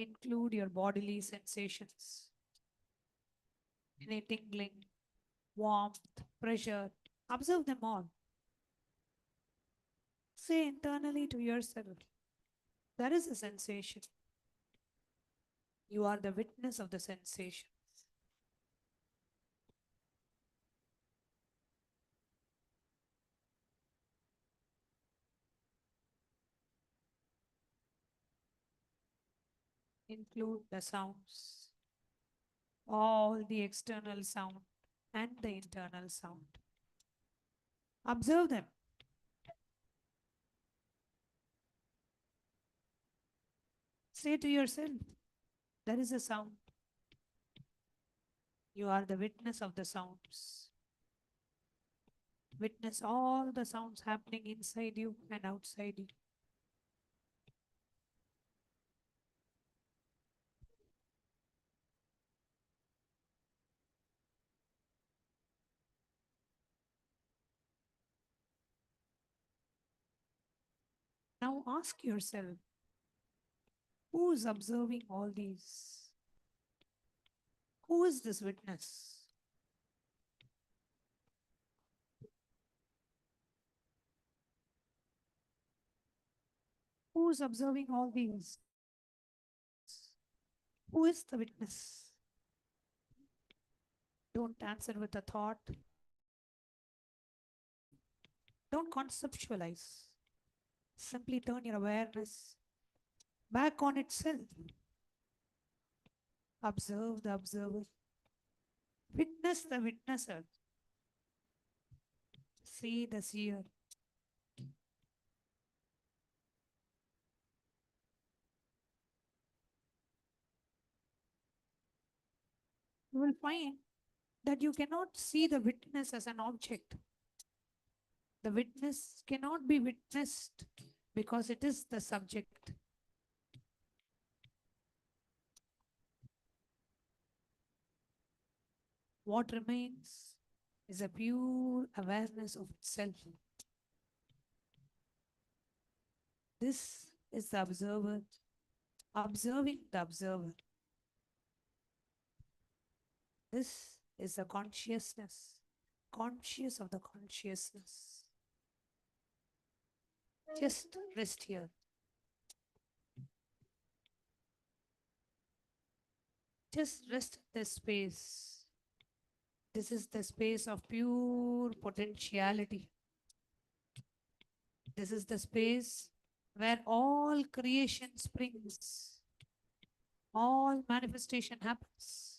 Include your bodily sensations, any tingling, warmth, pressure. Observe them all. Say internally to yourself, there is a sensation. You are the witness of the sensation. Include the sounds, all the external sound and the internal sound. Observe them. Say to yourself, there is a sound. You are the witness of the sounds. Witness all the sounds happening inside you and outside you. Now ask yourself, who is observing all these? Who is this witness? Who is observing all these? Who is the witness? Don't answer with a thought. Don't conceptualize. Simply turn your awareness back on itself. Observe the observer. Witness the witnesser. See the seer. You will find that you cannot see the witness as an object. The witness cannot be witnessed because it is the subject. What remains is a pure awareness of itself. This is the observer, observing the observer. This is the consciousness, conscious of the consciousness. Just rest here. Just rest in this space. This is the space of pure potentiality. This is the space where all creation springs, all manifestation happens.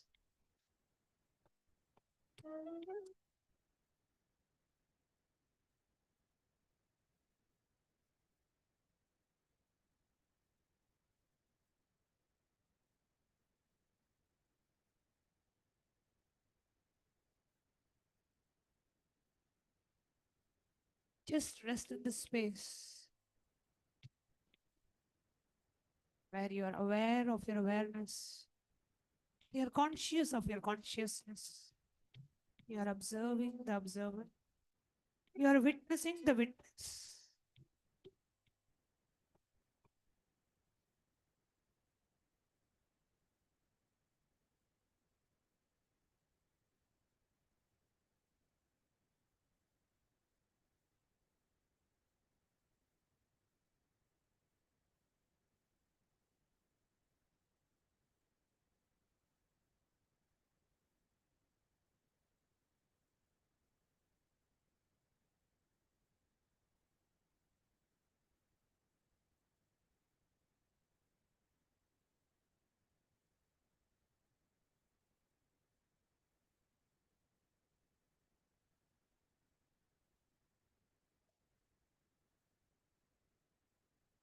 Just rest in this space where you are aware of your awareness. You are conscious of your consciousness. You are observing the observer. You are witnessing the witness.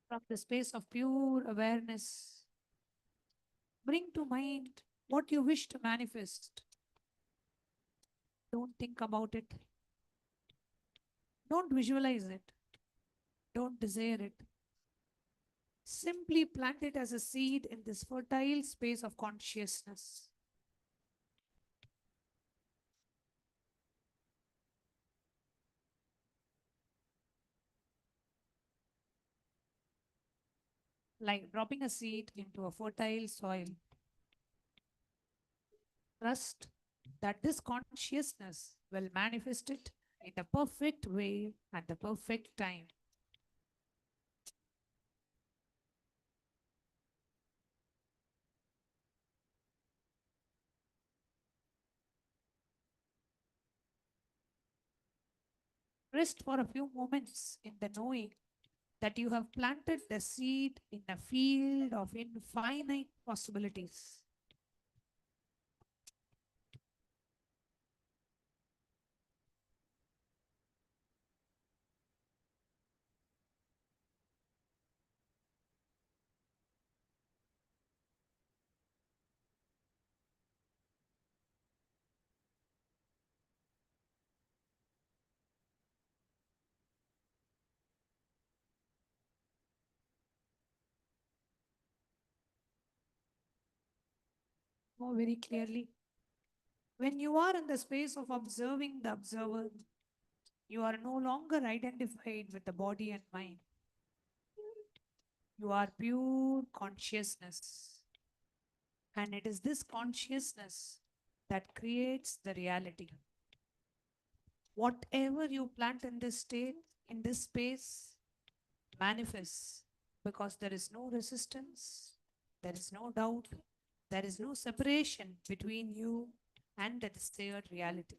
From the space of pure awareness, bring to mind what you wish to manifest. Don't think about it. Don't visualize it. Don't desire it. Simply plant it as a seed in this fertile space of consciousness. like dropping a seed into a fertile soil. Trust that this consciousness will manifest it in the perfect way at the perfect time. Rest for a few moments in the knowing that you have planted the seed in a field of infinite possibilities. More very clearly. When you are in the space of observing the observer, you are no longer identified with the body and mind. You are pure consciousness. And it is this consciousness that creates the reality. Whatever you plant in this state, in this space, manifests because there is no resistance, there is no doubt, there is no separation between you and the desired reality.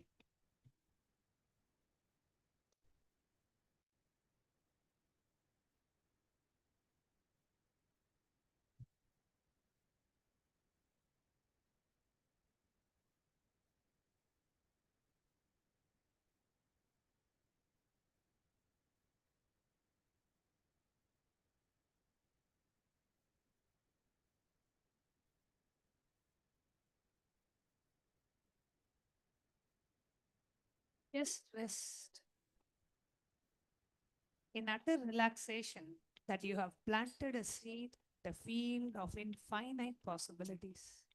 Just rest in utter relaxation that you have planted a seed, the field of infinite possibilities.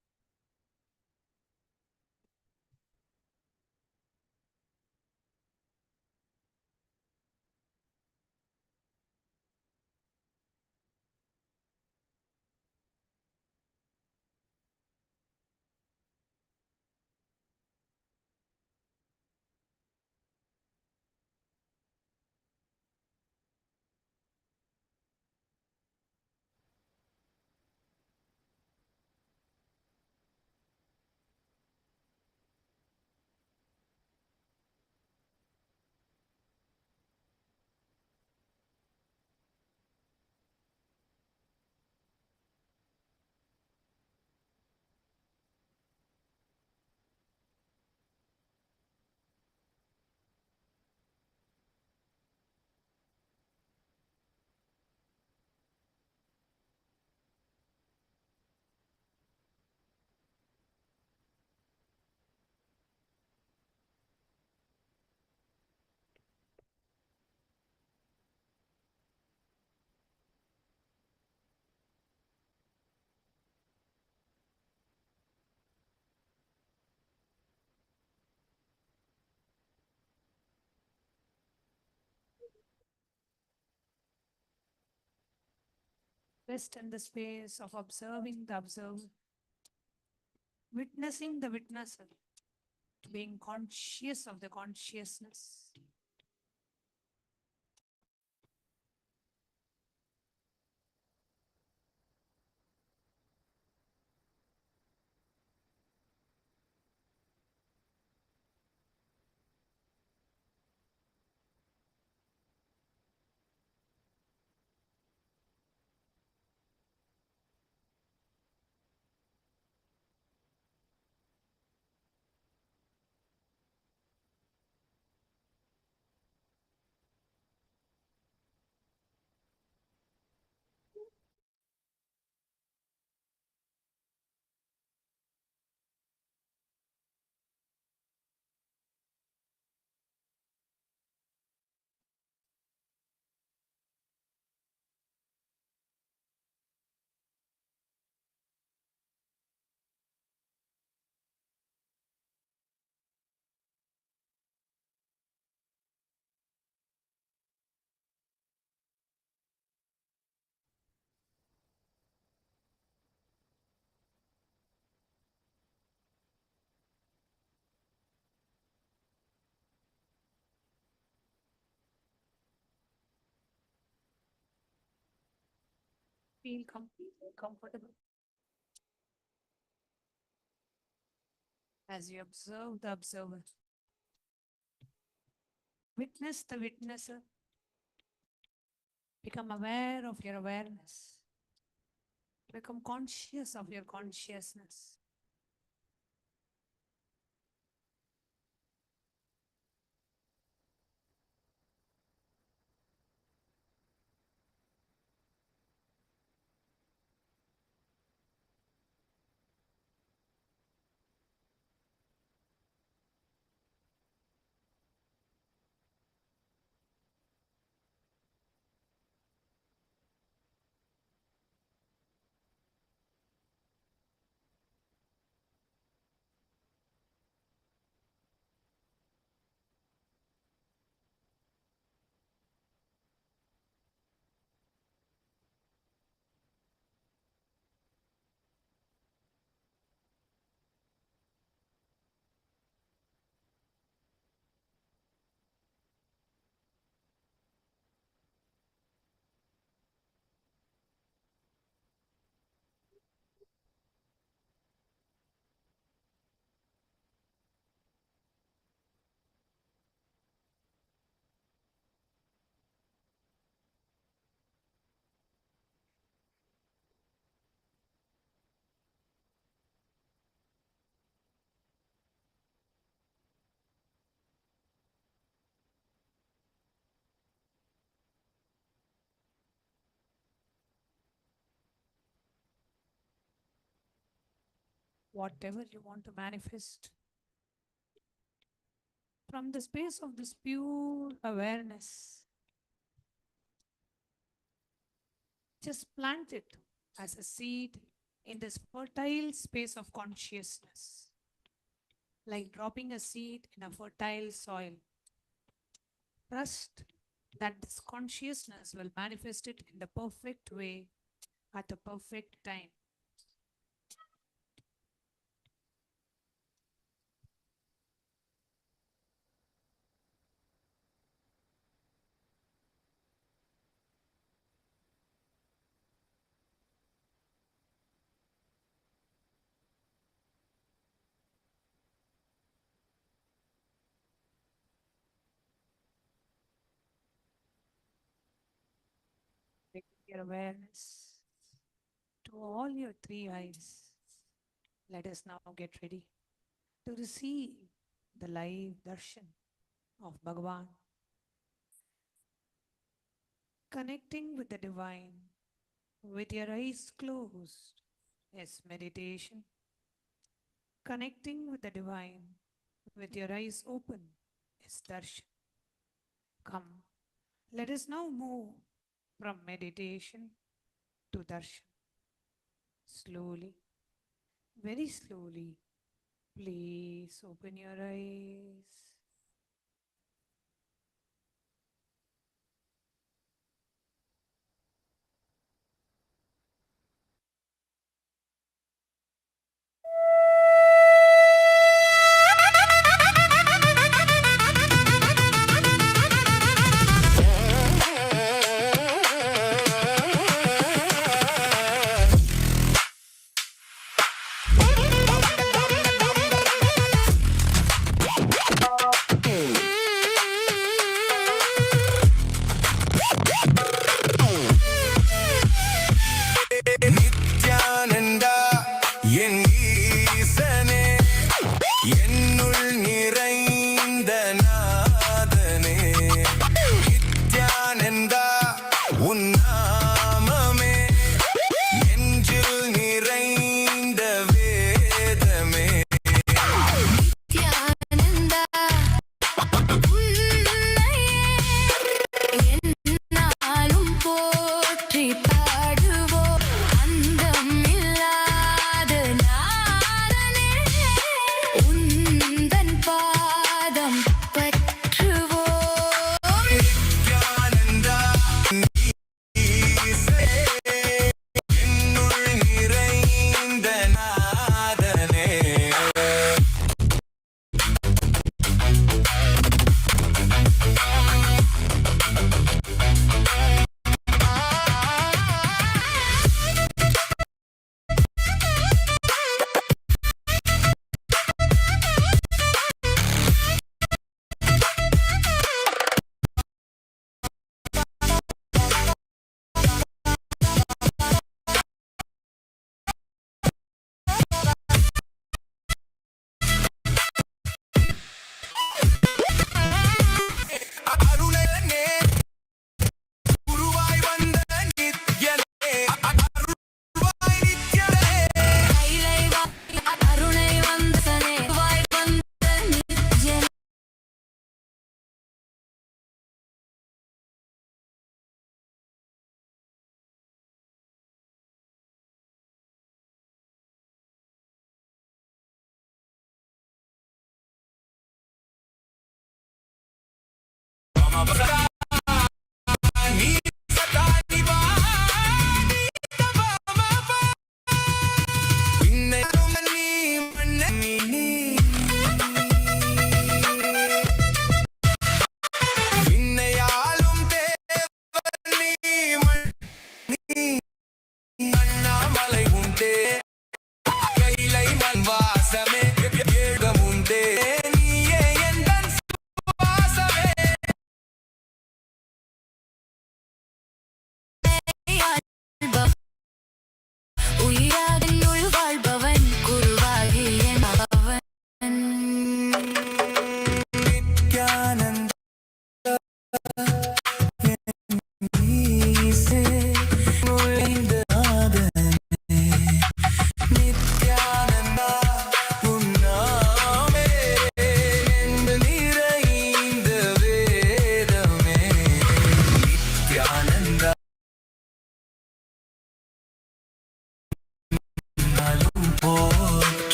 Rest in the space of observing the observer, witnessing the witnesser, being conscious of the consciousness. Feel completely comfortable as you observe the observer. Witness the witnesser. Become aware of your awareness. Become conscious of your consciousness. Whatever you want to manifest, from the space of this pure awareness, just plant it as a seed in this fertile space of consciousness, like dropping a seed in a fertile soil. Trust that this consciousness will manifest it in the perfect way at the perfect time. Bring your awareness to all your three eyes. Let us now get ready to receive the live darshan of Bhagavan. Connecting with the divine with your eyes closed is meditation. Connecting with the divine with your eyes open is darshan. Come, let us now move from meditation to darshan. Slowly, very slowly, please open your eyes.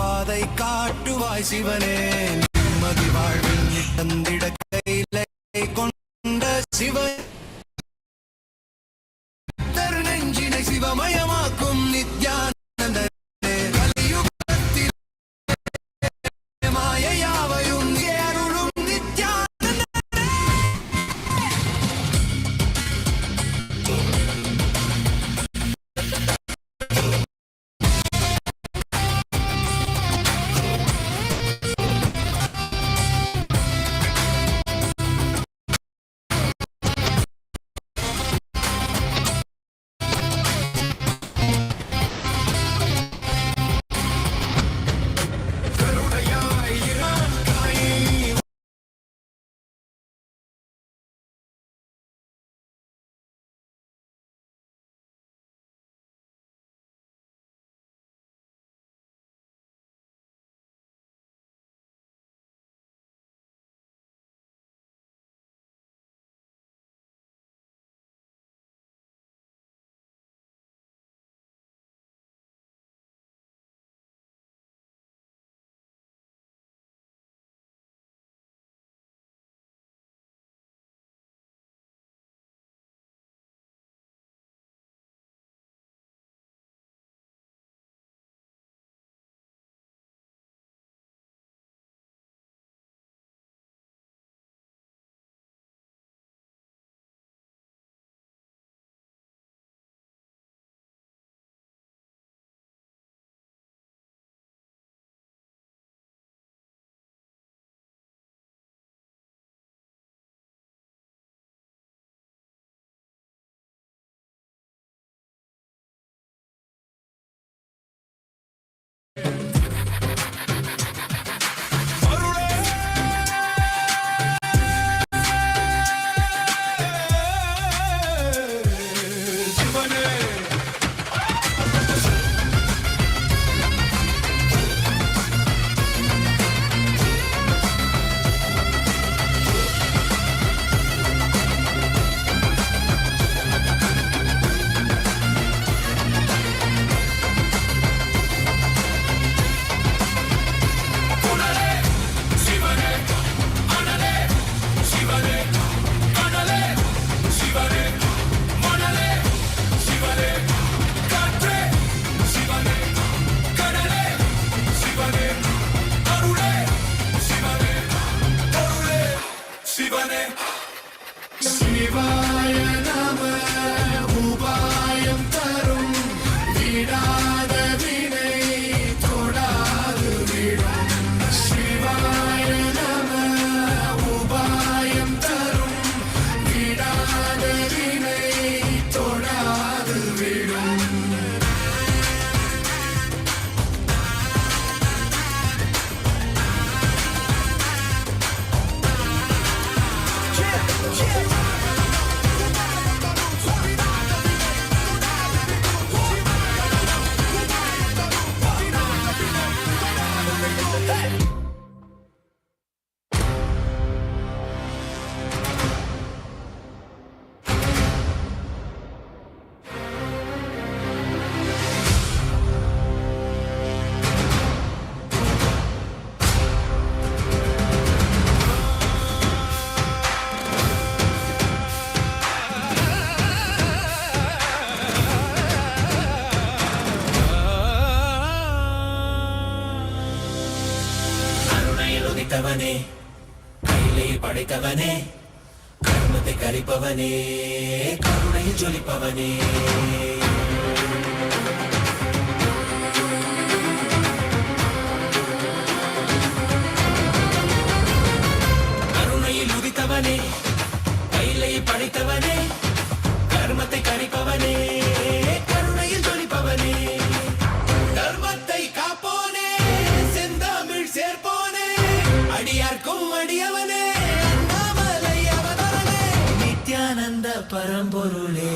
பாதை காட்டுவாய் சிவனே. நிம்மதி வாழ்வில் தந்திட கையிலை கொண்ட சிவன் நெஞ்சினை சிவமயமாக்கும் நித்யானந்தனே. கலியுகத்தில் மாயையாவையும் அருளும் நித்யானந்தனே. சிவாய நம உபாயம் தரும் விடாத வினை தொடாது விடும். சிவாய நம உபாயம் தரும் விடாத வினை தொடாது விடும். படைத்தவனே, கையிலே படைத்தவனே, கர்மத்தை கரிப்பவனே, கருணையில் ஜொலிப்பவனே. கருணையில் உதித்தவனே, கையிலே படைத்தவனே, கர்மத்தை கரிப்பவனே, கருணையில் ஜொலிப்பவனே. தர்மத்தை காப்போனே, செந்தமிழ் சேர்ப்போனே, அடியார்க்கும் அடியவனே, அண்ணாமலை அவதாரனே, நித்யானந்த பரம்பொருளே.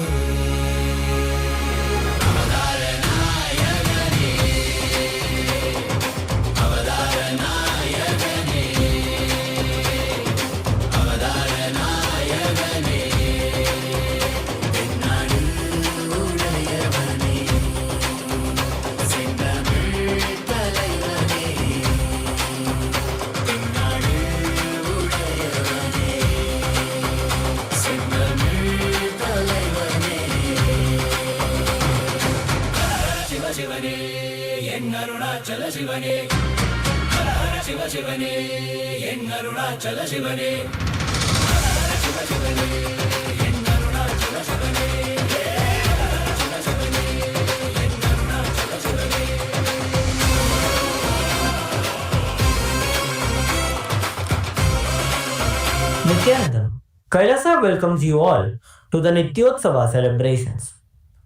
ಶಿವನೇ ಹರ ಹರ ಶಿವ ಶಿವನೇ ಎನ್ನರುಣಾಚಲ ಶಿವನೇ ಹರ ಹರ ಶಿವ ಶಿವನೇ ಎನ್ನರುಣಾಚಲ ಶಿವನೇ ಹರ ಹರ ಶಿವ ಶಿವನೇ ಎನ್ನರುಣಾಚಲ ಶಿವನೇ. Nithyananda, Kailasa welcomes you all to the Nityotsava celebrations.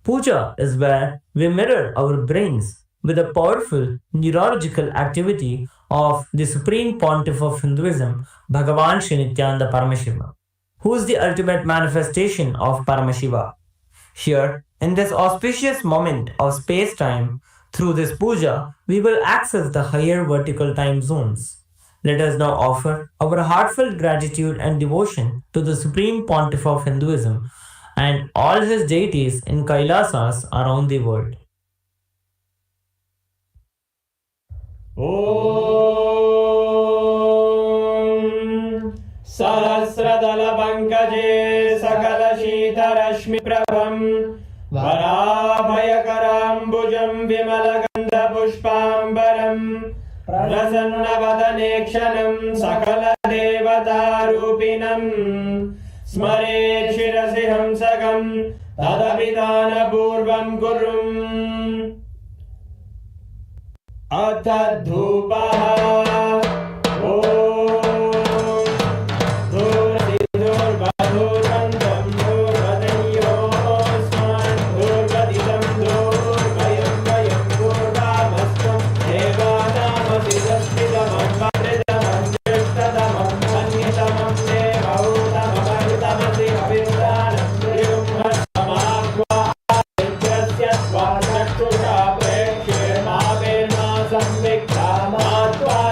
Puja is where we mirror our brains with the powerful neurological activity of the Supreme Pontiff of Hinduism, BHAGAVAN Sri Nithyananda Paramashivam, who is the ultimate manifestation of Paramashiva. Here, in this auspicious moment of space-time, through this puja, we will access the higher vertical time zones. Let us now offer our heartfelt gratitude and devotion to the Supreme Pontiff of Hinduism and all his deities in Kailasas around the world. ॐ सहस्रदलपङ्कजे सकलशीतरश्मिप्रभं वराभयकराम्बुजं विमलगन्धपुष्पाम्बरम् प्रसन्नवदनेक्षणं सकलदेवतारूपिणम् स्मरेत् शिरसि हंसकं तदभिधानपूर्वं कुर्वम् अथ धूपः ॐ धूर्वधूर्वधूर्वन्तं धूर्वदयोस्मान् धूर्वदितं धूर्वयं वयं धूर्वामस्त्वं देवानामसि दस्मितमन्वृतमं ज्येष्ठतमं मन्यतमं देवहूतममरुतमसि अविन्दानं त्रियुम्हस्वमाह्वा चक्षुषा प्रेक्ष्ये मावेर्मा संविक्ता मात्वा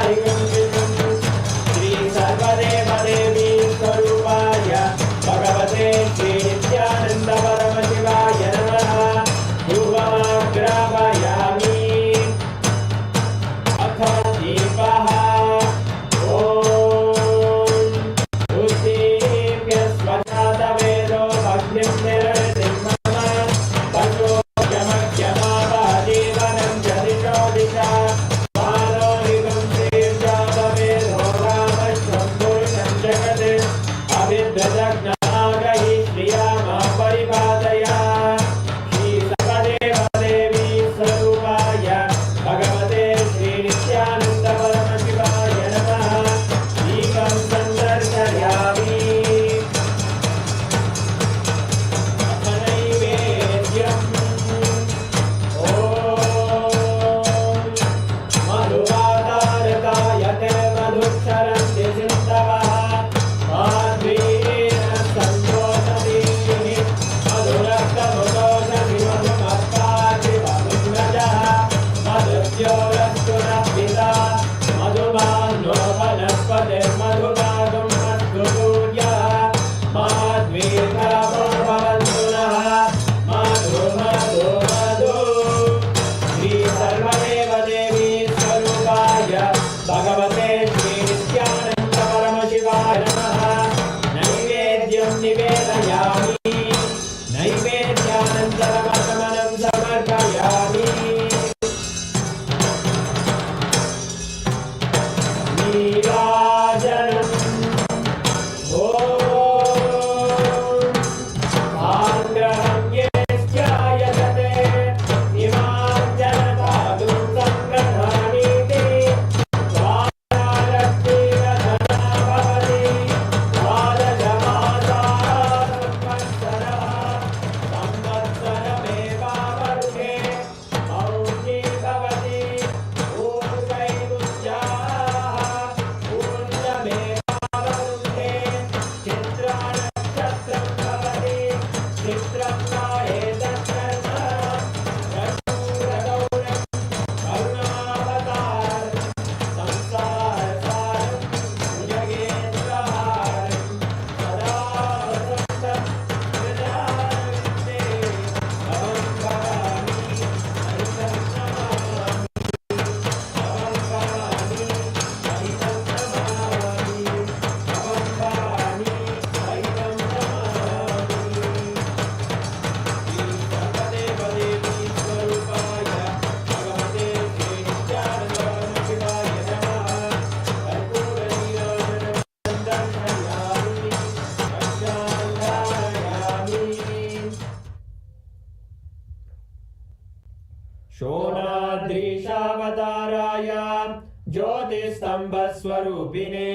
ज्योतिस्तंभस्वरूपिणे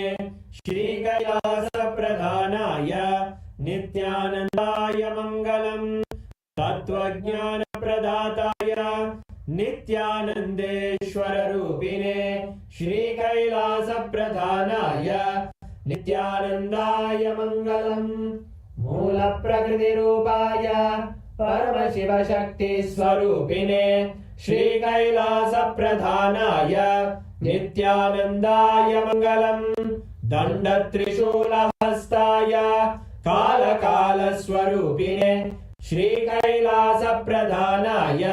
श्रीकैलासप्रधानाय नित्यानन्दाय मङ्गलम् तत्त्वज्ञानप्रदाताय नित्यानन्देश्वररूपिणे श्रीकैलासप्रधानाय नित्यानन्दाय मङ्गलम् मूलप्रकृतिरूपाय परमशिवशक्तिस्वरूपिणे श्रीकैलासप्रधानाय नित्यानन्दाय मङ्गलम् दण्डत्रिशूलहस्ताय कालकालस्वरूपिणे श्रीकैलासप्रधानाय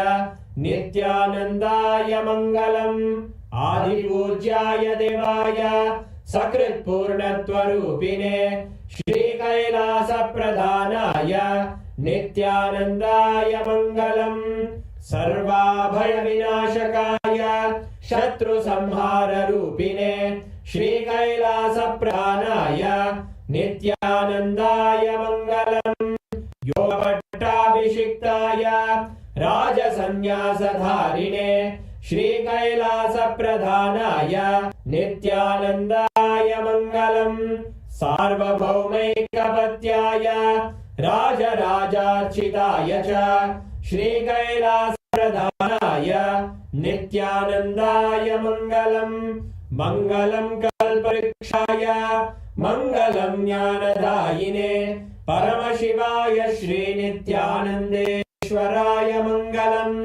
नित्यानन्दाय मङ्गलम् आदिपूज्याय देवाय सकृत्पूर्णत्वरूपिणे श्रीकैलासप्रधानाय नित्यानन्दाय मङ्गलम् सर्वाभयविनाशकाय शत्रुसंहाररूपिणे श्रीकैलासप्रधानाय नित्यानन्दाय मङ्गलम् योगपट्टाभिषिक्ताय राजसन्न्यासधारिणे श्रीकैलासप्रधानाय नित्यानन्दाय मङ्गलम् सार्वभौमैकपत्याय राजराजार्चिताय च श्रीकैलासप्रधानाय नित्यानन्दाय मङ्गलम् मङ्गलं कल्पवृक्षाय मङ्गलं ज्ञानदायिने परमशिवाय श्रीनित्यानन्देश्वराय मङ्गलम्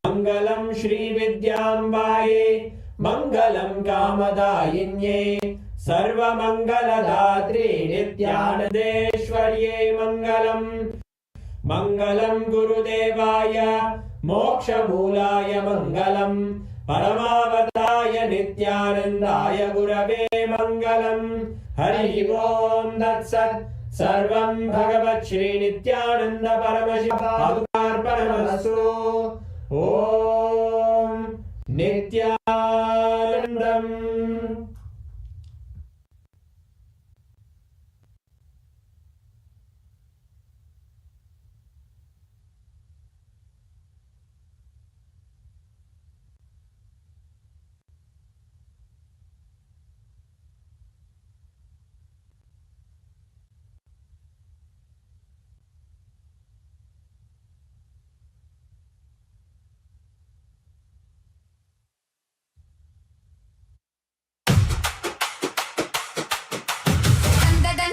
मङ्गलं श्रीविद्याम्बायै मङ्गलं कामदायिन्यै सर्वमङ्गलदात्री नित्यानन्देश्वर्यै मङ्गलम् मङ्गलं गुरुदेवाय मोक्षमूलाय मङ्गलम् परमावताय नित्यानन्दाय गुरवे मङ्गलम् हरि ओम् तत्सत् सर्वं भगवत् श्री नित्यानन्द परमशिवार्पणमस्तु ॐ नित्यानन्दम्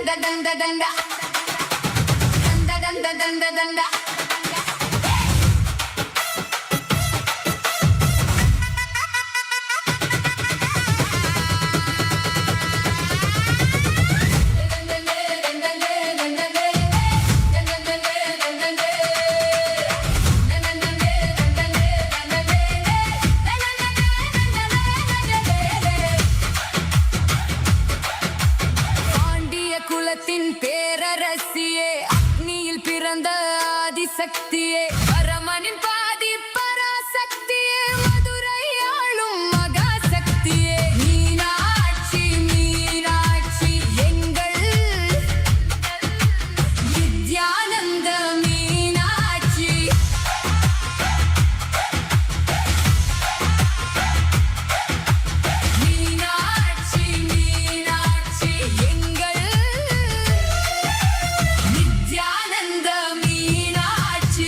danda danda danda danda danda danda பேரரசியே அக்னியில் பிறந்த ஆதிசக்தியே பரமனின் பாதி பராசக்தியே மதுரை ஆளும் மகாசக்தியே மீனாட்சி மீனாட்சி எங்கள் நித்யானந்த மீனாட்சி மீனாட்சி மீனாட்சி எங்கள் நித்யானந்த மீனாட்சி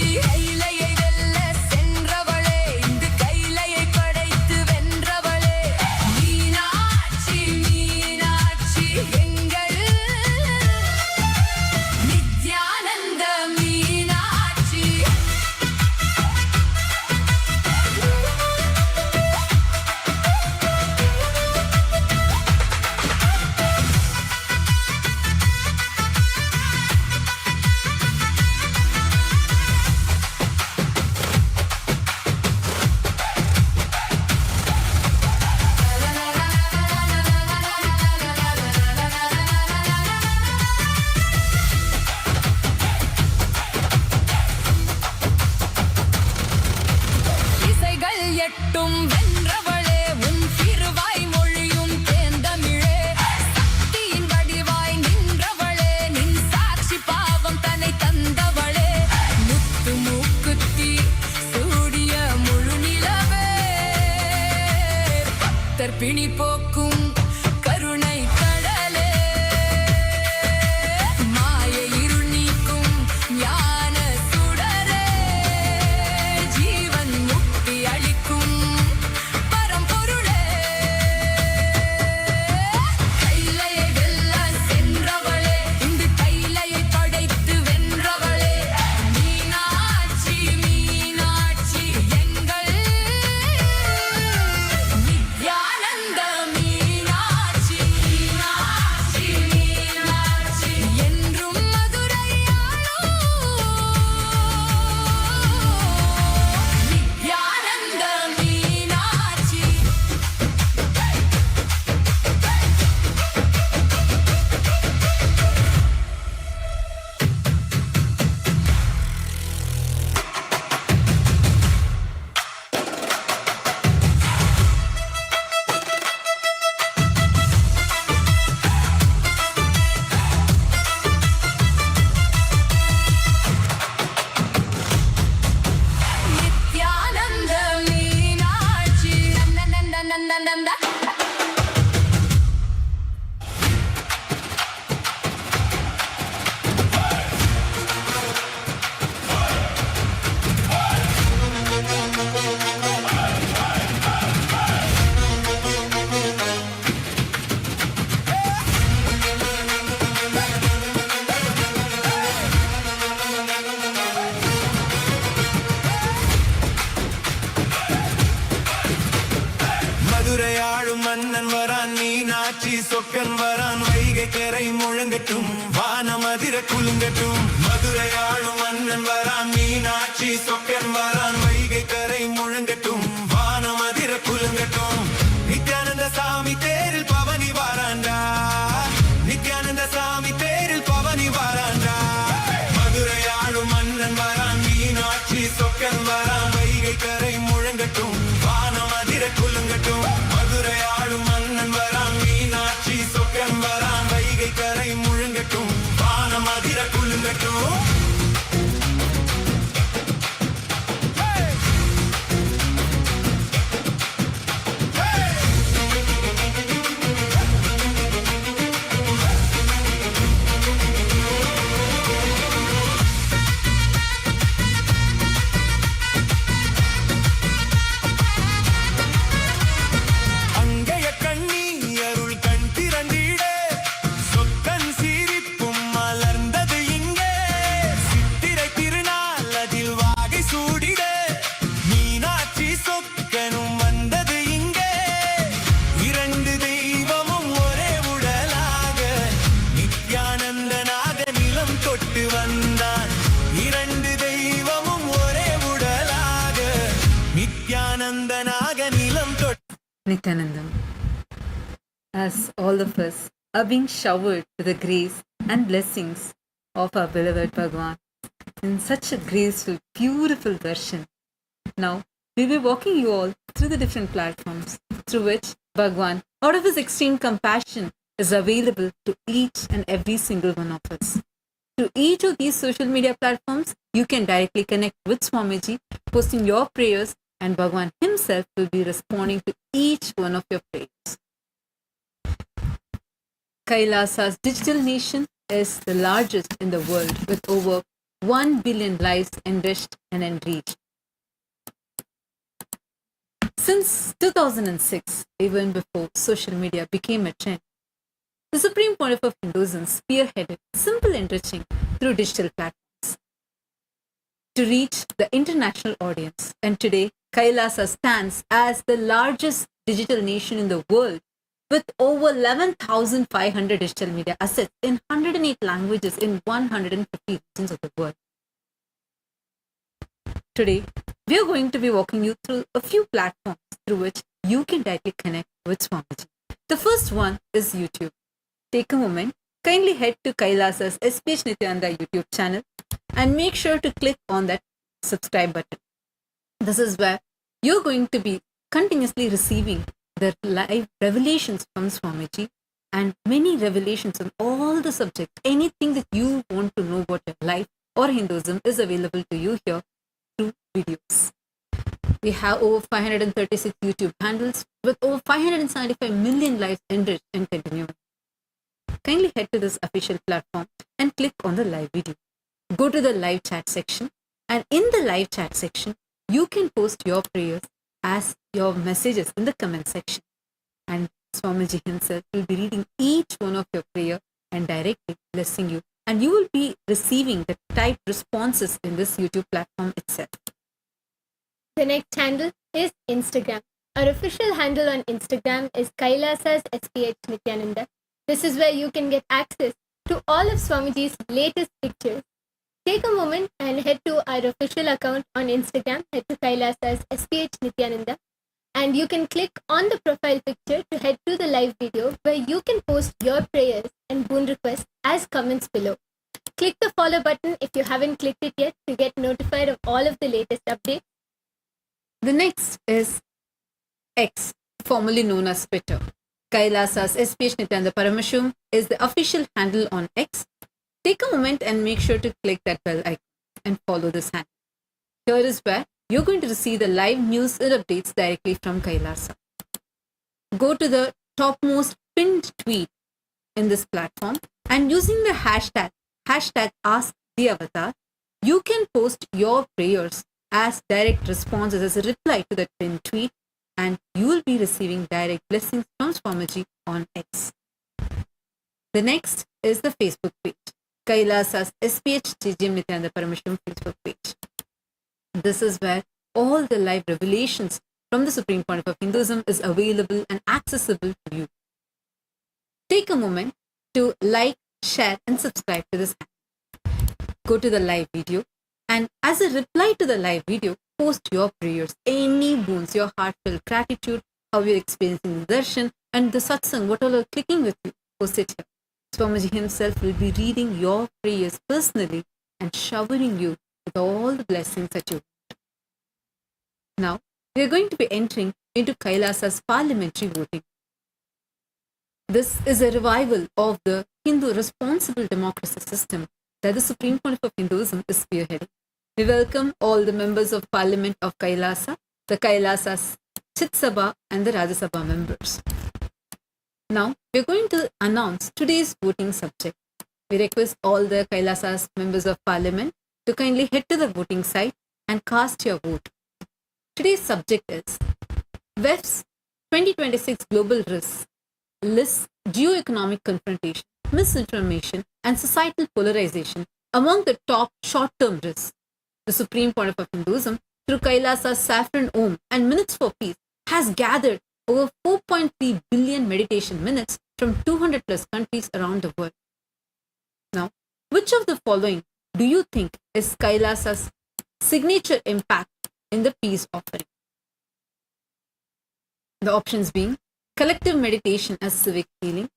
அவர் பிணி போக்கும் கருணை கடலே மாய இருள் நீக்கும் ஞான சுடரே ஜீவன் முக்தி அளிக்கும் பரம்பொருளே கைலையை வெல்ல சென்றவளே இந்த கைலையை படைத்து வென்றவளே மீனாட்சி மீனாட்சி எங்கள் நித்யானந்த மீனாட்சி மீனாட்சி மீனாட்சி என்றும் மதுரையாளோ நித்யானந்த மீனாட்சி நித்யானந்த மீனாட்சி நந்தநந்தநந்தநந்த மதுரையாளும் மன்னன் வரான் மீனாட்சி சொக்கன் வரான் வைகை கரை முழங்கட்டும் வானமதிர குலுங்கட்டும் மதுரையாளும் மன்னன் வரான் மீனாட்சி சொக்கன் வரான் வைகை கரை முழங்கட்டும் வானமதிர குலுங்கட்டும் நித்யானந்த சாமி தேரில் பவனி வாராண்டா நித்யானந்த சாமி தேரில் பவனி வாராண்டா மதுரையாளும் மன்னன் வரான் மீனாட்சி சொக்கன் வரான் வைகை கரை முழங்கட்டும் வானமதிர குலுங்கட்டும் மதுரையாளும் மன்னன் வரான் மீனாட்சி சொக்கன் வரான் வைகை கரை முழங்கட்டும் வானமதிர குலுங்கட்டும் அங்கைய கண்ணி அருள் கண் திறந்திட சொக்கன் சிரிப்பும் மலர்ந்தது இங்கே சித்திரை திருநாள் அதில் வாகை சூடிட மீனாட்சி சொக்கனும் வந்தது இங்கே இரண்டு தெய்வமும் ஒரே உடலாக நித்யானந்தனாக நிலம் தொட்டு வந்தான் இரண்டு தெய்வமும் ஒரே உடலாக நித்யானந்தனாக நிலம் தொட்டு Nithyanandam. As all of us are being showered with the grace and blessings of our beloved Bhagavan in such a graceful, beautiful darshan. Now, we'll be walking you all through the different platforms through which Bhagavan, out of his extreme compassion, is available to each and every single one of us. To each of these social media platforms, you can directly connect with Swamiji, posting your prayers, and Bhagavan himself will be responding to each one of your prayers. Kailasa's digital nation is the largest in the world with over 1 billion lives enriched and enriched. Since 2006, even before social media became a trend, the Supreme Pontiff of Hinduism spearheaded simple enriching through digital platforms to reach the international audience. And today, Kailasa stands as the largest digital nation in the world with over 11,500 digital media assets in 108 languages in 150 regions of the world. Today, we are going to be walking you through a few platforms through which you can directly connect with Swamiji. The first one is YouTube. Take a moment, kindly head to Kailasa's SPH Nithyananda YouTube channel and make sure to click on that subscribe button. This is where you're going to be continuously receiving the live revelations from Swamiji and many revelations on all the subjects. Anything that you want to know about your life or Hinduism is available to you here through videos. We have over 536 YouTube handles with over 575 million lives enriched and continuing. Kindly head to this official platform and click on the live video. Go to the live chat section, and in the live chat section, you can post your prayers as your messages in the comment section. And Swamiji himself will be reading each one of your prayer and directly blessing you. And you will be receiving the typed responses in this YouTube platform itself. The next handle is Instagram. Our official handle on Instagram is Kailasa's SPH Nithyananda. This is where you can get access to all of Swamiji's latest pictures. Take a moment and head to our official account on Instagram, head to Kailasa's SPH Nithyananda, and you can click on the profile picture to head to the live video where you can post your prayers and boon requests as comments below. Click the follow button if you haven't clicked it yet to get notified of all of the latest updates. The next is X, formerly known as Twitter. Kailasa's SPH Nithyananda Paramashivam is the official handle on X. Take a moment and make sure to click that bell icon and follow this handle. Here is where you're going to receive the live news and updates directly from Kailasa. Go to the topmost pinned tweet in this platform, and using the hashtag AskTheAvatar, you can post your prayers as direct responses as a reply to that pinned tweet, and you will be receiving direct blessings from Swamiji on X. The next is the Facebook page, Kailasa's SPH TGM Nithyananda Paramashivam Facebook page. This is where all the live revelations from the Supreme Pontiff of Hinduism is available and accessible to you. Take a moment to like, share and subscribe to this channel. Go to the live video, and as a reply to the live video, post your prayers, any boons, your heartfelt gratitude, how you're experiencing the darshan and the satsang, whatever clicking with you, post it here. Swamiji himself will be reading your prayers personally and showering you with all the blessings that you want. Now, we are going to be entering into Kailasa's parliamentary voting. This is a revival of the Hindu responsible democracy system that the Supreme Pontiff of Hinduism is spearheading. We welcome all the members of Parliament of Kailasa, the Kailasa's Chit Sabha and the Rajya Sabha members. Now, we are going to announce today's voting subject. We request all the Kailasa's members of Parliament to kindly head to the voting site and cast your vote. Today's subject is WEF's 2026 Global Risks lists geoeconomic confrontation, misinformation and societal polarization among the top short-term risks. The Supreme Pontiff of Hinduism, through Kailasa's Saffron Om and Minutes for Peace, has gathered over 4.3 billion meditation minutes from 200 plus countries around the world. Now, which of the following do you think is Kailasa's signature impact in the peace offering? The options being collective meditation as civic healing,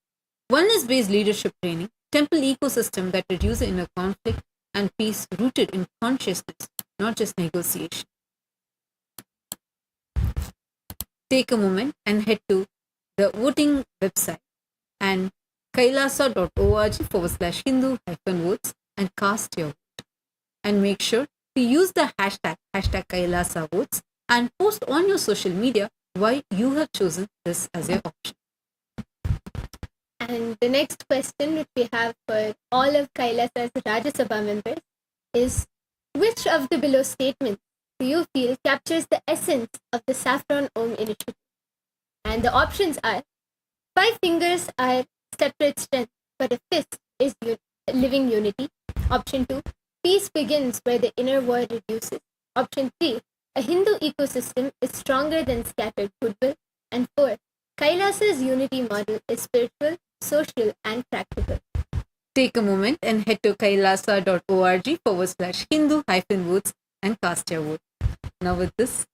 oneness-based leadership training, temple ecosystem that reduces inner conflict, and peace rooted in consciousness, not just negotiation. Take a moment and head to the voting website and kailasa.org/Hindu-votes and cast your vote. And make sure to use the hashtag Kailasa votes and post on your social media why you have chosen this as your option. And the next question which we have for all of Kailasa's Rajya Sabha members is, which of the below statements do you feel captures the essence of the Saffron Om initiative? And the options are, 5 fingers are separate strength, but a fist is living unity. Option 2, peace begins where the inner war reduces. Option 3, a Hindu ecosystem is stronger than scattered goodwill. And 4, Kailasa's unity model is spiritual, social and practical. Take a moment and head to kailasa.org/Hindu-votes and cast your vote. Now with this,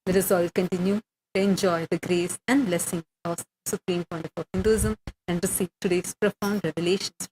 let us all continue to enjoy the grace and blessing of Supreme Pontiff of Hinduism and receive today's profound revelations.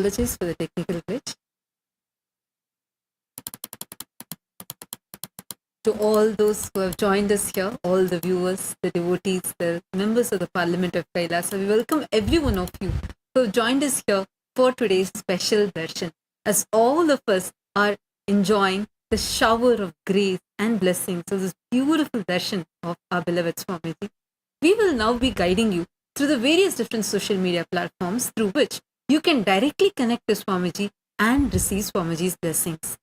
apologize for the technical glitch. To all those who have joined us here, all the viewers, the devotees, the members of the Parliament of Kailasa, we welcome every one of you who have joined us here for today's special darshan. As all of us are enjoying the shower of grace and blessings of this beautiful darshan of our beloved Swamiji, we will now be guiding you through the various different social media platforms through which you can directly connect to Swamiji and receive Swamiji's blessings.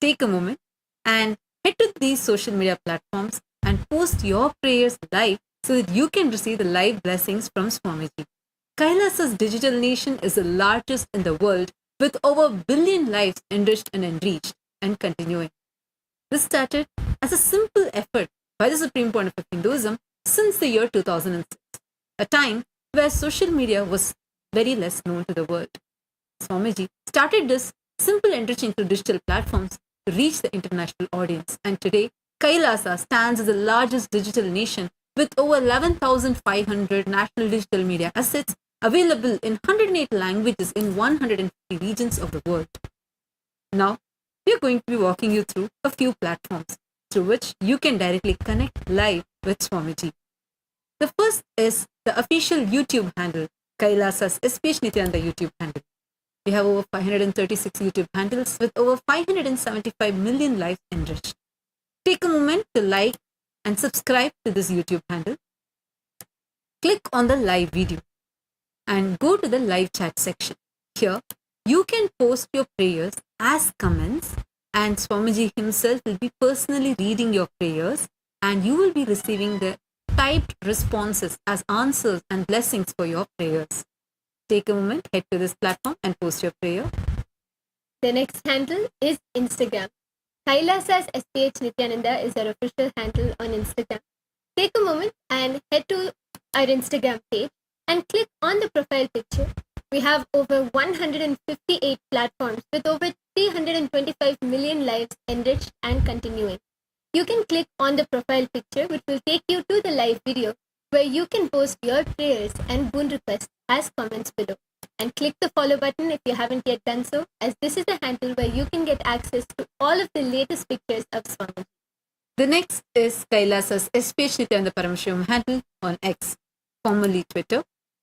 Take a moment and head to these social media platforms and post your prayers live so that you can receive the live blessings from Swamiji. Kailasa's digital nation is the largest in the world with over 1 billion lives enriched and enriched and continuing. This started as a simple effort by the Supreme Pontiff of Hinduism since the year 2006, a time where social media was very less known to the world. Swamiji started this simple enriching through digital platforms to reach the international audience, and today Kailasa stands as the largest digital nation with over 11,500 national digital media assets available in 108 languages in 150 regions of the world. Now, we are going to be walking you through a few platforms through which you can directly connect live with Swamiji. The first is the official YouTube handle, Kailasa's SPH Nithyananda YouTube handle. We have over 536 YouTube handles with over 575 million lives enriched. Take a moment to like and subscribe to this YouTube handle. Click on the live video and go to the live chat section. Here, you can post your prayers as comments, and Swamiji himself will be personally reading your prayers, and you will be receiving the typed responses as answers and blessings for your prayers. Take a moment, head to this platform and post your prayer. The next handle is Instagram. Kailasa's SPH Nithyananda is our official handle on Instagram. Take a moment and head to our Instagram page and click on the profile picture. We have over 158 platforms with over 325 million lives enriched and continuing. You can click on the profile picture, which will take you to the live video where you can post your prayers and boon requests as comments below. And click the follow button if you haven't yet done so, as this is a handle where you can get access to all of the latest pictures of Swamiji. The next is Kailasa's SPH Nithyananda Paramashivam handle on X, formerly Twitter.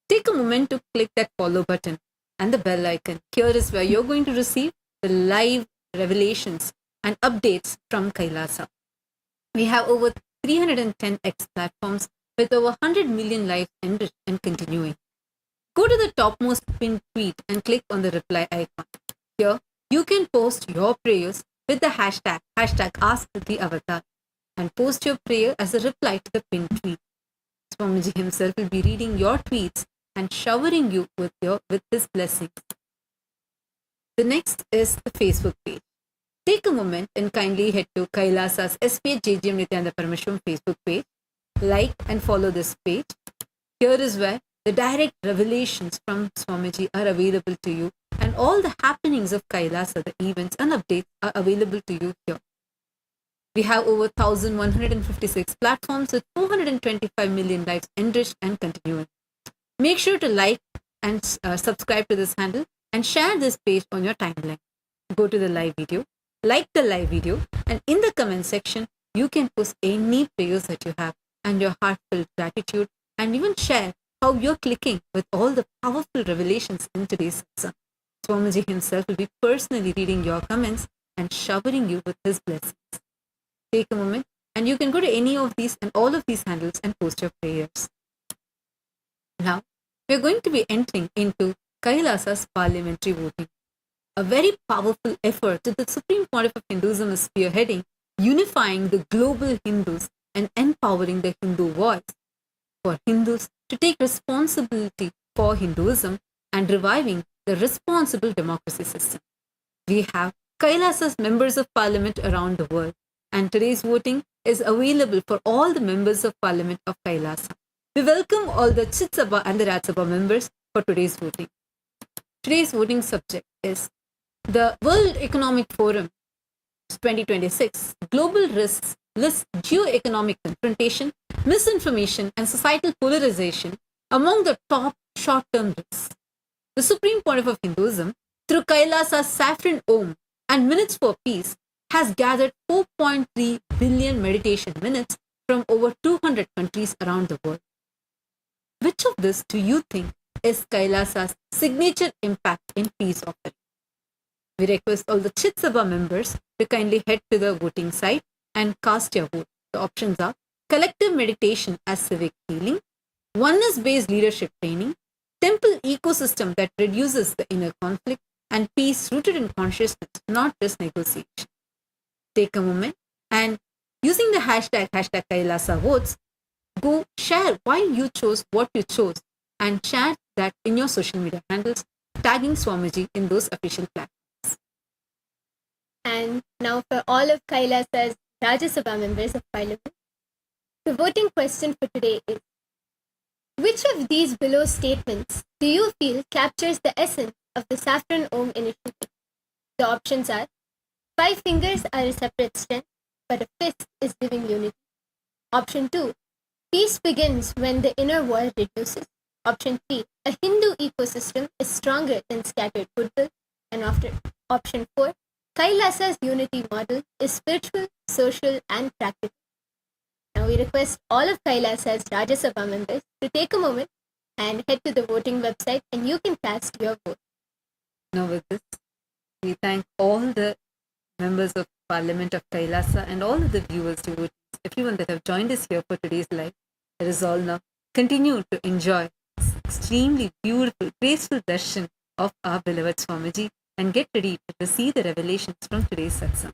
Take a moment to click that follow button and the bell icon. Here is where you're going to receive the live revelations and updates from Kailasa. We have over 310 X platforms with over 100 million lives enriched and continuing. Go to the topmost pinned tweet and click on the reply icon. Here, you can post your prayers with the hashtag #AskTheAvatar, and post your prayer as a reply to the pinned tweet. Swamiji himself will be reading your tweets and showering you with his blessings. The next is the Facebook page. Take a moment and kindly head to Kailasa's SPH JGM Nithyananda Paramashivam Facebook page. Like and follow this page. Here is where the direct revelations from Swamiji are available to you, and all the happenings of Kailasa, the events and updates are available to you here. We have over 1,156 platforms with 425 million lives enriched and continuing. Make sure to like and subscribe to this handle and share this page on your timeline. Go to the live video, like the live video, and in the comment section, you can post any prayers that you have and your heartfelt gratitude, and even share how you're clicking with all the powerful revelations in today's satsang. Swamiji himself will be personally reading your comments and showering you with his blessings. Take a moment and you can go to any of these and all of these handles and post your prayers. Now, we're going to be entering into Kailasa's parliamentary voting, a very powerful effort that the Supreme Pontiff of Hinduism is spearheading, unifying the global Hindus and empowering the Hindu voice for Hindus to take responsibility for Hinduism and reviving the responsible democracy system. We have Kailasa's members of parliament around the world, and today's voting is available for all the members of parliament of Kailasa. We welcome all the Chit Sabha and the Raj Sabha members for today's voting. Today's voting subject is the World Economic Forum 2026, Global Risks lists geo-economic confrontation, misinformation, and societal polarization among the top short-term risks. The the supreme pontiff of Hinduism, through Kailasa's saffron Om and Minutes for Peace, has gathered 4.3 billion meditation minutes from over 200 countries around the world. Which of this do you think is Kailasa's signature impact in peace offering? We request all the Chit Sabha members to kindly head to the voting site and cast your vote. The options are collective meditation as civic healing, oneness-based leadership training, temple ecosystem that reduces the inner conflict, and peace rooted in consciousness, not just negotiation. Take a moment and using the hashtag Kailasa votes, go share why you chose what you chose and share that in your social media handles, tagging Swamiji in those official platforms. And now for all of Kailasa's Rajya Sabha members of Parliament, the voting question for today is, which of these below statements do you feel captures the essence of the Saffron Om initiative? The options are, 5 fingers are a separate strength, but a fist is living unity. Option 2, peace begins when the inner war reduces. Option 3, a Hindu ecosystem is stronger than scattered goodwill. And after option 4, Kailasa's unity model is spiritual, social, and practical. Now we request all of Kailasa's Rajya Sabha members to take a moment and head to the voting website and you can cast your vote. Now with this, we thank all the members of Parliament of Kailasa and all of the viewers, devotees, everyone that have joined us here for today's live. Let us all now continue to enjoy this extremely beautiful, graceful darshan of our beloved Swamiji and get ready to receive the revelations from today's satsang.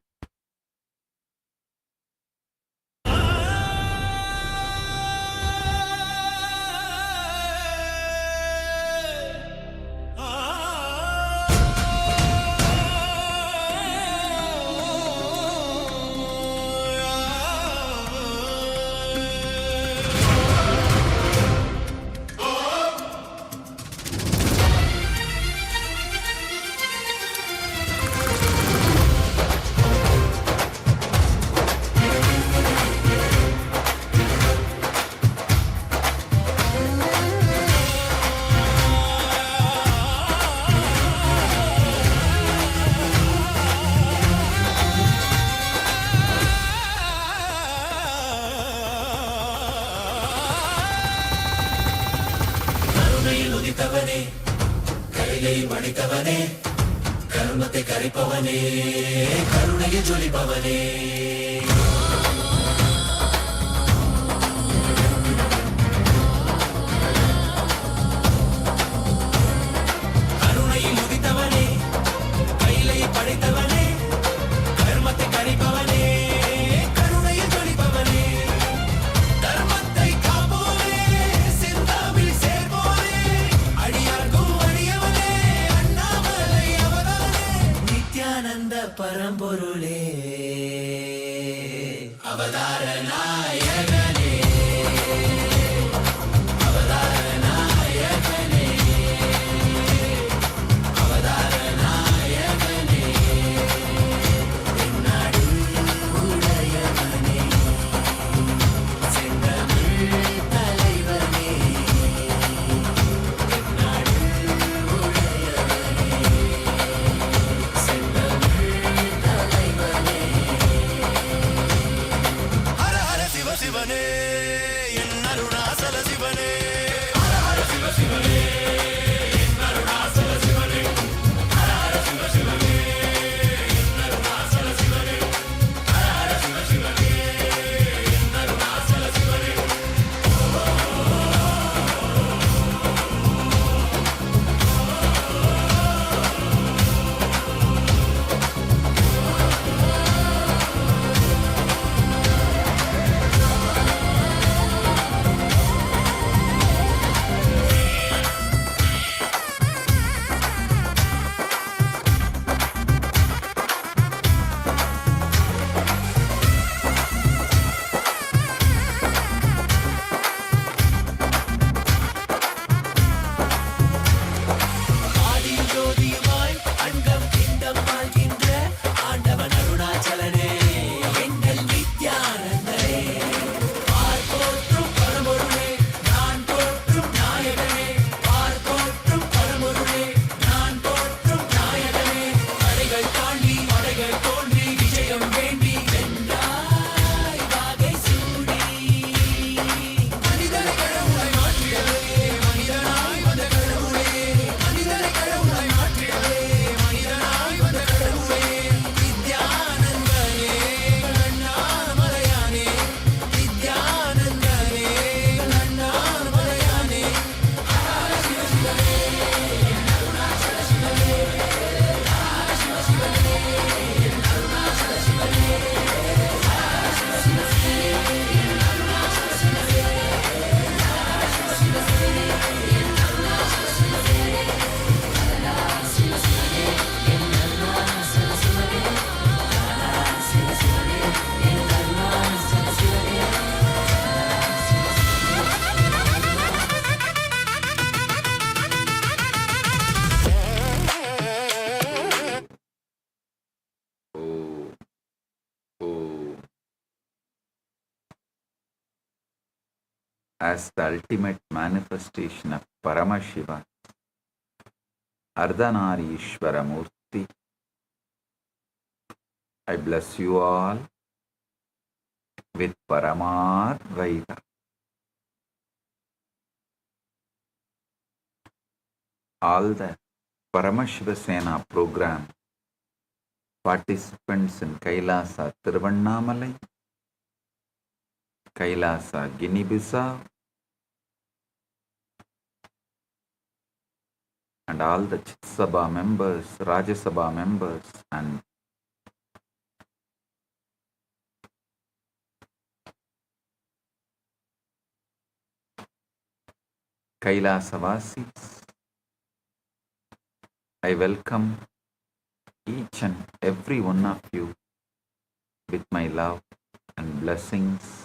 உதித்தவனே கைலை மடித்தவனே கர்மத்தை கரிப்பவனே கருணையை ஜொலிப்பவனே கருணையில் உதித்தவனே கைலை படைத்தவனே கர்மத்தை கரிப்பவனே கருணையை ஜொலிப்பவனே தர்மத்தை காப்போனே சிந்தாவில் சேர்வோனே அடியார்க்கும் அடியவனே அண்ணாமலை அவதாரனே நித்யானந்த பரம்பொருளே அவதார நாயகனே அவதார நாயகனே அவதார நாயகனே என்னாடு உடையவனே செந்தமிழ் தலைவனே என்னாடு உடையவனே செந்தமிழ் தலைவனே ஹர ஹர சிவ சிவனே as the ultimate manifestation of Paramashiva, Ardhanarishvara Murti, I bless you all with Paramadvaita. All the Paramashiva Sena program participants in Kailasa Tiruvannamalai, Kailasa Guinea-Bissau, and all the Chitsabha members, Rajasabha members, and Kailasavasis. I welcome each and every one of you with my love and blessings.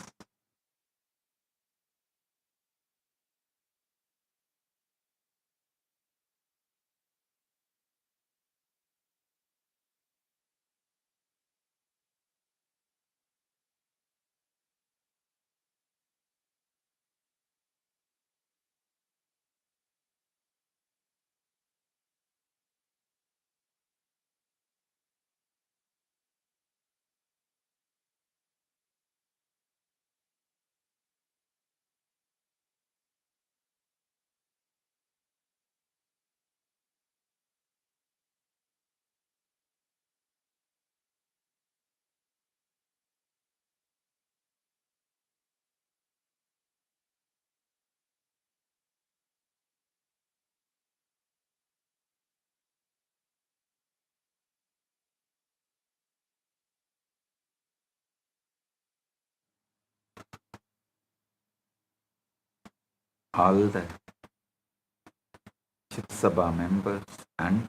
All the Chitsabha members and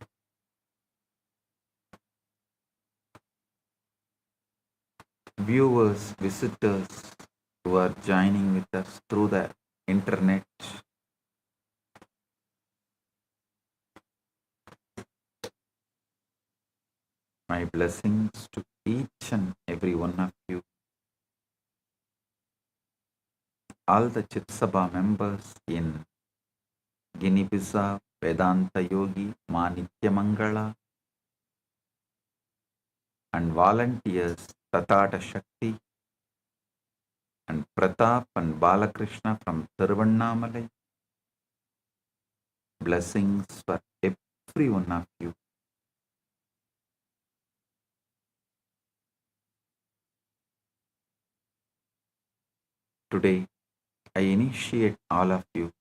viewers, visitors who are joining with us through the internet. My blessings to each and every one of you. All the Chitsabha members in Guinea-Bissau, Vedanta Yogi, Ma Nityamangala, and volunteers Tatata Shakti and Pratap and Balakrishna from Tiruvannamalai. Blessings for every one of you. Today, I initiate all of you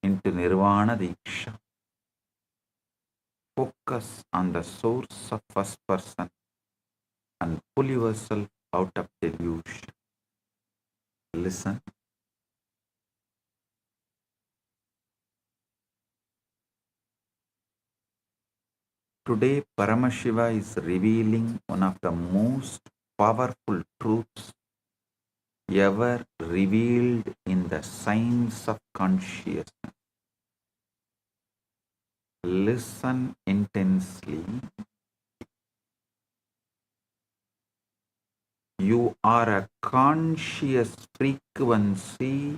into Nirvana Diksha. Focus on the source of first person and pull yourself out of delusion. Listen. Today, Paramashiva is revealing one of the most powerful truths ever revealed in the science of consciousness. Listen intensely. You are a conscious frequency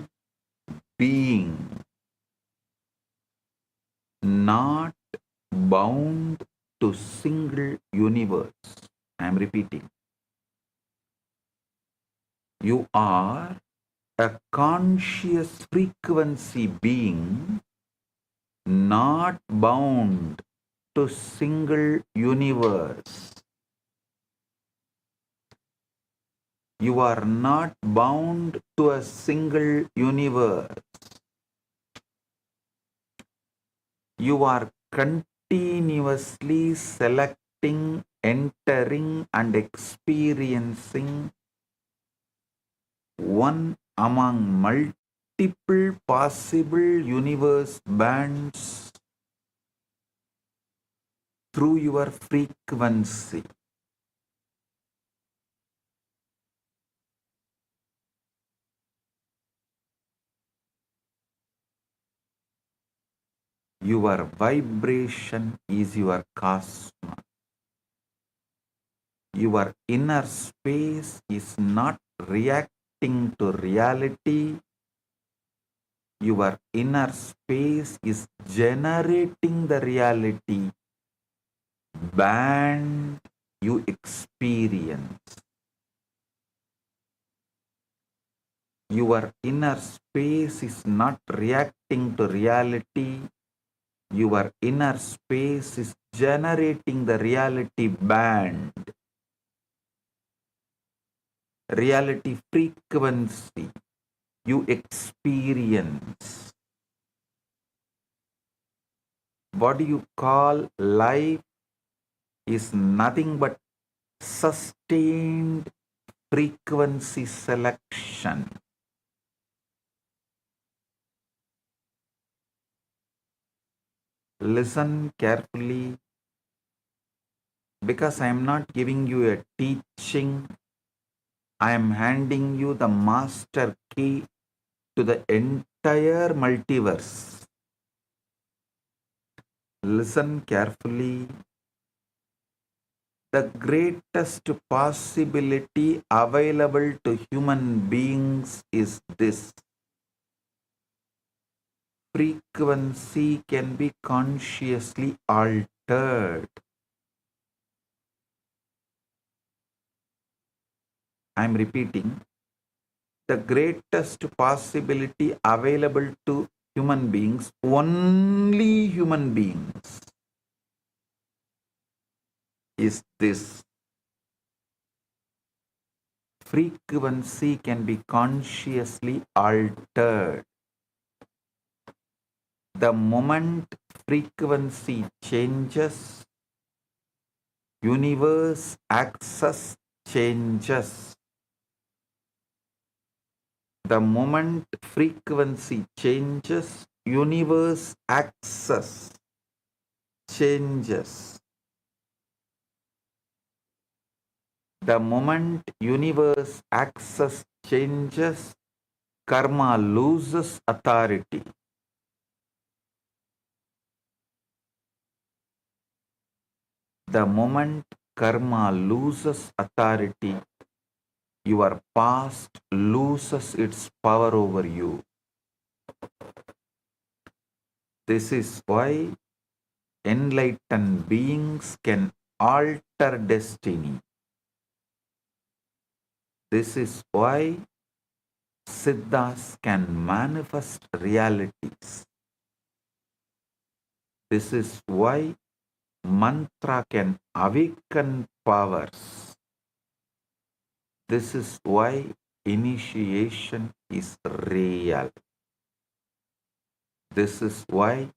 being, not bound to single universe. I am repeating. You are a conscious frequency being, not bound to single universe. You are not bound to a single universe. You are continuously selecting, entering, and experiencing one among multiple possible universe bands through your frequency. Your vibration is your cosmos. Your inner space is not reacting to reality, Your inner space is generating the reality band you experience. Your inner space is not reacting to reality. Your inner space is generating the reality band, reality frequency you experience. What you call life is nothing but sustained frequency selection. Listen carefully, because I am not giving you a teaching. I am handing you the master key to the entire multiverse. Listen carefully. The greatest possibility available to human beings is this: frequency can be consciously altered. I am repeating, the greatest possibility available to human beings, only human beings, is this: frequency can be consciously altered. The moment frequency changes, universe access changes. The moment frequency changes, universe access changes. The moment universe access changes, karma loses authority. The moment karma loses authority, your past loses its power over you. This is why enlightened beings can alter destiny. This is why Siddhas can manifest realities. This is why mantra can awaken powers. This is why initiation is real. This is why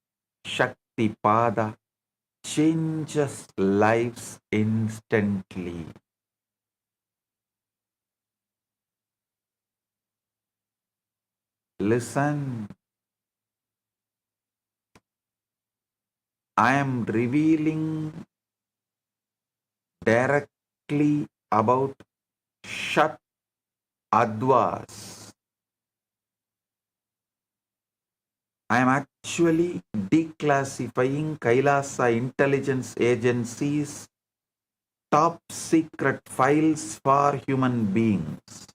Shakti Pada changes lives instantly. Listen, I am revealing directly about Shat Advas. I am actually declassifying Kailasa intelligence agencies' top secret files for human beings.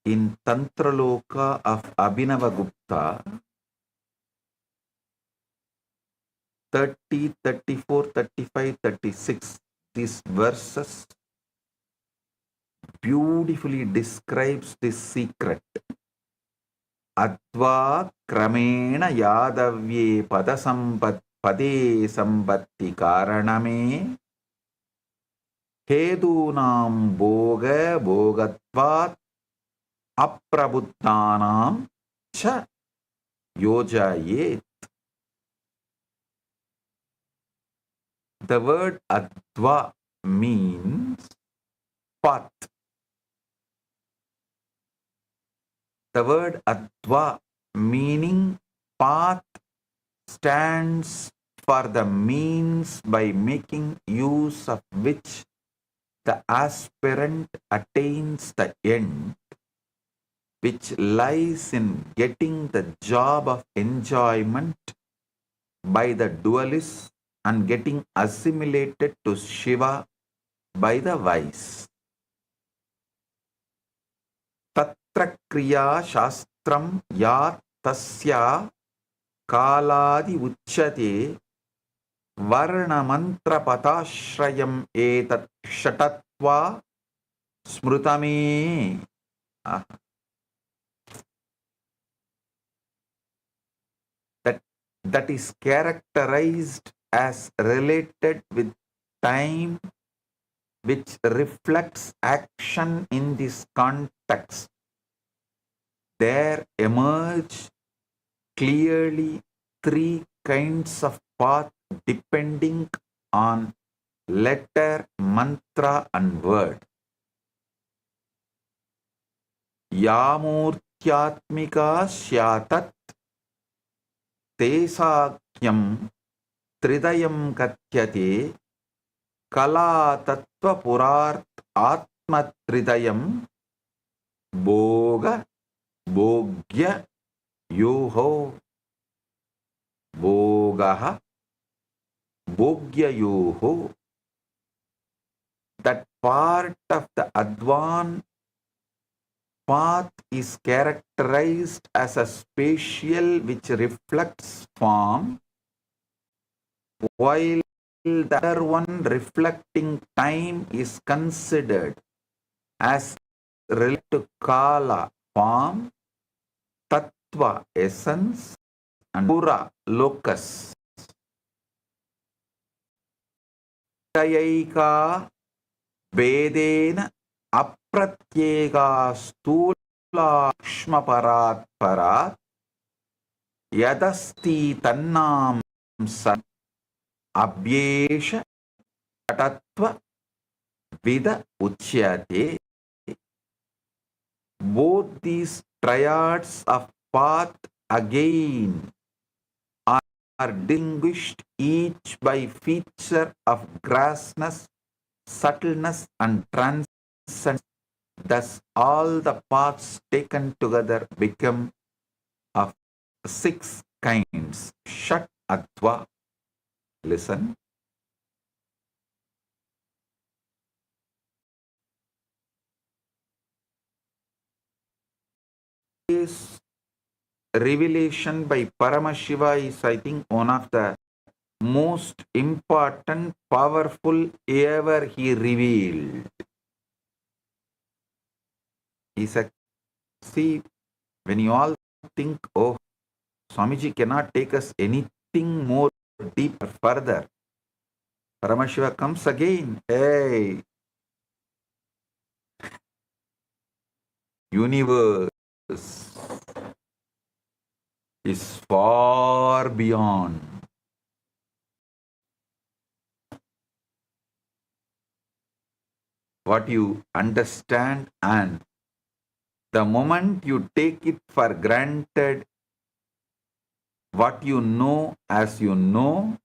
In Tantraloka of Abhinavagupta, 30, 34, 35, 36, these verses beautifully describes this secret. Adva kramena yadavye pade sambatti karaname hedunam boga bogatvat aprabuddhanam cha yojayet. The word adva means path. The word adva meaning path stands for the means by making use of which the aspirant attains the end. which lies in getting the job of enjoyment by the dualists and getting assimilated to Shiva by the wise. Tatra kriya shastram ya tasya kaladi uchyate varna mantra patashrayam etat shatatva smrutame. That is characterized as related with time, which reflects action in this context. There emerge clearly three kinds of path depending on letter, mantra and word. Yamurtyatmika syatat tesakyam tridayam katyate kala tattva purart atma tridayam boga bogya yoho bogaha bogya yoho. That part of the Advan path is characterized as a spatial which reflects form, while the other one reflecting time is considered as related to Kala, form, Tattva, essence, and Pura, locus. Tayaika Vedena Apratyega Stula Kshmaparat Parat Yadasti Tannam San Abhyesha Tattva Vida Uchyate. Both these triads of path again are distinguished each by feature of grassness, subtleness and transcendence. Thus all the paths taken together become of six kinds. Shat Adva. Listen. This revelation by Paramashiva is, I think, one of the most important, powerful ever he revealed. He said, see, when you all think, oh, Swamiji cannot take us anything more deeper, further, Paramashiva comes again. Hey, universe is far beyond. What you understand, and the moment you take it for granted, what you know as you know,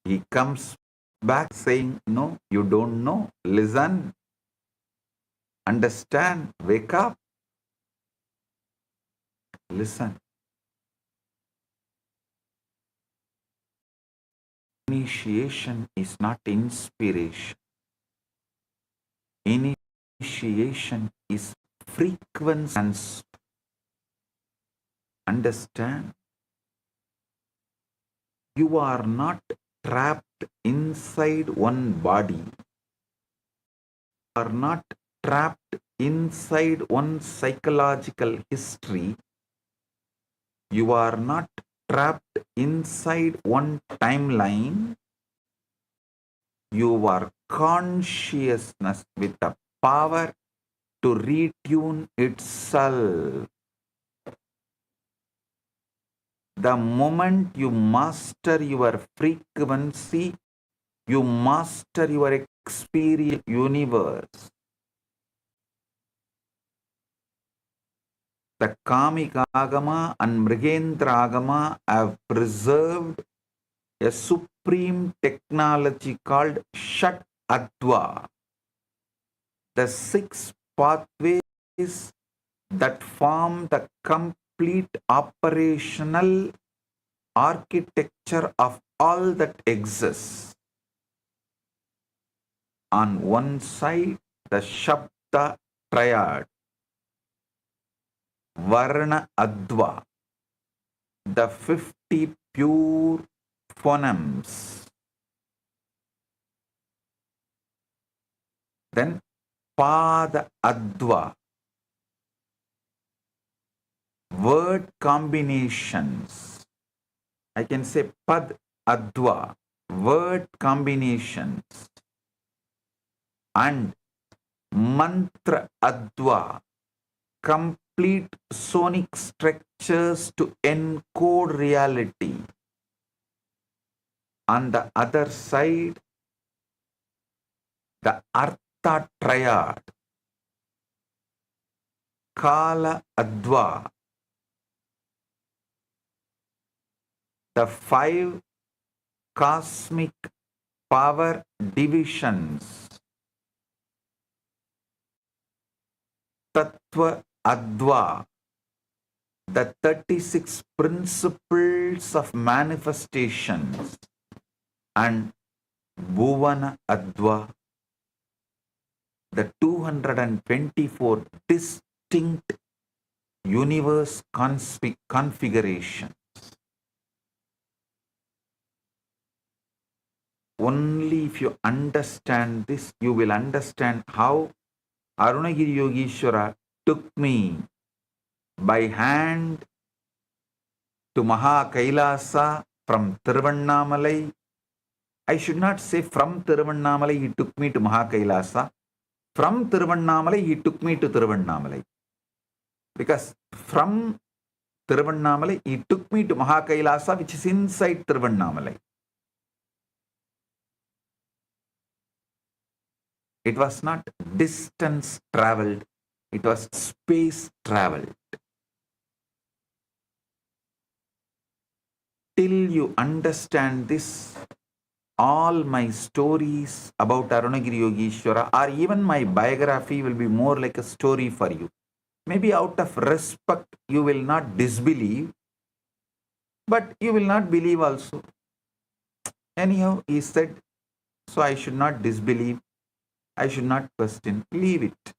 he comes back saying, no, you don't know. Listen, understand, wake up, listen. Initiation is not inspiration. Initiation is frequency. And understand, you are not trapped inside one body. You are not trapped inside one psychological history. You are not trapped inside one timeline. You are consciousness with the power to retune itself. The moment you master your frequency, you master your experience universe. The Kamika Agama and Mrigendra Agama have preserved a supreme technology called Shat Adva. The six pathways that form the complete operational architecture of all that exists. On one side, the Shabda triad, Varna Adva, the 50 pure phonemes. Then Pada Adva, word combinations. I can say Pad Adva, word combinations. And Mantra Adva, complete sonic structures to encode reality. On the other side, the Artha triad, Kala Adva, the 5 cosmic power divisions, Tattva Adva, the 36 principles of manifestations, and Bhuvana Adva, the 224 distinct universe configurations. Only if you understand this, you will understand how Arunagiri Yogeshwara took me by hand to Maha Kailasa from Tiruvannamalai. I should not say from Tiruvannamalai he took me to Maha Kailasa. From Tiruvannamalai he took me to Tiruvannamalai. Because from Tiruvannamalai he took me to Maha Kailasa, which is inside Tiruvannamalai. It was not distance traveled, it was space traveled. Till you understand this, all my stories about Arunagiri Yogeshwara or even my biography will be more like a story for you. Maybe out of respect, you will not disbelieve, but you will not believe also. Anyhow, he said, so I should not disbelieve. I should not question. Leave it.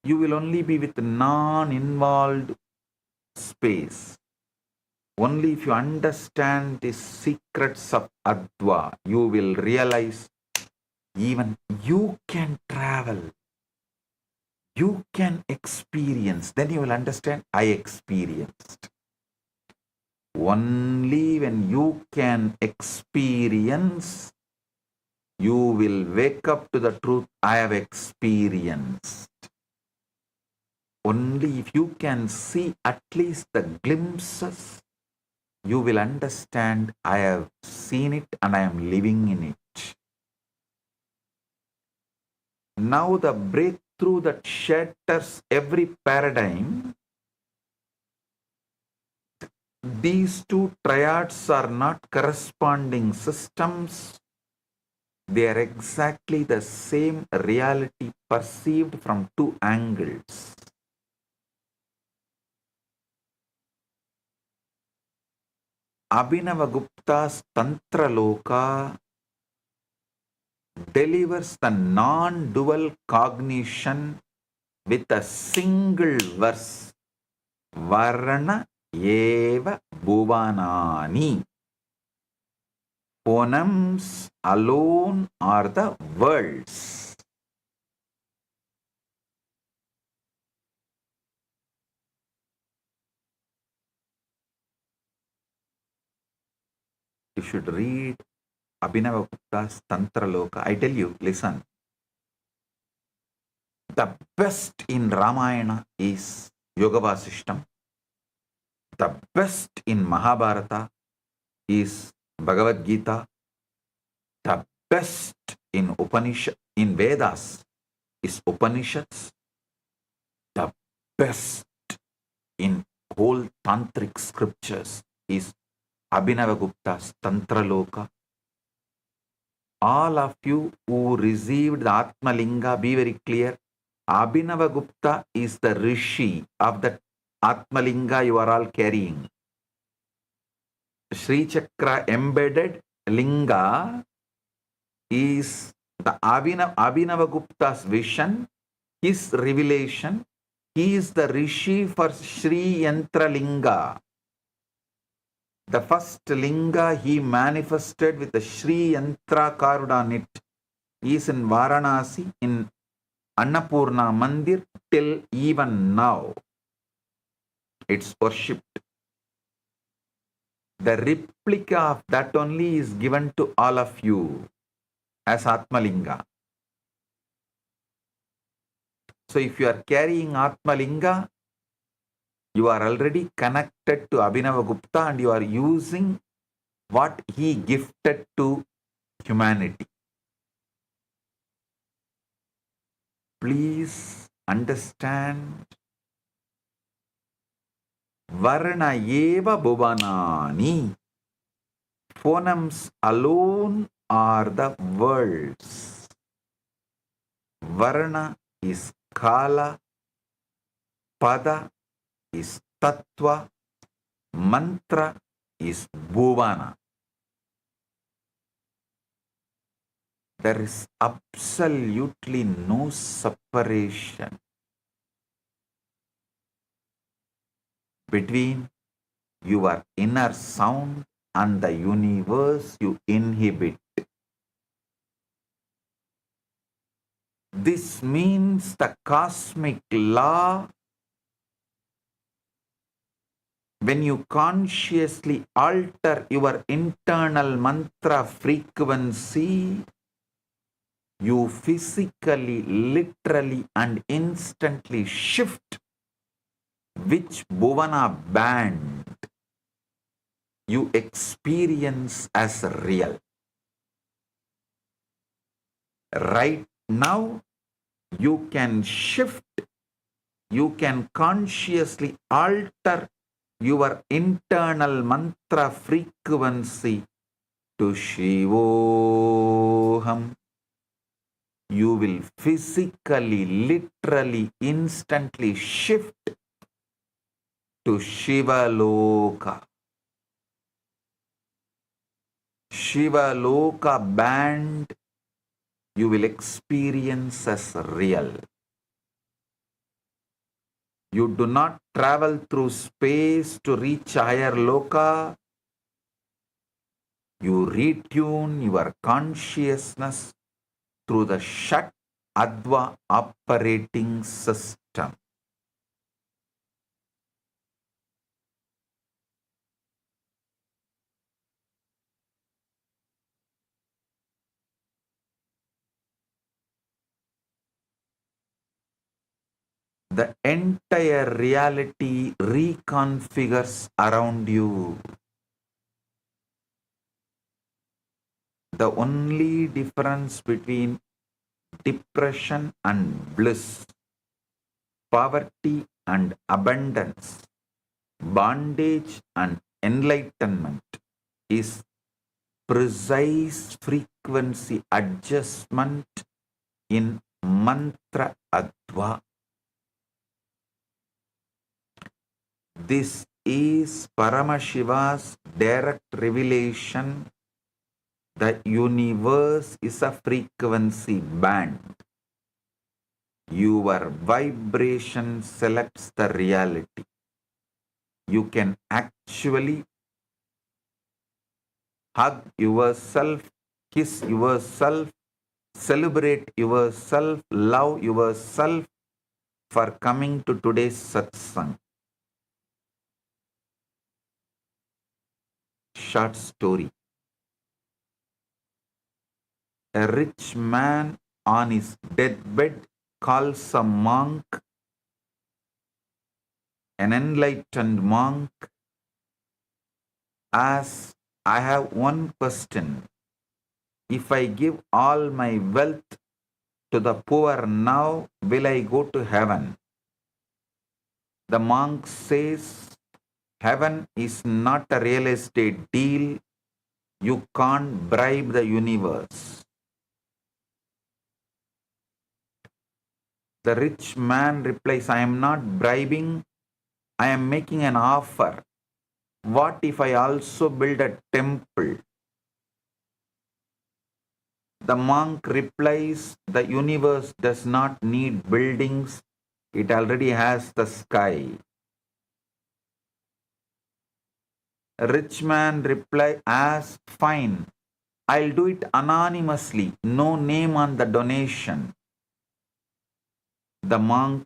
You will only be with non-involved space. Only if you understand the secrets of Adva, you will realize even you can travel. You can experience. Then you will understand, I experienced. Only when you can experience, you will wake up to the truth, I have experienced. Only if you can see at least the glimpses, you will understand, I have seen it and I am living in it. Now the breakthrough that shatters every paradigm, these two triads are not corresponding systems. They are exactly the same reality perceived from two angles. Abhinavagupta's Tantra Loka delivers the non-dual cognition with a single verse. Varna eva bhuvanani. Phonemes alone are the worlds. You should read Abhinavagupta's Tantra Loka. I tell you, listen. The best in Ramayana is Yoga Vasishtam. The best in Mahabharata is Bhagavad Gita. The best in Vedas is Upanishads. The best in whole tantric scriptures is Abhinavagupta's Tantra Loka. All of you who received the Atma Linga, be very clear. Abhinavagupta is the rishi of the Atmalinga you are all carrying. Sri Chakra embedded linga is the Abhinavagupta's vision, his revelation. He is the rishi for Sri Yantra Linga. The first linga he manifested with the Sri Yantra carved on it is in Varanasi in Annapurna Mandir till even now. It's worshipped. The replica of that only is given to all of you as Atmalinga. So if you are carrying Atmalinga, you are already connected to Abhinavagupta and you are using what he gifted to humanity. Please understand. Varna eva bhuvanani. Phonemes alone are the words. Varna is kala, pada is tattva, mantra is bhuvana. There is absolutely no separation between your inner sound and the universe you inhabit. This means the cosmic law. When you consciously alter your internal mantra frequency, you physically, literally, and instantly shift which bhuvana band you experience as real. Right now, you can shift, you can consciously alter your internal mantra frequency to Shivoham. You will physically, literally, instantly shift to Shivaloka. Shivaloka band you will experience as real. You do not travel through space to reach higher loka. You retune your consciousness through the Shat Adva operating system. The entire reality reconfigures around you. The only difference between depression and bliss, poverty and abundance, bondage and enlightenment is precise frequency adjustment in mantra adva. This is Paramashiva's direct revelation. The universe is a frequency band. Your vibration selects the reality. You can actually hug yourself, kiss yourself, celebrate yourself, love yourself for coming to today's satsang. Short story. A rich man on his deathbed calls a monk, an enlightened monk, asks, I have one question. If I give all my wealth to the poor now, will I go to heaven? The monk says, heaven is not a real estate deal. You can't bribe the universe. The rich man replies, I am not bribing, I am making an offer. What if I also build a temple? The monk replies, the universe does not need buildings, it already has the sky. A rich man replies, as fine, I'll do it anonymously, no name on the donation. The monk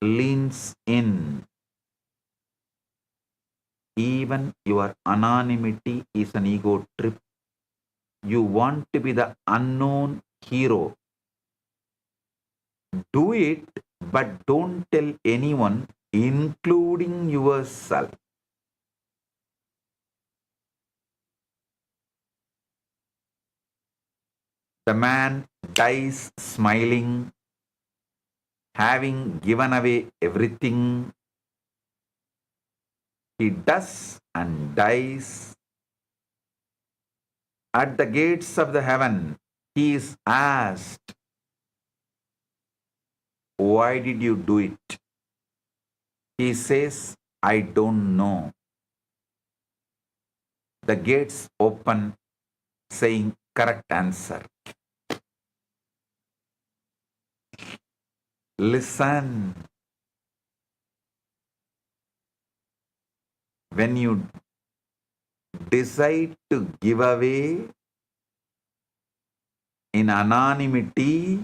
leans in. Even your anonymity is an ego trip. You want to be the unknown hero. Do it, but don't tell anyone, including yourself. The man dies smiling, having given away everything. He does and dies. At the gates of the heaven, he is asked, why did you do it? He says, I don't know. The gates open, saying, correct answer. Listen. When you decide to give away in anonymity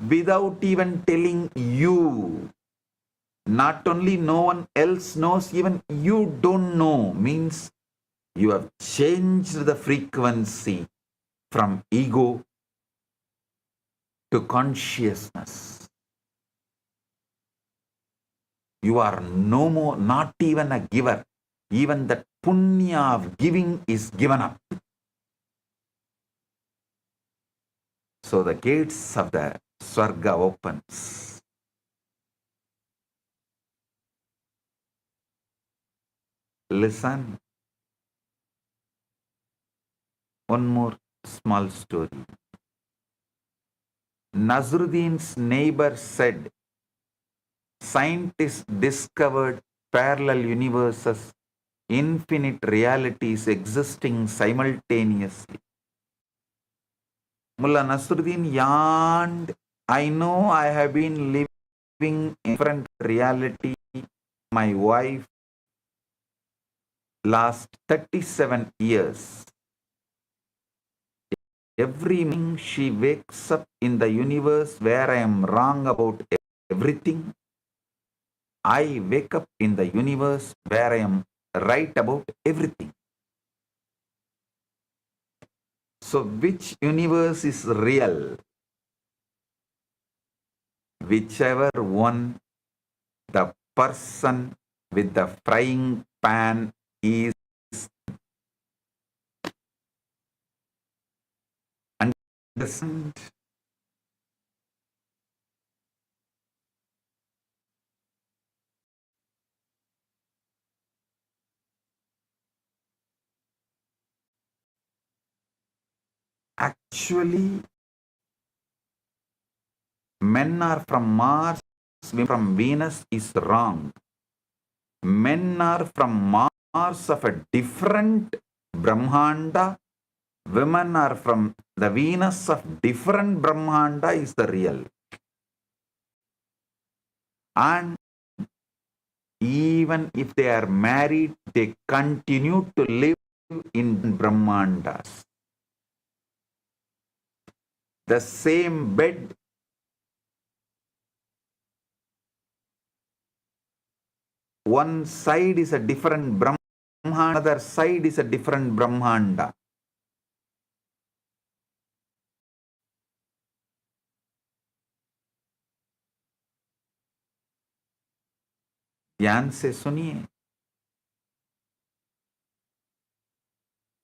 without even telling you, not only no one else knows, even you don't know, means you have changed the frequency from ego to consciousness. You are no more, not even a giver. Even that punya of giving is given up. So the gates of the Swarga opens. Listen. One more small story. Nazruddin's neighbor said, scientists discovered parallel universes, infinite realities existing simultaneously. Mullah Nasruddin yawned, I know I have been living in different reality. My wife last 37 years. Every morning she wakes up in the universe where I am wrong about everything. I wake up in the universe where I am right about everything. So which universe is real? Whichever one the person with the frying pan is. Understand? Actually, men are from Mars, women from Venus is wrong. Men are from Mars of a different Brahmanda. Women are from the Venus of different Brahmanda is the real. And even if they are married, they continue to live in Brahmandas. The same bed, one side is a different Brahmanda, other side is a different Brahmanda. ध्यान से सुनिए,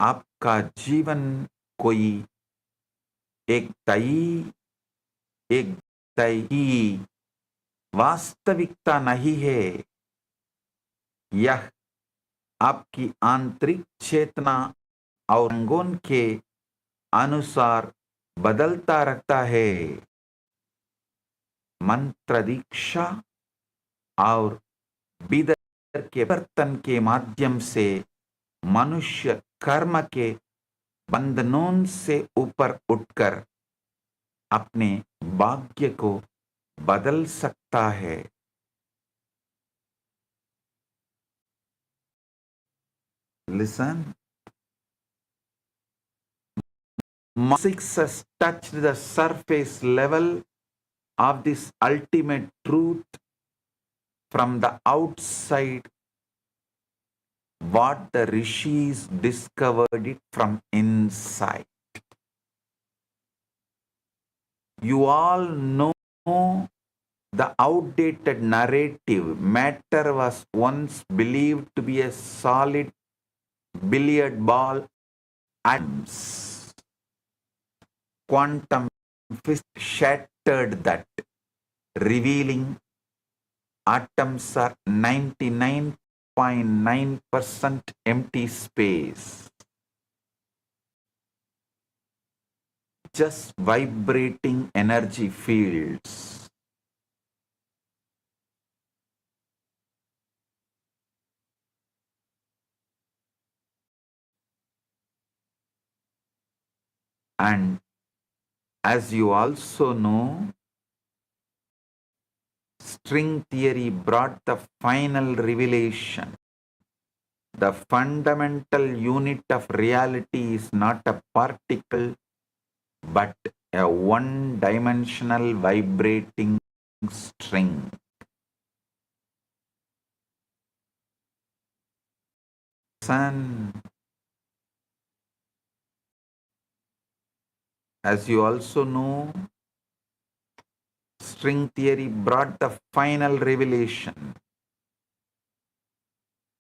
आपका जीवन कोई एक तय वास्तविकता नहीं है। यह आपकी आंतरिक चेतना और रंगों के अनुसार बदलता रहता है। मंत्र दीक्षा और बिदर के बर्तन के माध्यम से मनुष्य कर्म के बंधनों से ऊपर उठकर अपने भाग्य को बदल सकता है। Listen. Six has touched the surface level of this ultimate truth from the outside, what the rishis discovered it from inside. You all know the outdated narrative. Matter was once believed to be a solid billiard ball. Atoms. Quantum physics shattered that, revealing atoms are 99.9% empty space, just vibrating energy fields. And as you also know, string theory brought the final revelation. The fundamental unit of reality is not a particle, but a one-dimensional vibrating string. Sun. As you also know, string theory brought the final revelation.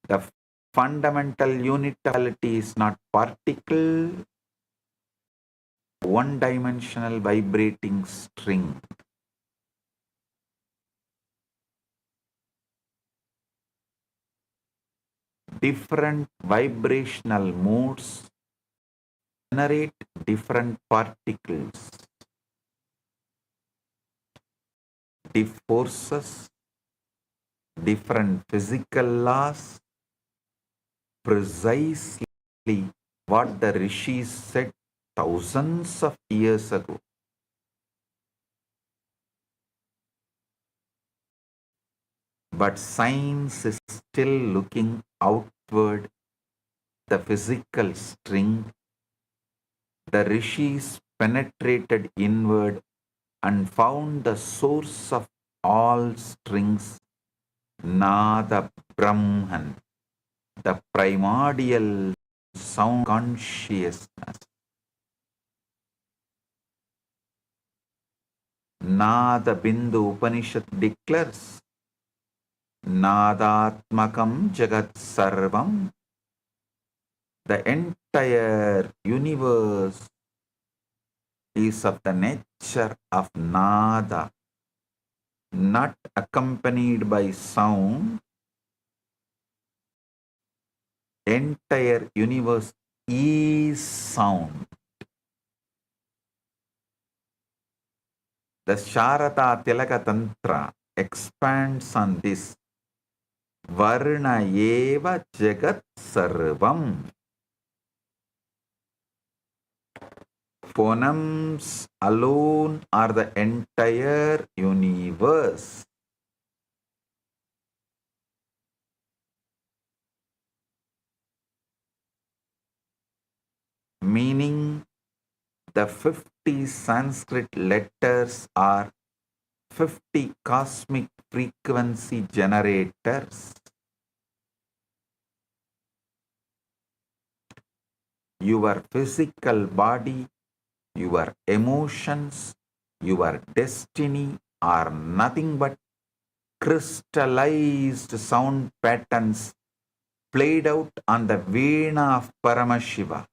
The fundamental unitality is not particle, one-dimensional vibrating string. Different vibrational modes generate different particles. Different forces, different physical laws, precisely what the rishis said thousands of years ago. But science is still looking outward, the physical string. The rishis penetrated inward and found the source of all strings, Nada Brahman, the primordial sound consciousness. Nada Bindu Upanishad declares, Nadatmakam Jagat Sarvam. The entire universe is of the nature of Nada, not accompanied by sound. Entire universe is sound. The Sharada Tilaka Tantra expands on this. Varna eva jagat sarvam. Phonemes alone are the entire universe. Meaning, the 50 Sanskrit letters are 50 cosmic frequency generators. Your physical body, your emotions, your destiny are nothing but crystallized sound patterns played out on the Veena of Paramashiva.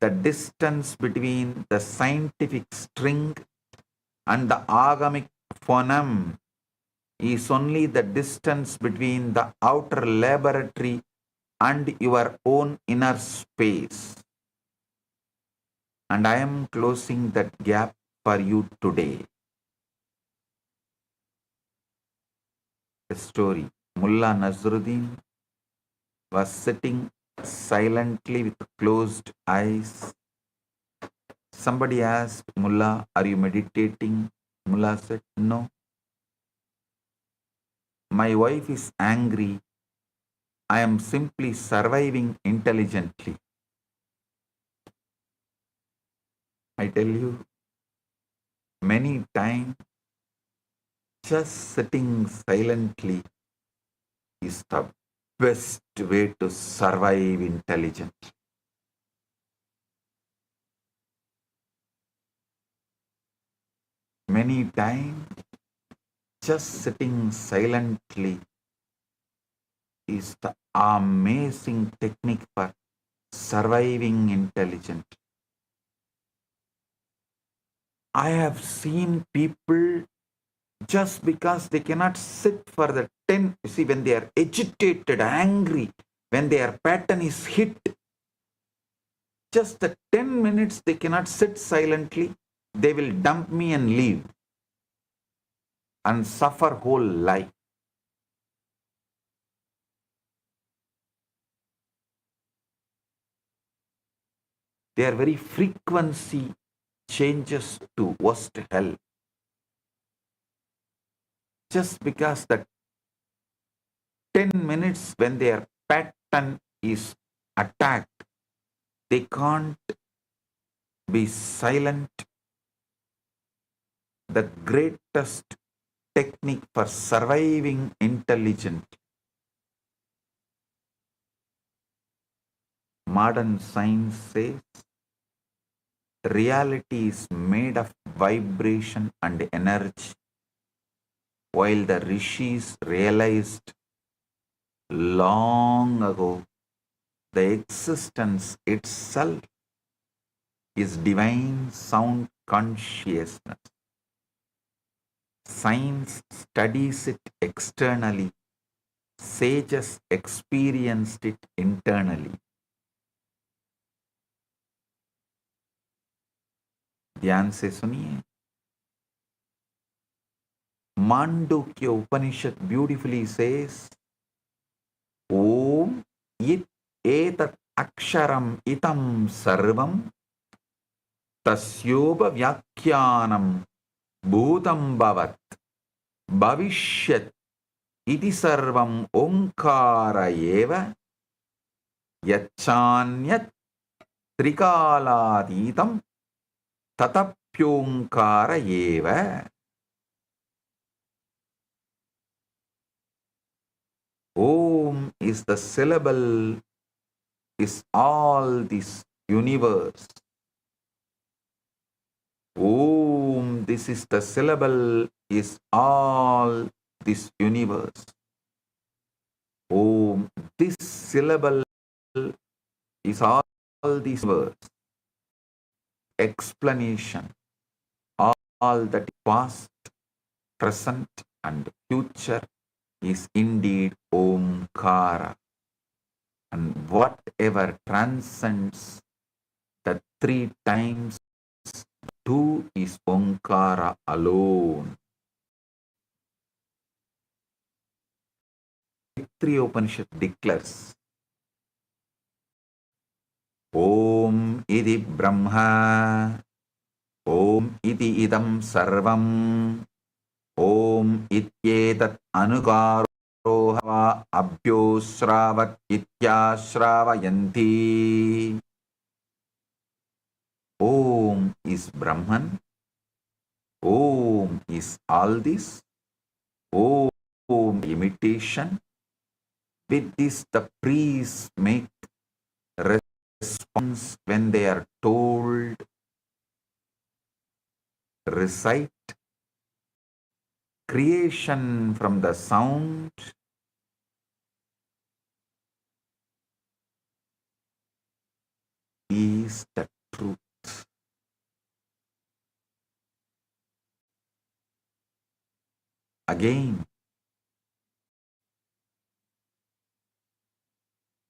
The distance between the scientific string and the agamic phoneme is only the distance between the outer laboratory and your own inner space. And I am closing that gap for you today. A story. Mullah Nasruddin was sitting silently with closed eyes. Somebody asked, Mullah, are you meditating? Mullah said, no. My wife is angry. I am simply surviving intelligently. I tell you, many times just sitting silently is the best way to survive intelligently. Many times just sitting silently is the amazing technique for surviving intelligently. I have seen people just because they cannot sit for the 10, you see, when they are agitated, angry, when their pattern is hit, just the 10 minutes they cannot sit silently, they will dump me and leave and suffer whole life. Their very frequency changes to worst hell. Just because the 10 minutes when their pattern is attacked, they can't be silent. The greatest technique for surviving intelligent. Modern science says reality is made of vibration and energy, while the rishis realized long ago the existence itself is divine sound consciousness. Science studies it externally, sages experienced it internally. ध्यान से सुनिए. मांडुक्य उपनिषद beautifully says, Om it etat aksharam itam sarvam tasyoba vyakhyanam bhutam bhavat bhavishyat iti sarvam omkara eva yachanyat trikaladhitam tatapyonkara eva. Om is the syllable, is all this universe. Om, this is the syllable, is all this universe. Om, this syllable is all this verse. Explanation, all that past, present and future is indeed Omkara. And whatever transcends the 3 times 2 is Omkara alone. Taittiriya Upanishad declares, Om iti Brahma, Om iti idam sarvam, Om ityetat anukaro hava abhyosravat ityashravayanti. Om is Brahman. Om is all this. Om imitation. With this the priests make response when they are told, recite. Creation from the sound is the truth. Again,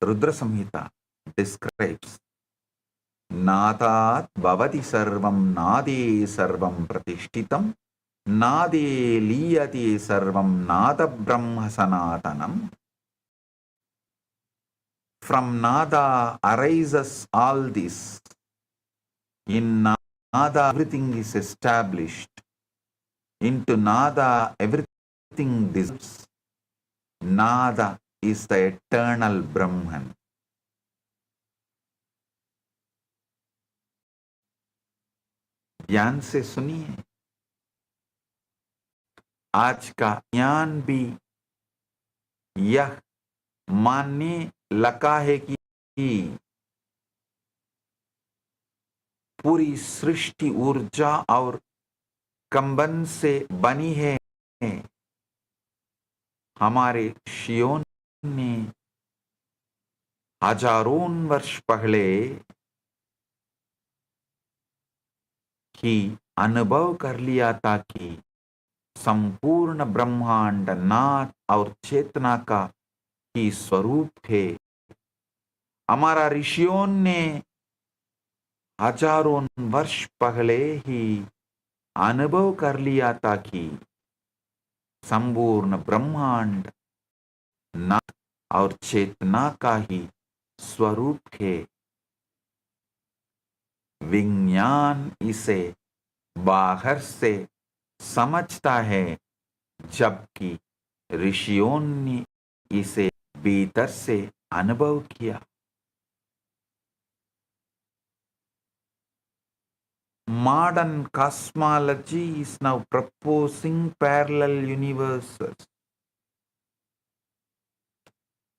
Rudra Samhita describes नादात् भवति सर्वं नादे सर्वं प्रतिष्ठितं नादे लीयते सर्वं नाद ब्रह्म सनातनम्. From nada arises all this. In nada everything is established. Into nada everything dissolves. Nada is the eternal Brahman. ध्यान से सुनिए. आज का ज्ञान भी यह मानने लगा है कि पूरी सृष्टि ऊर्जा और कंबन से बनी है. हमारे ऋषियों ने हजारों वर्ष पहले ही अनुभव कर लिया था कि संपूर्ण ब्रह्मांड नाद और चेतना का ही स्वरूप है. हमारा ऋषियों ने हजारों वर्ष पहले ही अनुभव कर लिया था कि संपूर्ण ब्रह्मांड नाद और चेतना का ही स्वरूप है. विज्ञान इसे बाहर से समझता है जबकि ऋषियों ने इसे भीतर से अनुभव किया. Modern cosmology is now proposing parallel universes,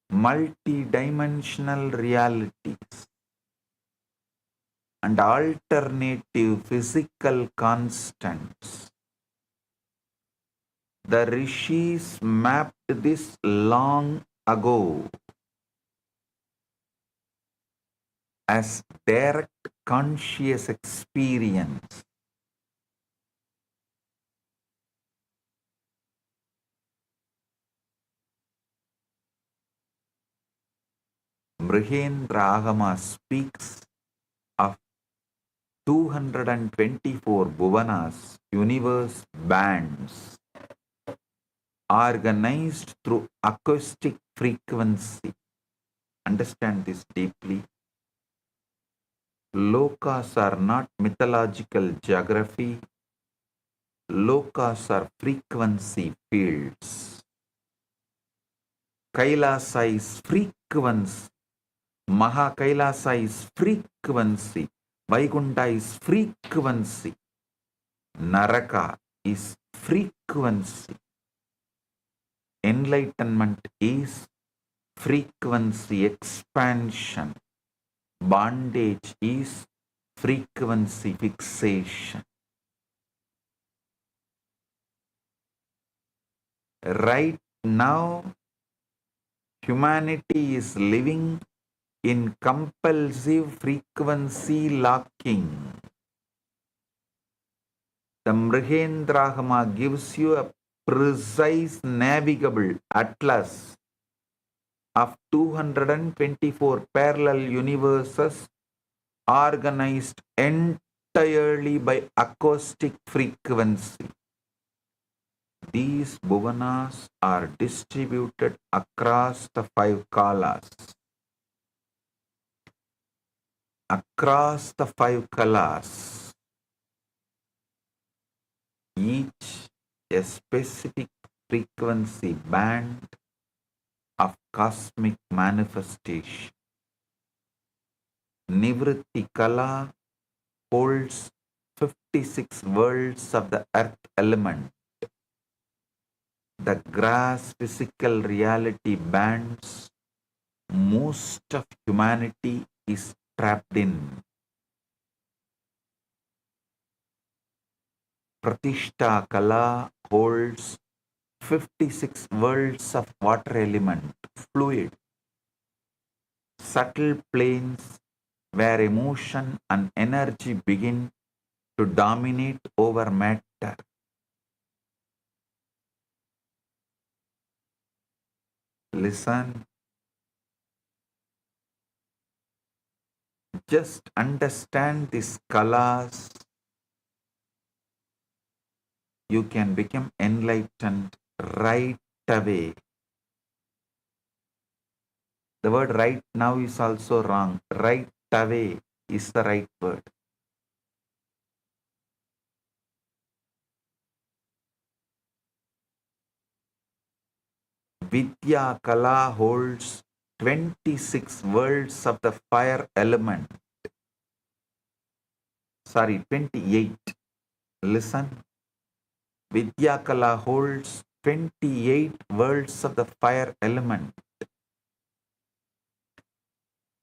multi-dimensional realities, and alternative physical constants. The rishis mapped this long ago as direct conscious experience. Mrihendra Agama speaks of 224 bhuvanas, universe bands, organized through acoustic frequency. Understand this deeply. Lokas are not mythological geography. Lokas are frequency fields. Kailasa is frequency. Maha Kailasa is frequency. Vaikunta is frequency. Naraka is frequency. Enlightenment is frequency expansion. Bondage is frequency fixation. Right now, humanity is living in compulsive frequency locking. The Mrihendragama gives you a precise navigable atlas of 224 parallel universes organized entirely by acoustic frequency. These bhuvanas are distributed across the 5 kalas. Across the 5 kalas, each a specific frequency band of cosmic manifestation. Nivritti Kala holds 56 worlds of the earth element. The grass physical reality bands most of humanity is trapped in. Pratishta Kala holds 56 worlds of water element, fluid, subtle planes where emotion and energy begin to dominate over matter. Listen. just understand these kalas, you can become enlightened right away. The word right now is also wrong. Right away is the right word. Vidya Kala holds 26 worlds of the fire element. Sorry, 28. Listen. Vidya Kala holds 28 worlds of the fire element.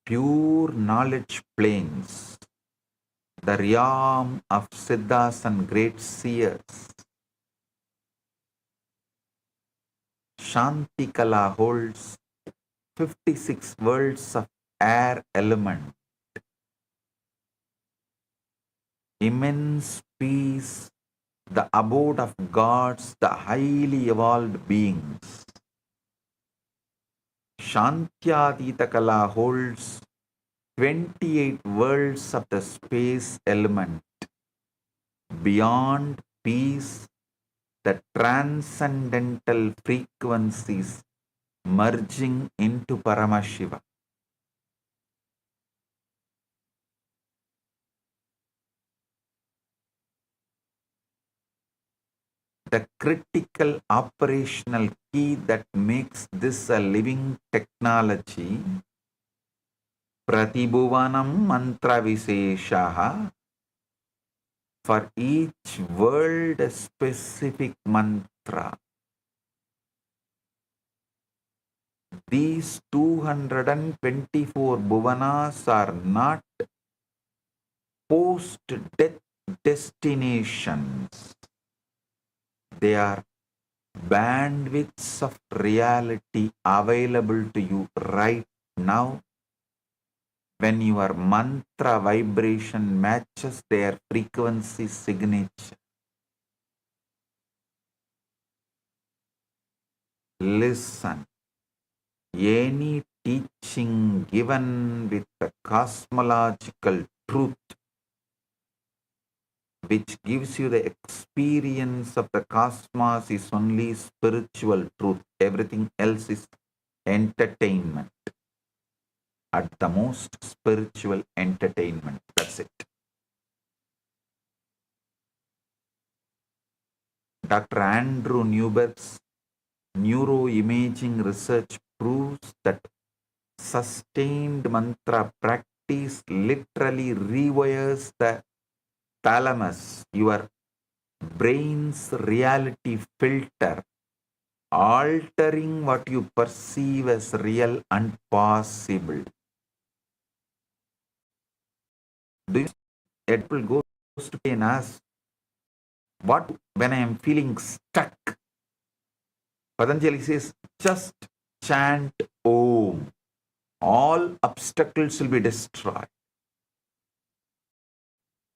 Pure knowledge planes. The realm of Siddhas and great seers. Shanti Kala holds 56 worlds of air element. Immense peace, the abode of gods, the highly evolved beings. Shantyadita Kala holds 28 worlds of the space element. Beyond peace, the transcendental frequencies merging into Paramashivam. The critical operational key that makes this a living technology, Pratibhuvanam Mantra Visheshaha, for each world a specific mantra. These 224 bhuvanas are not post-death destinations. They are bandwidths of reality available to you right now when your mantra vibration matches their frequency signature. Listen. Any teaching given with the cosmological truth, which gives you the experience of the cosmos, is only spiritual truth. Everything else is entertainment. At the most, spiritual entertainment. That's it. Dr. Andrew Newberg's neuroimaging research proves that sustained mantra practice literally rewires the thalamus, your brain's reality filter, altering what you perceive as real and possible. Do you it will go to and ask, what when I am feeling stuck? Patanjali says, just chant Om. All obstacles will be destroyed.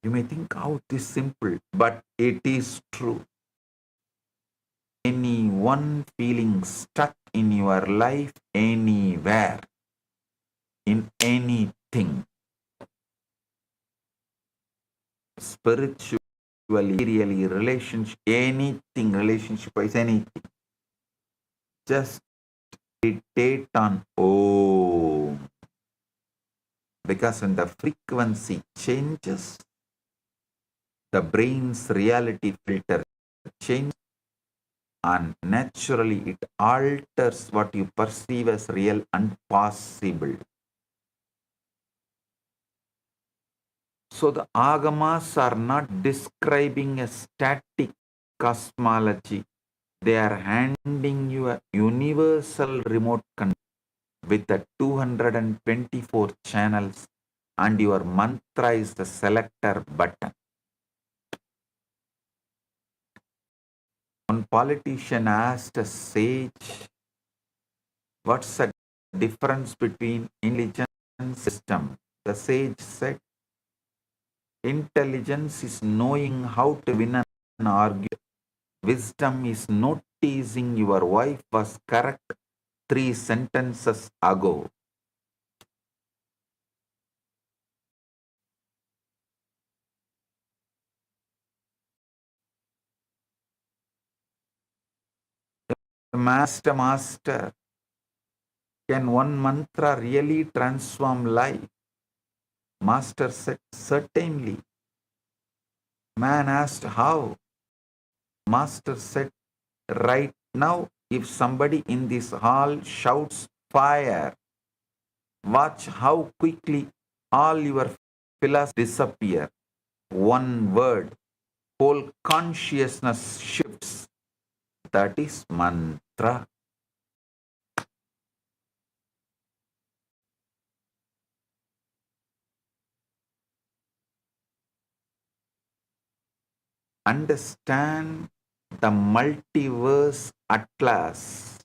You may think, how it is simple, but it is true. Anyone feeling stuck in your life, anywhere, in anything, spiritually, really, relationship, anything, relationship-wise, anything, just meditate on Om. Because when the frequency changes, the brain's reality filter changes, and naturally it alters what you perceive as real and possible. So the agamas are not describing a static cosmology. They are handing you a universal remote control with the 224 channels, and your mantra is the selector button. One politician asked a sage, what's the difference between intelligence and system? The sage said, intelligence is knowing how to win an argument. Wisdom is noticing your wife was correct 3 sentences ago. Master, can one mantra really transform life? Master said, certainly. Man asked, how? Master said, right now, if somebody in this hall shouts fire, watch how quickly all your pillars disappear. One word, whole consciousness shifts. That is mantra. Understand the multiverse atlas.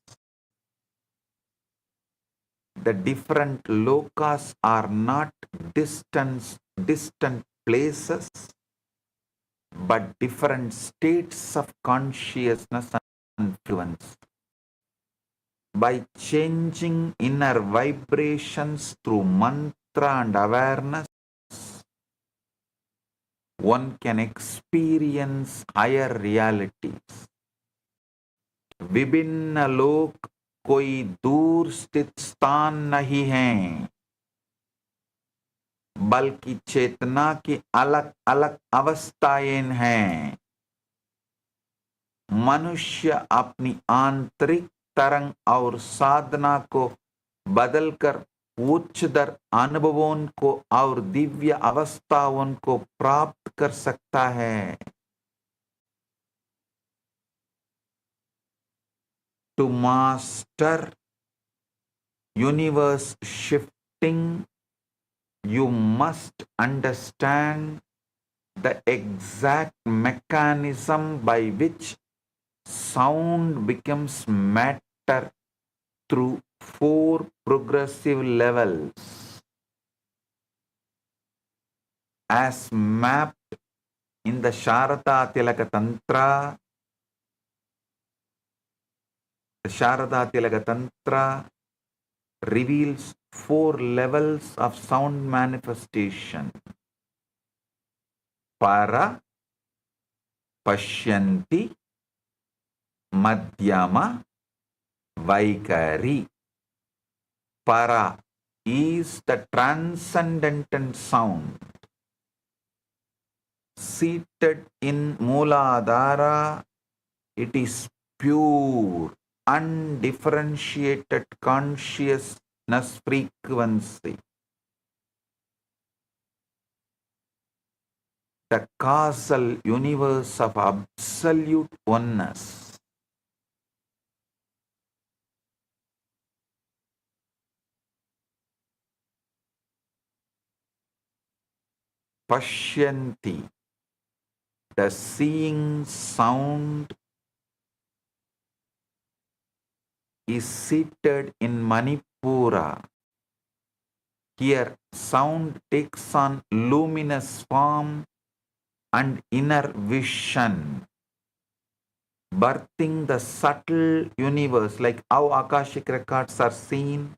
The different lokas are not distant places, but different states of consciousness and influence. By changing inner vibrations through mantra and awareness, one can experience higher realities. विभिन्न लोक कोई दूर स्थित स्थान नहीं है, बल्कि चेतना की अलग अलग अवस्थाएं हैं. मनुष्य अपनी आंतरिक तरंग और साधना को बदलकर उच्चतर अनुभवों को और दिव्य अवस्थाओं को प्राप्त कर सकता है. To master universe shifting, you must understand the exact mechanism by which sound becomes matter through 4 progressive levels, as mapped in the Sharada Tilaka Tantra. The Sharada Tilaka Tantra reveals 4 levels of sound manifestation. Para, Pashyanti, Madhyama, Vaikari. Para is the transcendental sound. Seated in Mooladhara, it is pure, undifferentiated consciousness frequency. The causal universe of absolute oneness. Pashyanti, the seeing sound, is seated in Manipura. Here, sound takes on luminous form and inner vision, birthing the subtle universe, like how Akashic records are seen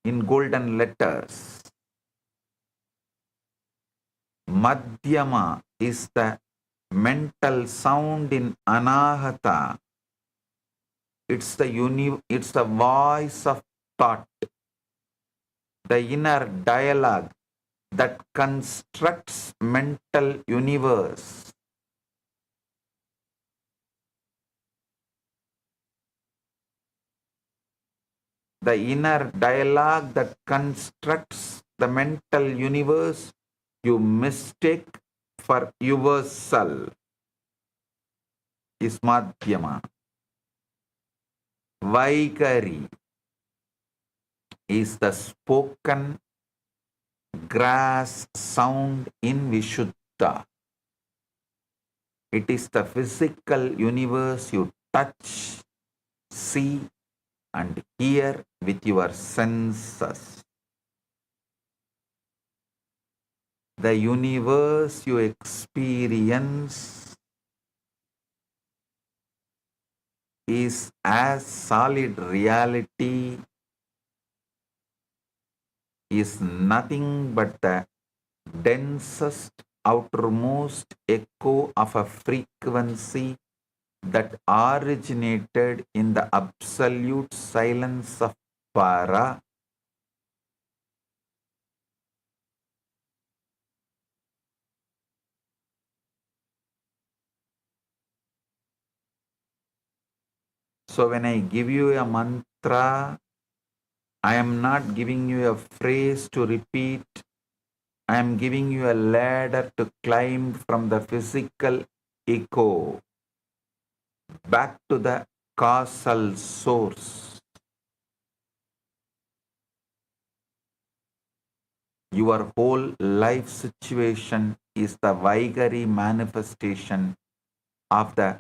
in golden letters. Madhyama is the mental sound in Anahata. It's the voice of thought, the inner dialogue that constructs mental universe. The inner dialogue that constructs the mental universe you mistake for yourself is Madhyama. Vaikari is the spoken grass sound in Vishuddha. It is the physical universe you touch, see, and hear with your senses. The universe you experience is as solid reality, is nothing but the densest outermost echo of a frequency that originated in the absolute silence of Para. So when I give you a mantra, I am not giving you a phrase to repeat. I am giving you a ladder to climb from the physical echo back to the causal source. Your whole life situation is the Vaigari manifestation of the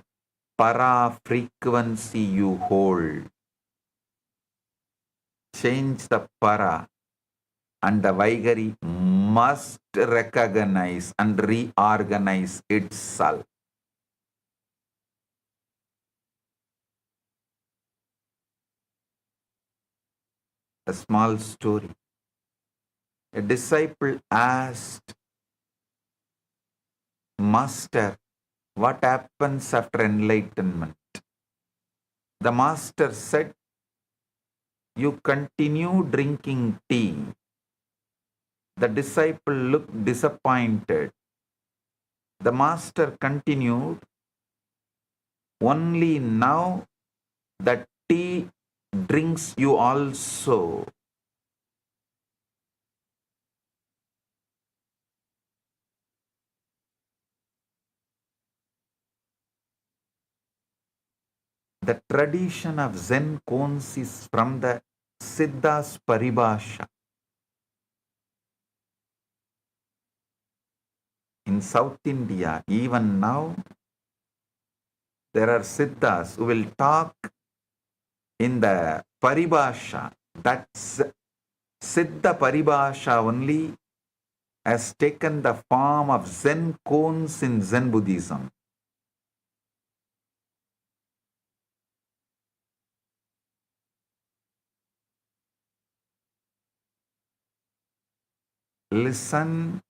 para frequency you hold. Change the para, and the Vaigari must recognize and reorganize itself. A small story. A disciple asked, Master, what happens after enlightenment? The master said, you continue drinking tea. The disciple looked disappointed. The master continued, only now that tea drinks you also. The tradition of Zen koans is from the Siddha's Paribhasha. In South India, even now, there are Siddhas who will talk in the Paribhasha. That's Siddha Paribhasha only has taken the form of Zen koans in Zen Buddhism. Listen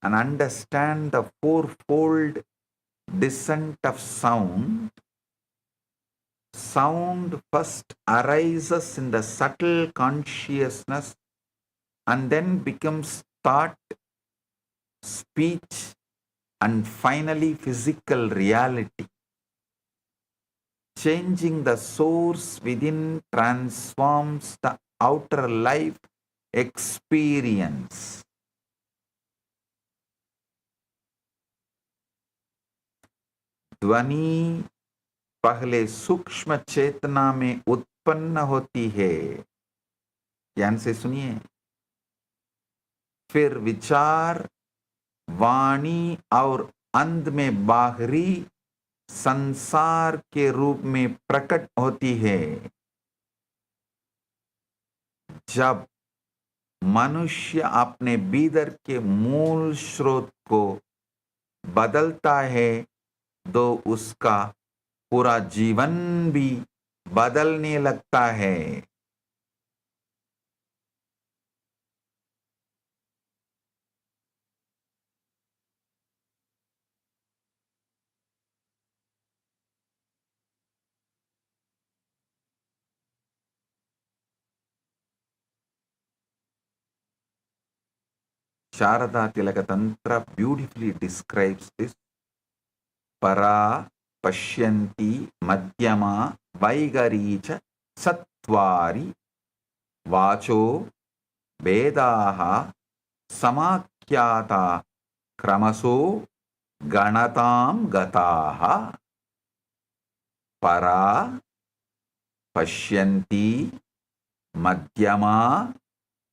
and understand the fourfold descent of sound. Sound first arises in the subtle consciousness and then becomes thought, speech, and finally physical reality. Changing the source within transforms the outer life experience. ध्वनि पहले सूक्ष्म चेतना में उत्पन्न होती है, ध्यान से सुनिए, फिर विचार, वाणी और अंत में बाहरी संसार के रूप में प्रकट होती है। जब मनुष्य अपने भीतर के मूल स्रोत को बदलता है तो उसका पूरा जीवन भी बदलने लगता है। Sharada Tilaka Tantra beautifully describes this. Para Pashyanti Madhyama Vaigaricha Sattvari Vacho Vedaha Samakhyata Kramaso Ganatam Gataha. Para Pashyanti Madhyama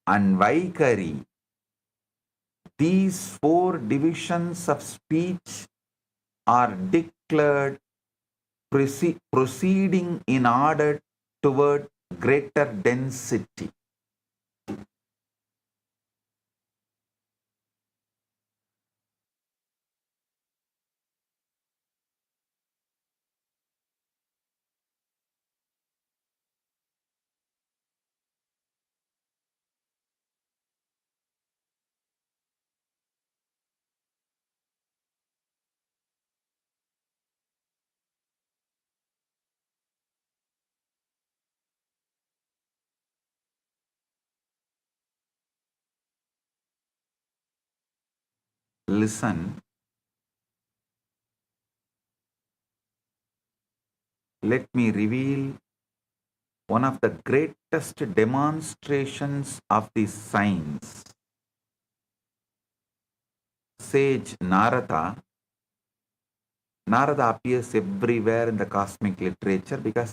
and Vaikari. These four divisions of speech are declared proceeding in order toward greater density. listen. Let me reveal one of the greatest demonstrations of the science. Sage Narada appears everywhere in the cosmic literature because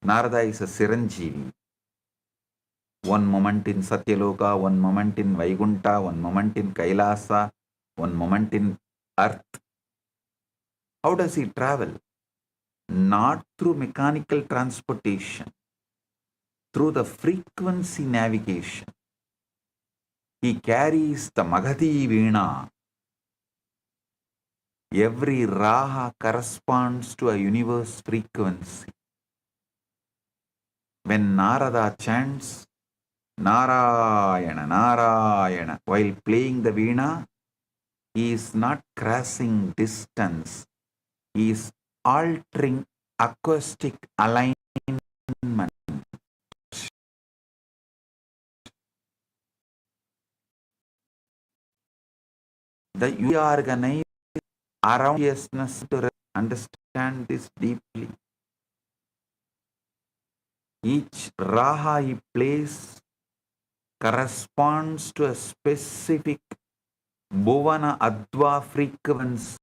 Narada is a Siranjeevi. One moment in Satyaloka, one moment in Vaikunta, one moment in Kailasa, one moment in Earth. How does he travel? Not through mechanical transportation, through the frequency navigation. He carries the Magadhi Veena. Every Raha corresponds to a universe frequency. When Narada chants Narayana, Narayana while playing the Veena, he is not crossing distance. He is altering acoustic alignment. The organized around consciousness to understand this deeply. Each raha he plays corresponds to a specific bhuvana adva frequency.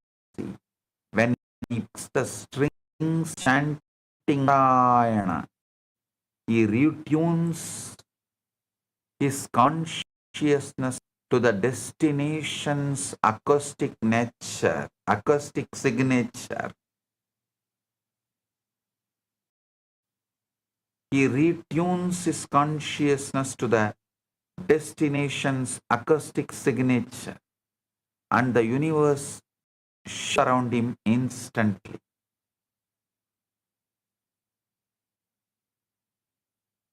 When he picks the strings chanting Narayana, he retunes his consciousness to the destination's acoustic nature, acoustic signature. He retunes his consciousness to the destination's acoustic signature, and the universe around him instantly.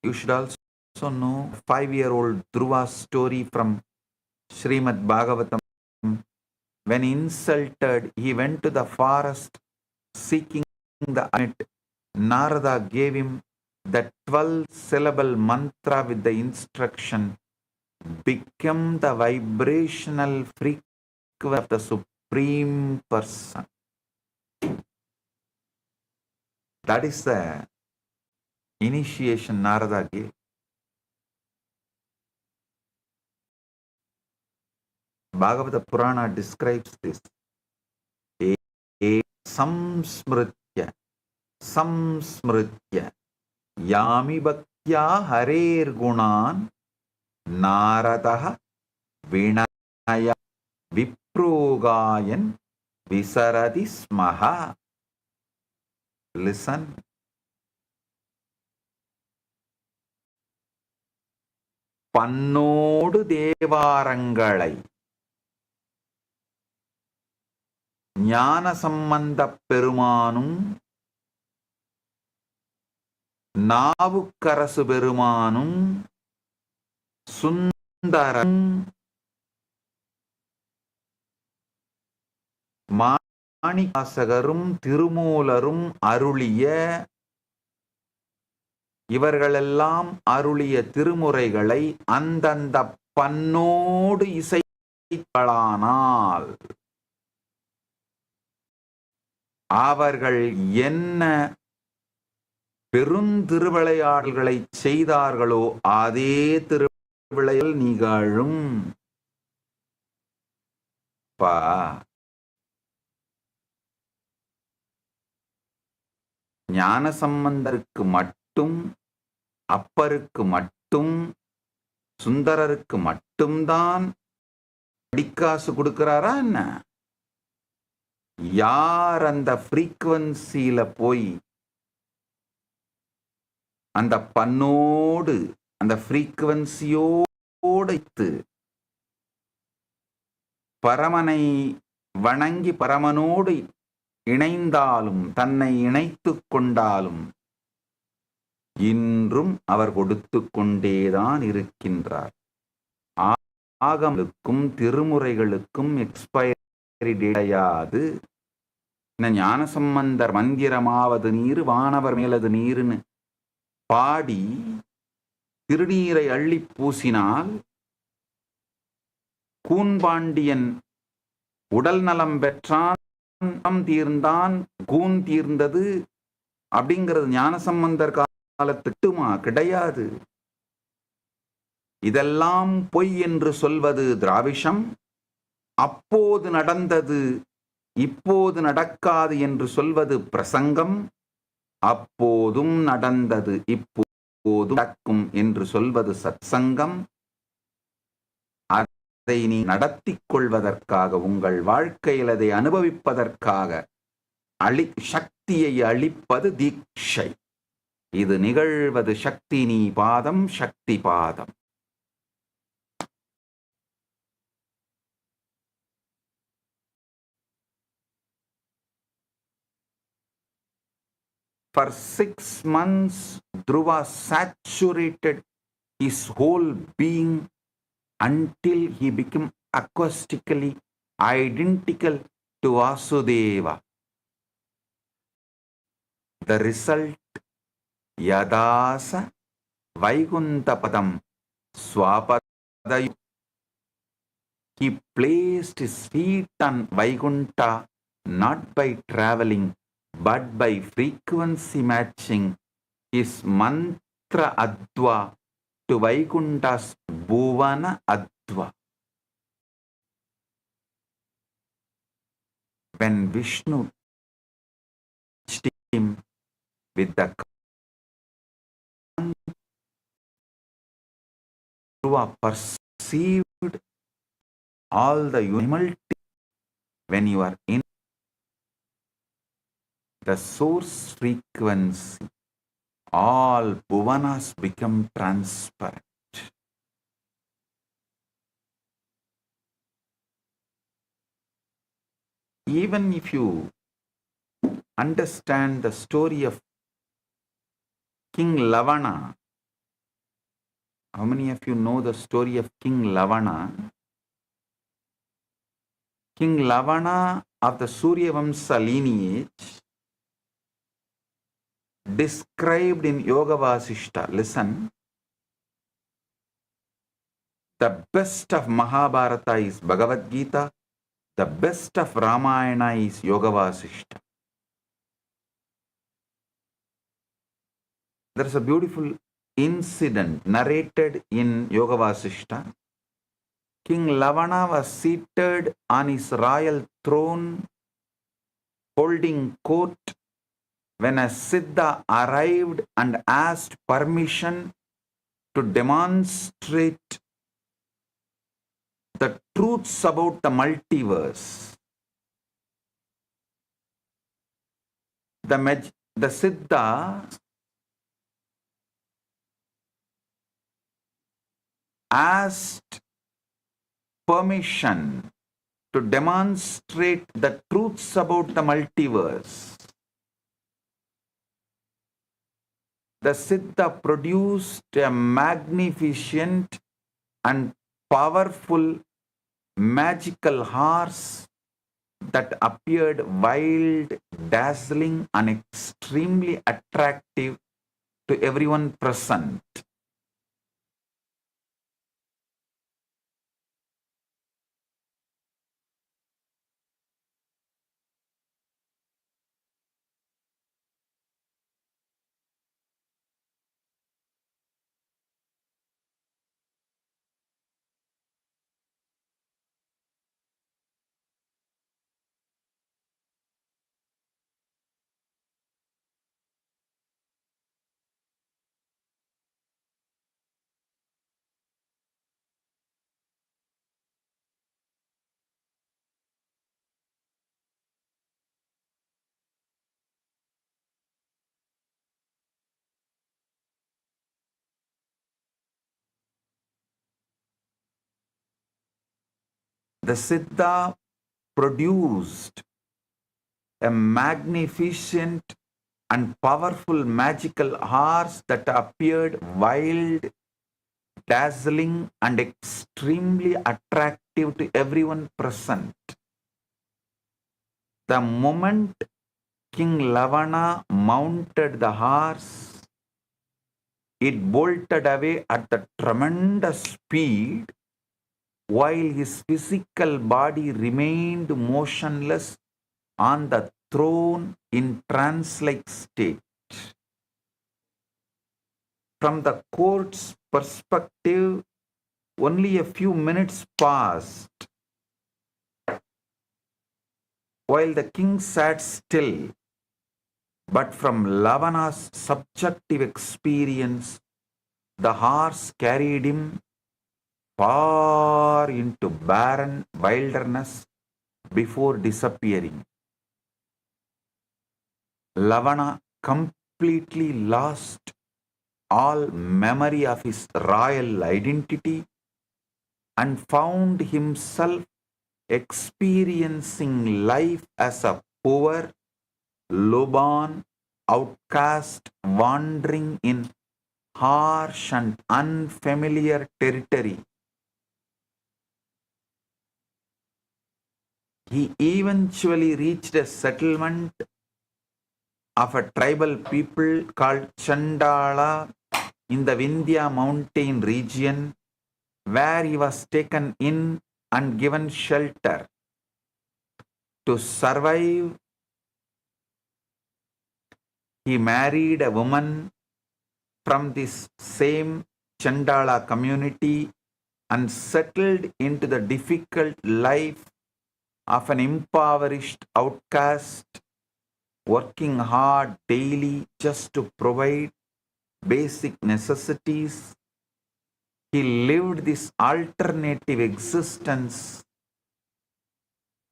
You should also know 5-year-old Dhruva's story from Srimad Bhagavatam. When insulted, he went to the forest seeking the hermit. Narada gave him the 12-syllable mantra with the instruction, become the vibrational frequency of the Supreme Person. That is the initiation Narada gave. Bhagavata Purana describes this. Samsmritya yami bhaktya harer gunan Naradaha vinaya viprogayan visaradi smaha. Listen. Pannodu devarangalai ஞான சம்பந்த பெருமானும் நாவுக்கரசு பெருமானும் சுந்தரம் மாணிவாசகரும் திருமூலரும் அருளிய இவர்களெல்லாம் அருளிய திருமுறைகளை அந்தந்த பண்ணோடு இசைக்கலானால் அவர்கள் என்ன பெருந்திருவிளையாடல்களை செய்தார்களோ அதே திருவிளையாடல் நிகழும். ஞானசம்பந்தருக்கு மட்டும், அப்பருக்கு மட்டும், சுந்தரருக்கு மட்டும்தான் படிக்காசு கொடுக்கிறாரா என்ன? யார் அந்த ஃப்ரீக்வன்சியில போய் அந்த பண்ணோடு அந்த ஃப்ரீக்வன்சியோடு பரமனை வணங்கி பரமனோடு இணைந்தாலும் தன்னை இணைத்துக் கொண்டாலும் இன்றும் அவர் கொடுத்து கொண்டேதான் இருக்கின்றார். ஆகமங்களுக்கும் திருமுறைகளுக்கும் எக்ஸ்பைரி கிடையாது. ஞானசம்பந்தர் மந்திரமாவது நீர் வானவர் மேலது நீருன்னு பாடி திருநீரை அள்ளி பூசினால் கூன்பாண்டியன் உடல் நலம் பெற்றான், மனம் தீர்ந்தான், கூன் தீர்ந்தது அப்படிங்கிறது ஞானசம்பந்தர் காலத்துட்டுமா? கிடையாது. இதெல்லாம் பொய் என்று சொல்வது திராவிஷம். அப்போது நடந்தது இப்போது நடக்காது என்று சொல்வது பிரசங்கம். அப்போதும் நடந்தது இப்போது நடக்கும் என்று சொல்வது சத்சங்கம். அதை நீ நடத்திக் கொள்வதற்காக, உங்கள் வாழ்க்கையில் அதை அனுபவிப்பதற்காக சக்தியை அளிப்பது தீட்சை. இது நிகழ்வது சக்தி நீ பாதம், சக்தி பாதம். For 6 months, Dhruva saturated his whole being until he became acoustically identical to Vasudeva. The result, Yadasa Vaikuntapadam Swapadayu. He placed his feet on Vaikunta not by traveling, but by frequency matching his mantra adva to Vaikunta's Bhuvana adva. When Vishnu touched him with the Dhruva perceived all the humility. When you are in the source frequency, all bhuvanas become transparent. Even if you understand the story of King Lavana, how many of you know the story of King Lavana? King Lavana of the Surya Vamsa lineage, described in Yoga Vasishta. Listen. The best of Mahabharata is Bhagavad Gita. The best of Ramayana is Yoga Vasishta. There is a beautiful incident narrated in Yoga Vasishta. King Lavana was seated on his royal throne, holding court, when a Siddha arrived and asked permission to demonstrate the truths about the multiverse. The Siddha asked permission to demonstrate the truths about the multiverse. The Siddha produced a magnificent and powerful magical horse that appeared wild, dazzling, and extremely attractive to everyone present. The Siddha produced a magnificent and powerful magical horse that appeared wild, dazzling, and extremely attractive to everyone present. The moment King Lavana mounted the horse, it bolted away at the tremendous speed while his physical body remained motionless on the throne in trance-like state. From the court's perspective, only a few minutes passed while the king sat still, but from Lavana's subjective experience, the horse carried him far into barren wilderness before disappearing. Lavana completely lost all memory of his royal identity and found himself experiencing life as a poor, lowborn outcast wandering in harsh and unfamiliar territory. He eventually reached a settlement of a tribal people called Chandala in the Vindhya mountain region, where he was taken in and given shelter. To survive, he married a woman from this same Chandala community and settled into the difficult life of an impoverished outcast, working hard daily just to provide basic necessities. He lived this alternative existence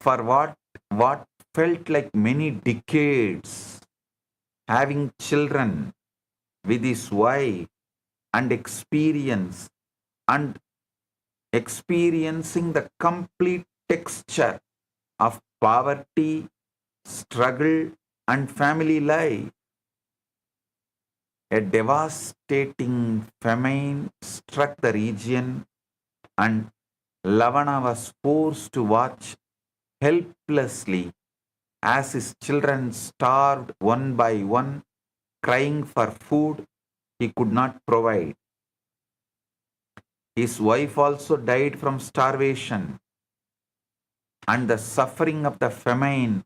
for what felt like many decades, having children with his wife and experiencing the complete texture of poverty, struggle, and family life. A devastating famine struck the region, and Lavana was forced to watch helplessly as his children starved one by one, crying for food he could not provide. His wife also died from starvation and the suffering of the famine,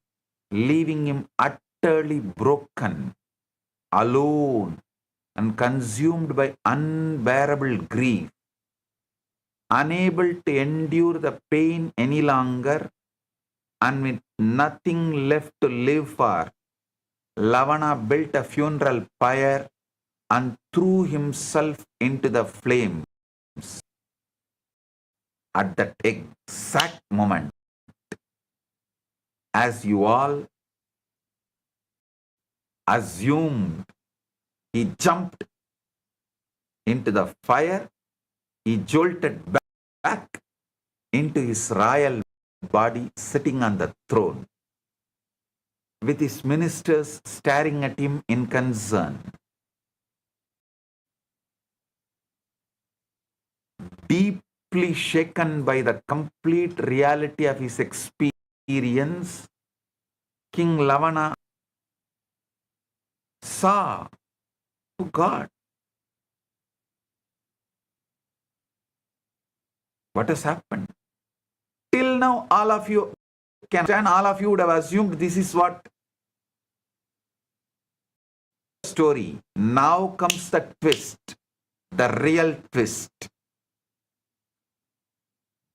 leaving him utterly broken, alone, and consumed by unbearable grief. Unable to endure the pain any longer, and with nothing left to live for, Lavana built a funeral pyre and threw himself into the flames. At that exact moment, as you all assumed, he jumped into the fire, he jolted back into his royal body sitting on the throne, with his ministers staring at him in concern. Deeply shaken by the complete reality of his experience, King Lavana saw, oh God, what has happened? Till now, all of you can understand, all of you would have assumed this is what story. Now comes the twist, the real twist.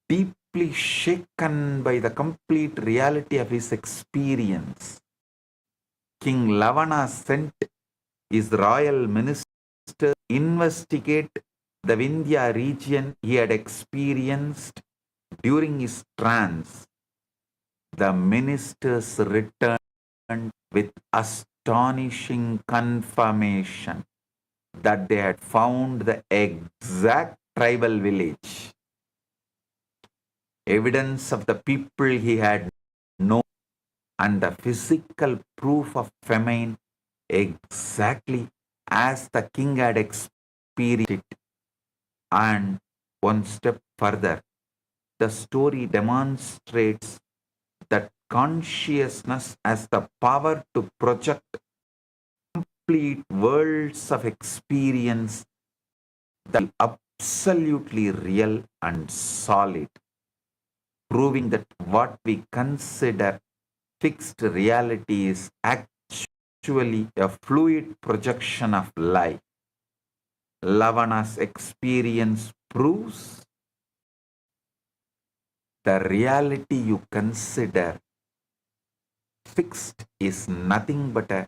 Deeply shaken by the complete reality of his experience, King Lavana sent his royal minister to investigate the Vindhya region he had experienced during his trance. The ministers returned with astonishing confirmation that they had found the exact tribal village, evidence of the people he had known, and the physical proof of famine exactly as the king had experienced it. And one step further, the story demonstrates that consciousness has the power to project complete worlds of experience that are absolutely real and solid. proving that what we consider fixed reality is actually a fluid projection of life. Lavana's experience proves the reality you consider fixed is nothing but a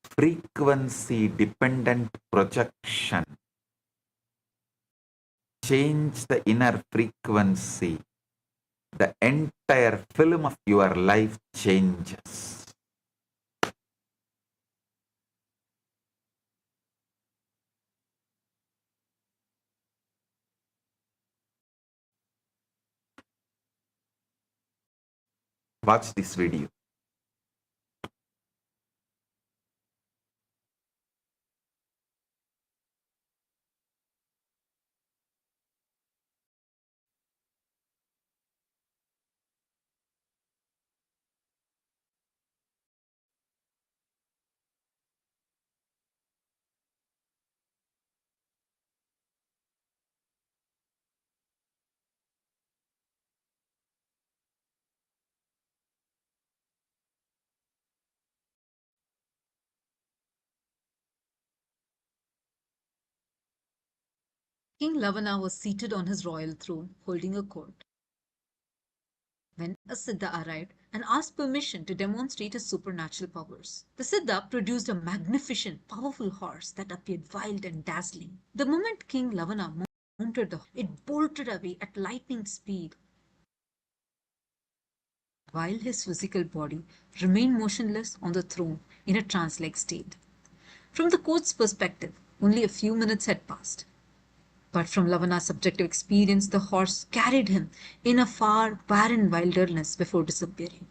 frequency dependent projection. Change the inner frequency, the entire film of your life changes. Watch this video. King Lavana was seated on his royal throne, holding a court, when a Siddha arrived and asked permission to demonstrate his supernatural powers. The Siddha produced a magnificent, powerful horse that appeared wild and dazzling. The moment King Lavana mounted the horse, it bolted away at lightning speed, while his physical body remained motionless on the throne in a trance-like state. From the court's perspective, only a few minutes had passed. But from Lavana's subjective experience, the horse carried him in a far, barren wilderness before disappearing.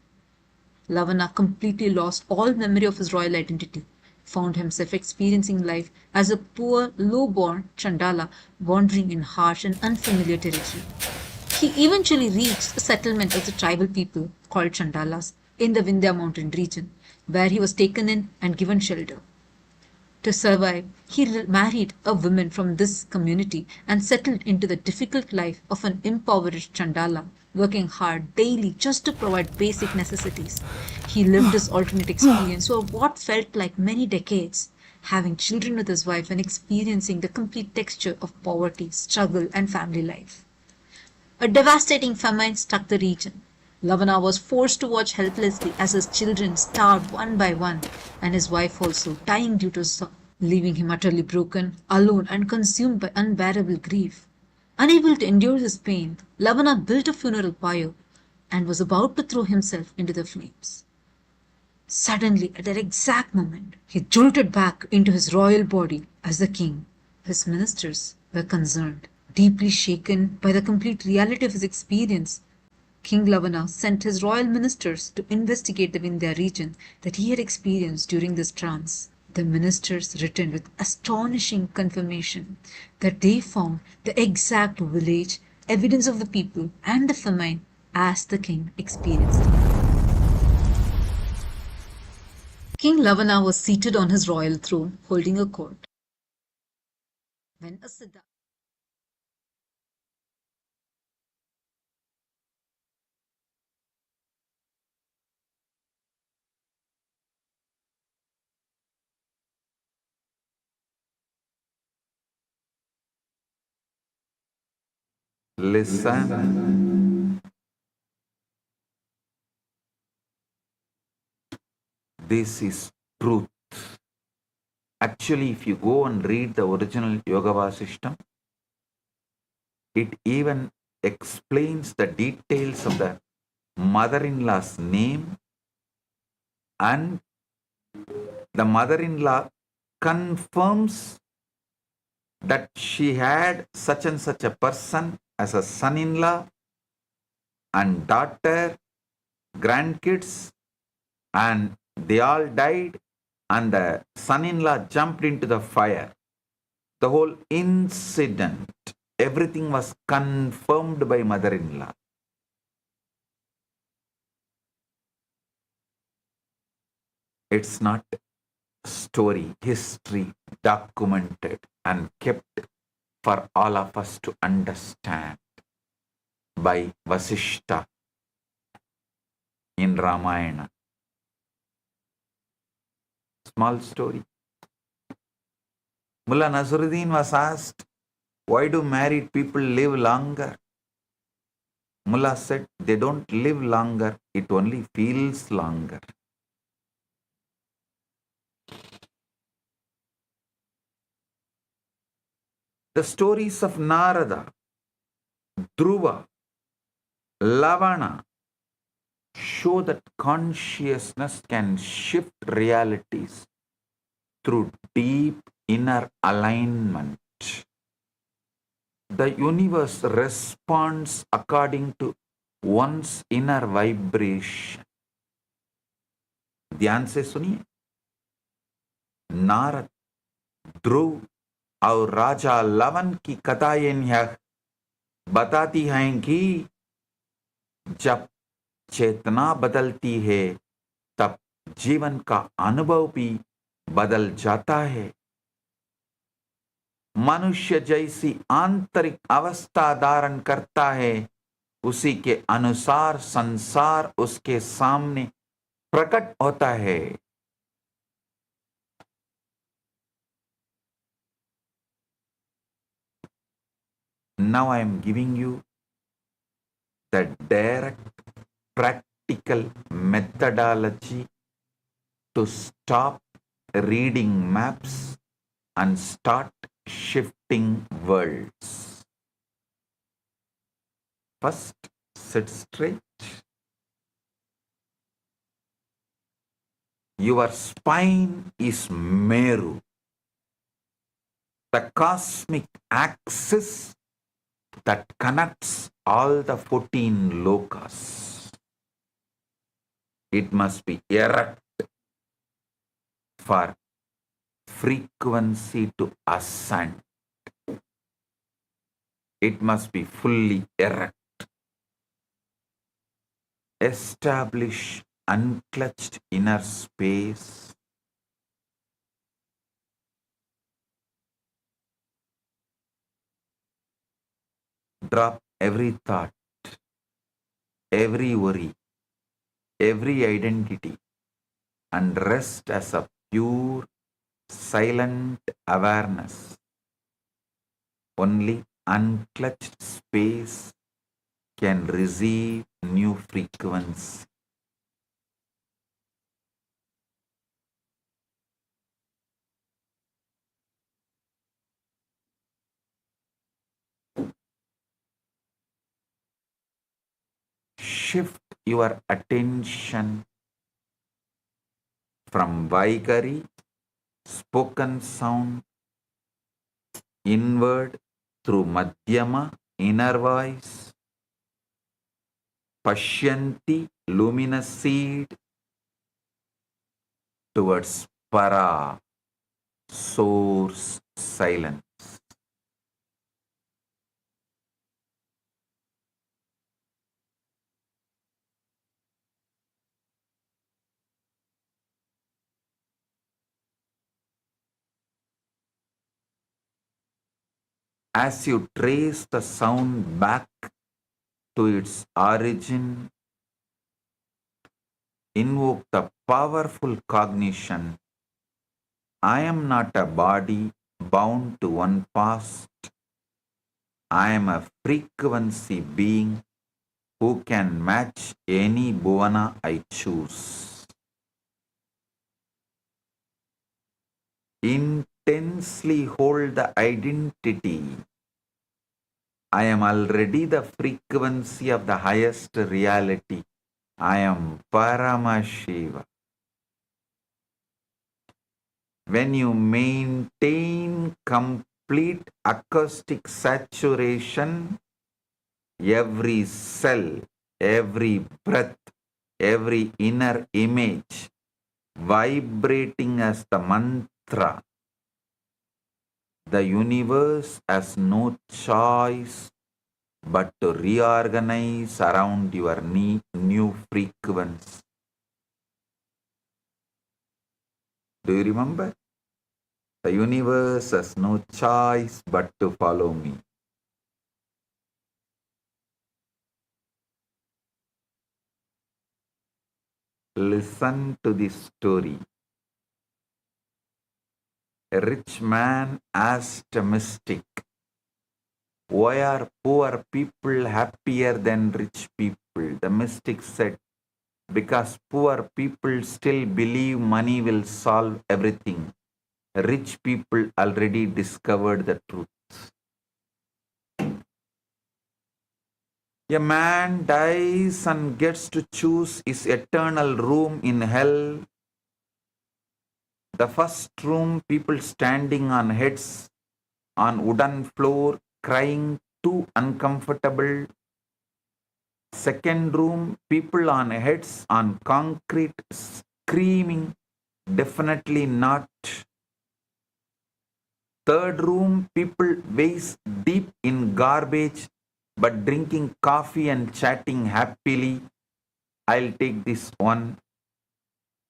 Lavana completely lost all memory of his royal identity, found himself experiencing life as a poor, low-born Chandala wandering in harsh and unfamiliar territory. He eventually reached a settlement of the tribal people called Chandalas in the Vindhya mountain region, where he was taken in and given shelter. To survive, he married a woman from this community and settled into the difficult life of an impoverished Chandala, working hard daily just to provide basic necessities. He lived his alternate experience for what felt like many decades, having children with his wife and experiencing the complete texture of poverty, struggle, and family life. A devastating famine struck the region. Lavana was forced to watch helplessly as his children starved one by one, and his wife also, dying due to sorrow, leaving him utterly broken, alone, and consumed by unbearable grief. Unable to endure his pain, Lavana built a funeral pyre and was about to throw himself into the flames. Suddenly, at that exact moment, he jolted back into his royal body as the king. His ministers were concerned, deeply shaken by the complete reality of his experience. King Lavana sent his royal ministers to investigate the Vindhya region that he had experienced during this trance. The ministers returned with astonishing confirmation that they found the exact village, evidence of the people, and the famine as the king experienced it. King Lavana was seated on his royal throne, holding a court, when a Siddha Listen. This is truth. Actually, if you go and read the original Yoga Vasishtam, it even explains the details of the mother-in-law's name, and the mother-in-law confirms that she had such and such a person as a son-in-law and daughter, grandkids, and they all died, and the son-in-law jumped into the fire. The whole incident, everything was confirmed by mother-in-law. It's not story, history, documented and kept for all of us to understand. by Vasishta in Ramayana. Small story. Mullah Nasruddin was asked, why do married people live longer? Mullah said, they don't live longer, it only feels longer. The stories of Narada, Dhruva, Lavana show that consciousness can shift realities through deep inner alignment. The universe responds according to one's inner vibration. ध्यान से सुनिए. नारद, ध्रुव और राजा लवन की कथाएं यह बताती हैं कि जब चेतना बदलती है तब जीवन का अनुभव भी बदल जाता है. मनुष्य जैसी आंतरिक अवस्था धारण करता है, उसी के अनुसार संसार उसके सामने प्रकट होता है. Now I am giving you the direct practical methodology to stop reading maps and start shifting worlds. First, sit straight. Your spine is Meru, the cosmic axis that connects all the 14 lokas. It must be erect for frequency to ascend. It must be fully erect. Establish unclutched inner space. Drop every thought, every worry, every identity, and rest as a pure, silent awareness. Only unclutched space can receive new frequency. Shift your attention from Vaikari, spoken sound, inward through Madhyama, inner voice, Pashyanti, luminous seed, towards Para, source, silence. As you trace the sound back to its origin, invoke the powerful cognition, I am not a body bound to one past. I am a frequency being who can match any bhuvana I choose. Intensely hold the identity. I am already the frequency of the highest reality. I am Paramashivam. When you maintain complete acoustic saturation, every cell, every breath, every inner image vibrating as the mantra, the universe has no choice but to reorganize around your new frequency. Do you remember? The universe has no choice but to follow me. Listen to this story. A rich man asked a mystic, "Why are poor people happier than rich people?" The mystic said, "Because poor people still believe money will solve everything. Rich people already discovered the truth." A man dies and gets to choose his eternal room in hell. The first room, people standing on heads on wooden floor, crying, too uncomfortable. Second room, people on heads on concrete, screaming, definitely not. Third room, people waist deep in garbage but drinking coffee and chatting happily. I'll take this one.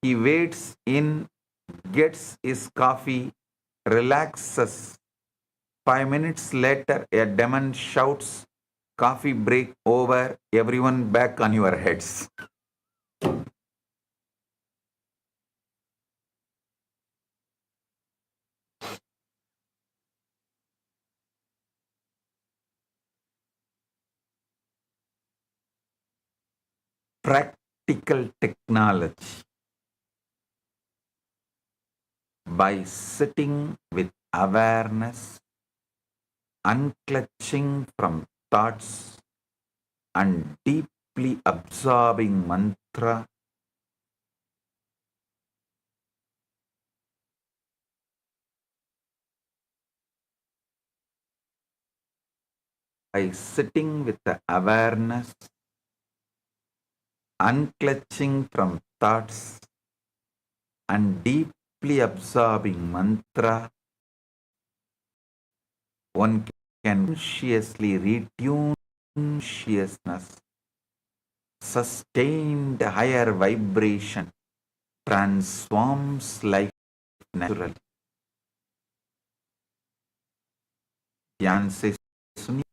He waits in, gets his coffee, relaxes. 5 minutes later, a demon shouts, "Coffee break over, everyone back on your heads." Practical technology. By sitting with awareness, unclutching from thoughts, and deeply absorbing mantra, by sitting with the awareness, unclutching from thoughts, and deeply absorbing mantra, one can consciously retune consciousness, sustained higher vibration, transforms life naturally. ध्यान से सुनिए,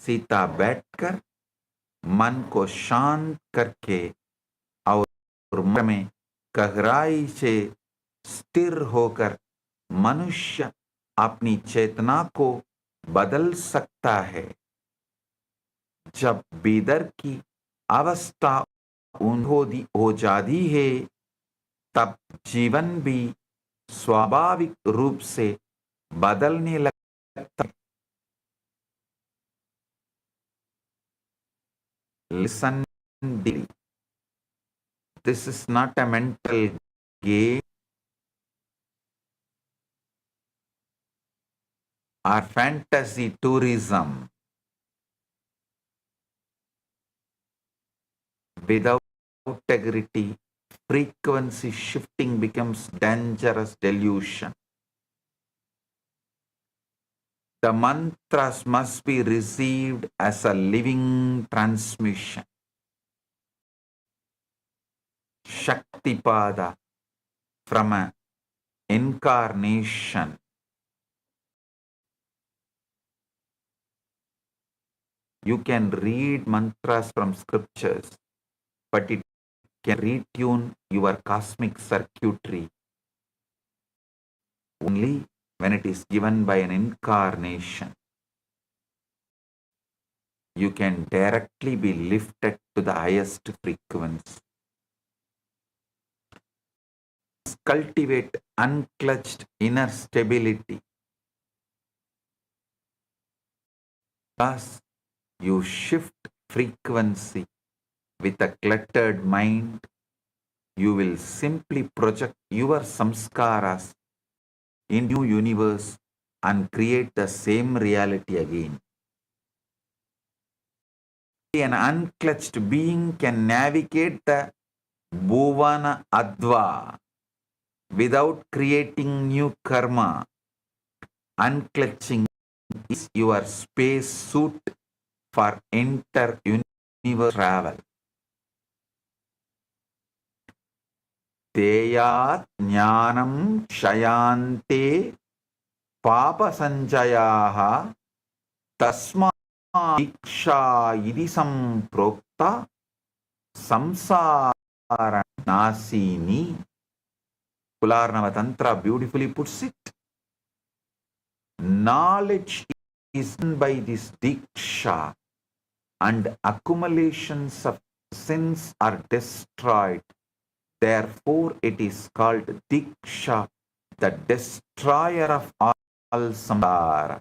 सीता बैठकर मन को शांत करके और मन में गहराई से स्थिर होकर मनुष्य अपनी चेतना को बदल सकता है। जब बेदर की अवस्था हो जाती है, तब जीवन भी स्वाभाविक रूप से बदलने लगता है। Listen deeply. This is not a mental game or fantasy tourism. Without integrity, frequency shifting becomes dangerous delusion. The mantras must be received as a living transmission. Shaktipada from an incarnation. You can read mantras from scriptures, but it can retune your cosmic circuitry only when it is given by an incarnation. You can directly be lifted to the highest frequency. Cultivate unclutched inner stability. Thus, you shift frequency with a cluttered mind. You will simply project your samskaras in new universe and create the same reality again. An unclutched being can navigate the Bhuvana Adva without creating new karma. Unclutching is your space suit for inter-universe travel. Teyat jnanam shayante papa sanjayaha tasma diksha idi samprokta samsara Nasini. Kularnava Tantra beautifully puts it. Knowledge is done by this diksha, and accumulations of sins are destroyed. Therefore, it is called diksha, the destroyer of all samsara.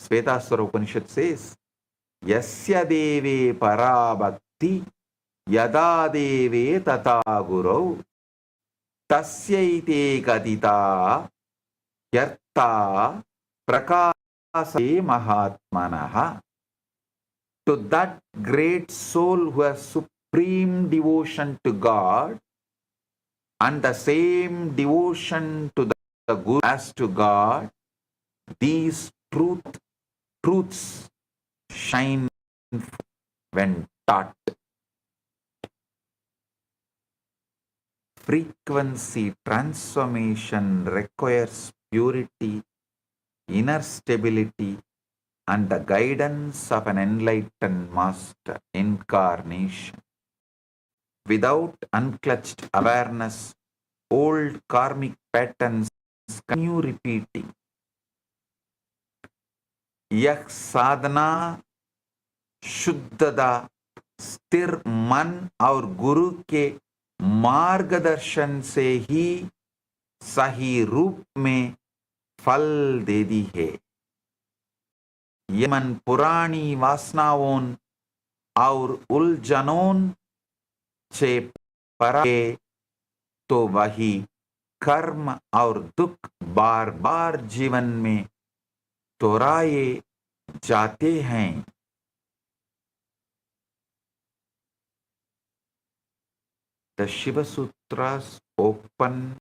Svetaswara Upanishad says, Yasya deve parabhakti yada deve tata gurau tasyaite kadita yarta prakasate mahatmanaha. To that great soul who has supreme devotion to God and the same devotion to the Guru as to God, these truths shine when taught. Frequency transformation requires purity, inner stability, and the guidance of an enlightened master incarnation. Without unclutched awareness, old karmic patterns continue repeating. यह साधना शुद्धता स्थिर मन और गुरु के मार्गदर्शन से ही सही रूप में फल देती है। ये मन पुरानी वासनाओं और उलझनों से परा है तो वही कर्म और दुख बार बार जीवन में दोहराए जाते हैं। The Shiva Sutras open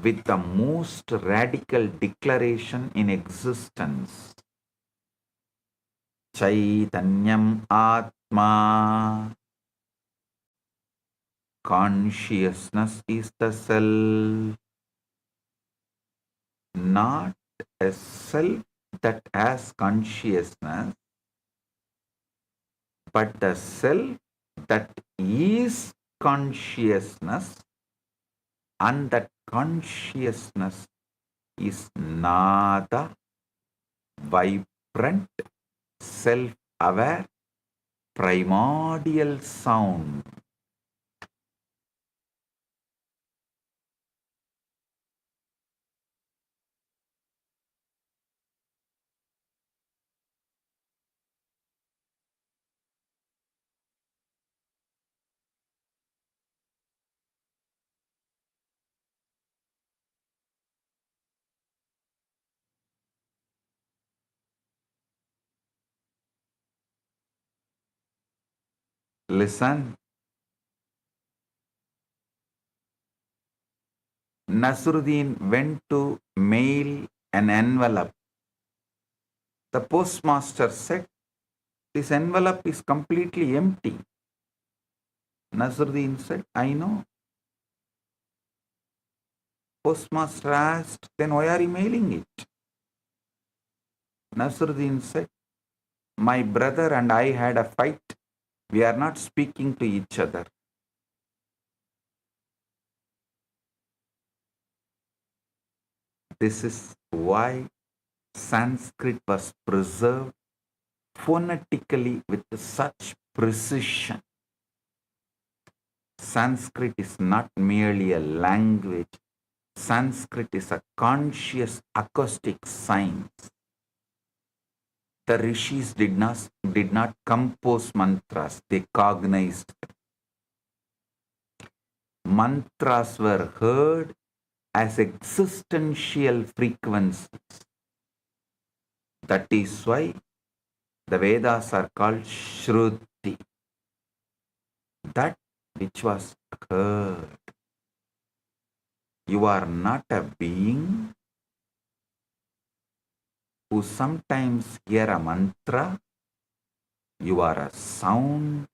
with the most radical declaration in existence. Chaitanyam Atma. Consciousness is the self, not a self that has consciousness, but the self that is consciousness, and that consciousness is nada, vibrant, self-aware, primordial sound. Listen. Nasruddin went to mail an envelope. The postmaster said, "This envelope is completely empty." Nasruddin said, "I know." Postmaster asked, "Then why are you mailing it?" Nasruddin said, "My brother and I had a fight. We are not speaking to each other." This is why Sanskrit was preserved phonetically with such precision. Sanskrit is not merely a language. Sanskrit is a conscious acoustic science. The rishis did not compose mantras, they cognized. Mantras were heard as existential frequencies. That is why the Vedas are called Shruti. That which was heard. You are not a being who sometimes hear a mantra. You are a sound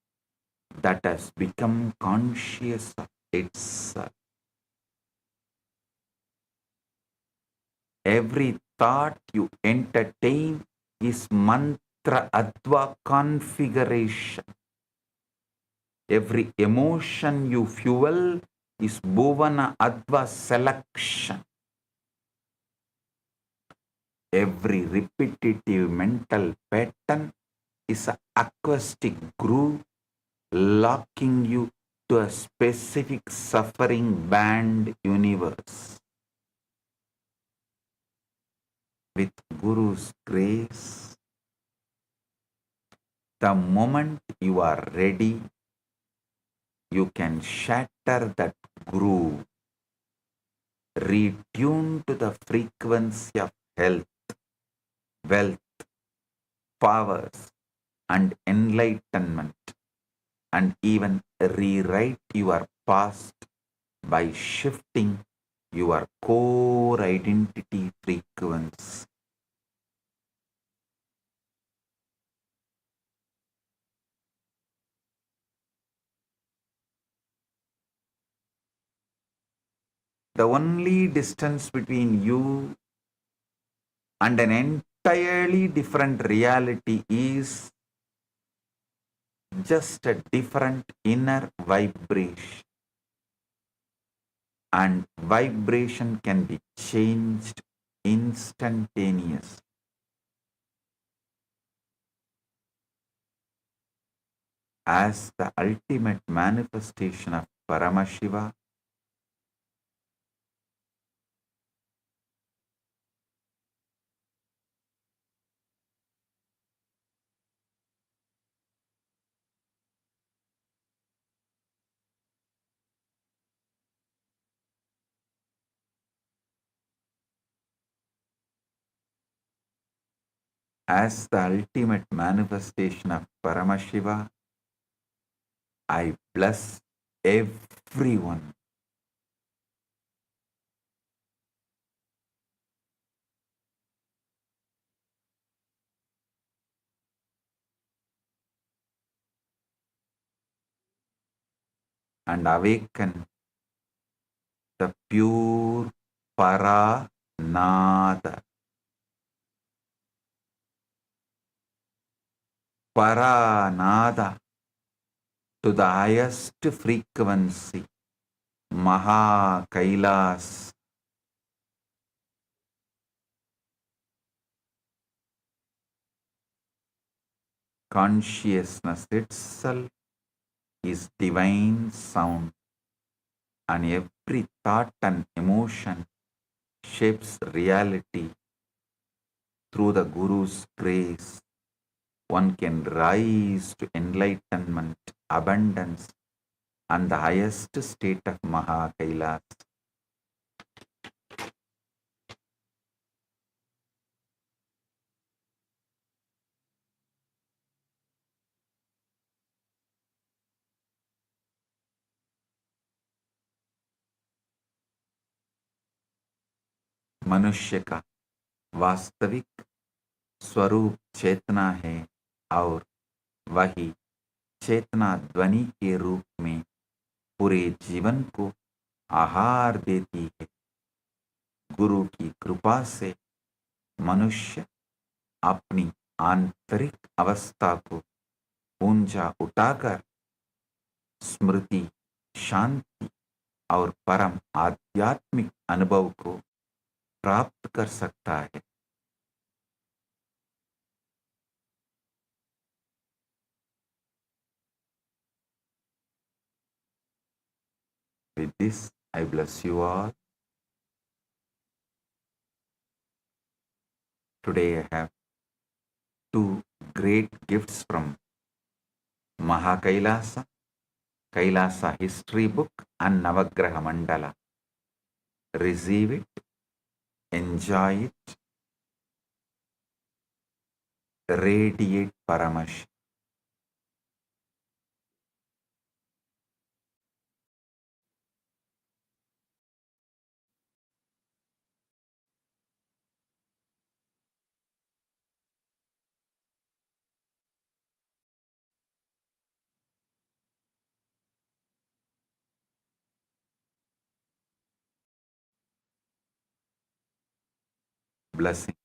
that has become conscious of itself. Every thought you entertain is mantra adva configuration. Every emotion you fuel is bhuvana adva selection. Every repetitive mental pattern is an acoustic groove locking you to a specific suffering band universe. With Guru's grace, the moment you are ready, you can shatter that groove, retune to the frequency of health, wealth, powers, and enlightenment, and even rewrite your past by shifting your core identity frequency. The only distance between you and an entirely different reality is just a different inner vibration. And vibration can be changed instantaneously. As the ultimate manifestation of Paramashiva, as the ultimate manifestation of Paramashiva, I bless everyone. And awaken the pure Paranada. Paranada to the highest frequency, Maha Kailasa. Consciousness itself is divine sound, and every thought and emotion shapes reality. Through the Guru's grace, one can rise to enlightenment, abundance, and the highest state of Maha Kailasa. मनुष्य का वास्तविक स्वरूप चेतना है और वही चेतना ध्वनि के रूप में पूरे जीवन को आहार देती है। गुरु की कृपा से मनुष्य अपनी आंतरिक अवस्था को ऊंचा उठाकर स्मृति, शांति और परम आध्यात्मिक अनुभव को प्राप्त कर सकता है। With this, I bless you all. Today I have two great gifts from Mahakailasa, Kailasa history book and Navagraha Mandala. Receive it, enjoy it, radiate Paramash. Blessing.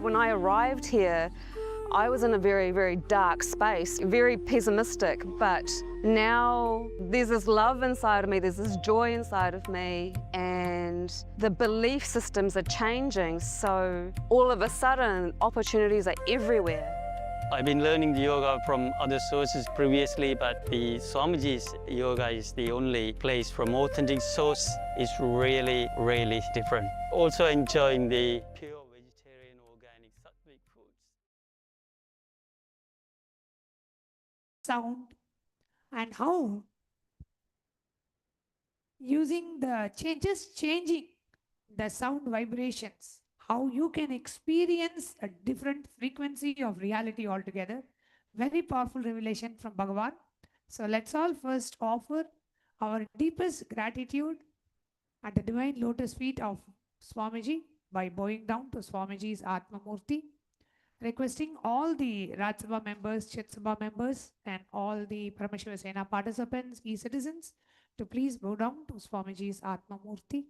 when I arrived here, I was in a very, very dark space, very pessimistic, but now there's this love inside of me, there's this joy inside of me, and the belief systems are changing, so all of a sudden opportunities are everywhere. I've been learning the yoga from other sources previously, but the Swamiji's yoga is the only place from authentic source. It's really, really different. Also enjoying the pure vegetarian, organic, sattvic foods. Sound and how using the changing the sound vibrations, how you can experience a different frequency of reality altogether. Very powerful revelation from Bhagavan. So let's all first offer our deepest gratitude at the divine lotus feet of Swamiji by bowing down to Swamiji's Atma Murti, requesting all the Rajya members, Chitsabha members, and all the Paramashiva Sena participants, e-citizens, to please bow down to Swamiji's Atma Murti.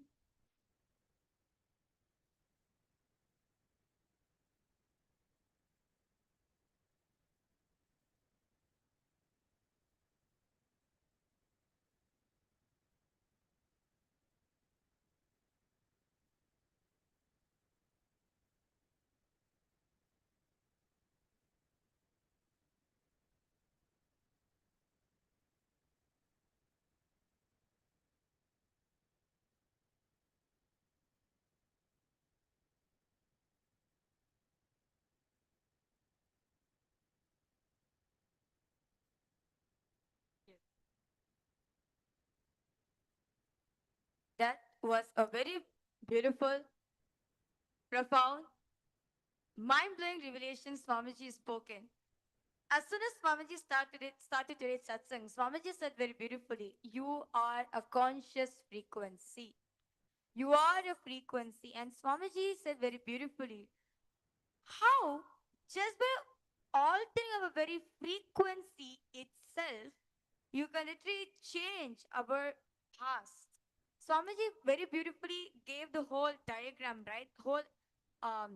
That was a very beautiful, profound, mind-blowing revelation Swamiji spoken. As soon as Swamiji started today's satsang, Swamiji said very beautifully, you are a conscious frequency. You are a frequency. And Swamiji said very beautifully, how just by altering our very frequency itself, you can literally change our past. Swamiji very beautifully gave the whole diagram, right? A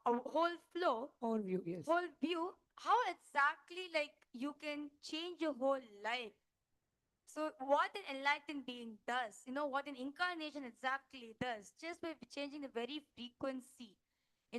whole flow, Whole view, yes. whole view, how exactly like you can change your whole life. So what an enlightened being does, what an incarnation exactly does, just by changing the very frequency.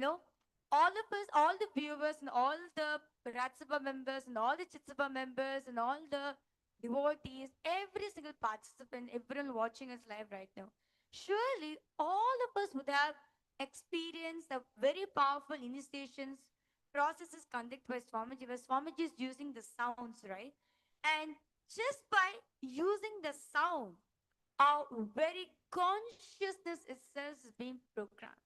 All of us, all the viewers and all the Ratsabha members and all the Chitsabha members and all the devotees, every single participant, everyone watching us live right now, surely all of us would have experienced the very powerful initiations processes conducted by Swamiji, where Swamiji is using the sounds, right? And just by using the sound, our very consciousness itself is being programmed.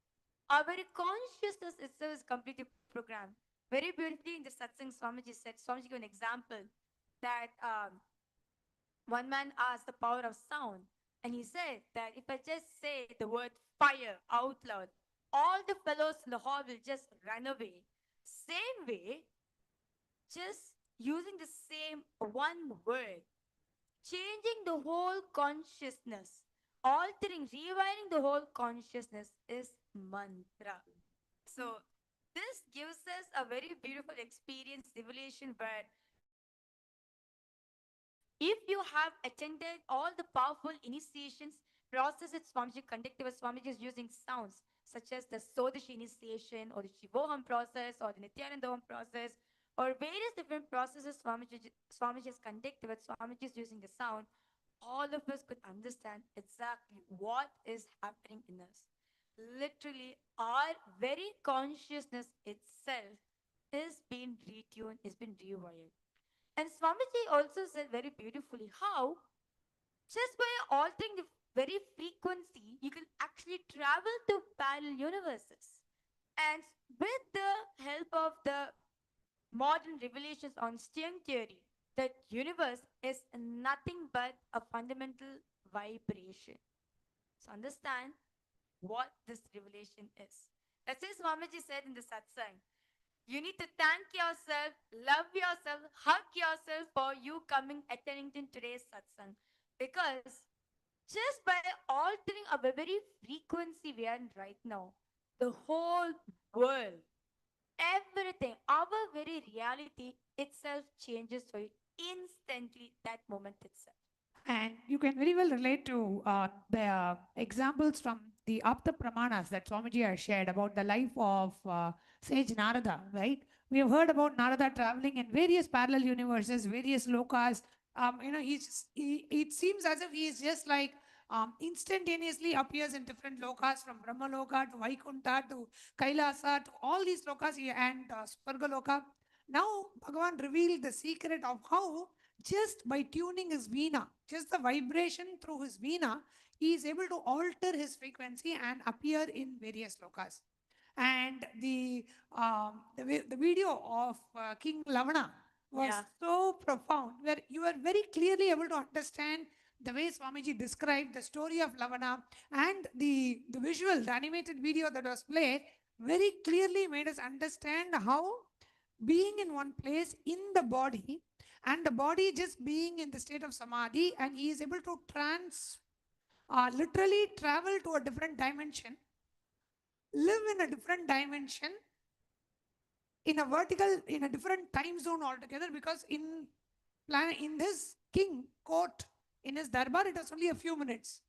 Our very consciousness itself is completely programmed. Very beautifully in the satsang, Swamiji gave an example that one man asked the power of sound, and he said that if I just say the word fire out loud, all the fellows in the hall will just run away. Same way, just using the same one word, changing the whole consciousness, altering, rewiring the whole consciousness is mantra. So this gives us a very beautiful experience, revelation, where if you have attended all the powerful initiations processes Swamiji conducted, where Swamiji is using sounds such as the Sodashi initiation or the Shivoham process or the Nithyananda process or various different processes Swamiji has conducted, where Swamiji is using the sound, all of us could understand exactly what is happening in us. Literally, our very consciousness itself is being retuned, is being rewired. And Swamiji also said very beautifully how just by altering the very frequency, you can actually travel to parallel universes. And with the help of the modern revelations on string theory, that universe is nothing but a fundamental vibration. So understand what this revelation is. That's why Swamiji said in the satsang, you need to thank yourself, love yourself, hug yourself for you coming, attending to today's satsang. Because just by altering our very frequency we are in right now, the whole world, everything, our very reality itself changes for you instantly, that moment itself. And you can very well relate to the examples from the Apta Pramanas that Swamiji has shared about the life of sage Narada, right? We have heard about Narada traveling in various parallel universes, various lokas. It seems as if he is just like instantaneously appears in different lokas, from Brahma Loka to Vaikunta to Kailasa to all these lokas and Swarga Loka. Now, Bhagavan revealed the secret of how just by tuning his veena, just the vibration through his veena, he is able to alter his frequency and appear in various lokas. And the video of King Lavana was Yeah. so profound, where you are very clearly able to understand the way Swamiji described the story of Lavana, and the visual, the animated video that was played very clearly made us understand how being in one place in the body, and the body just being in the state of samadhi, and he is able to literally travel to a different dimension, live in a different dimension, in a vertical, in a different time zone altogether, because in this king court, in his darbar, it was only a few minutes.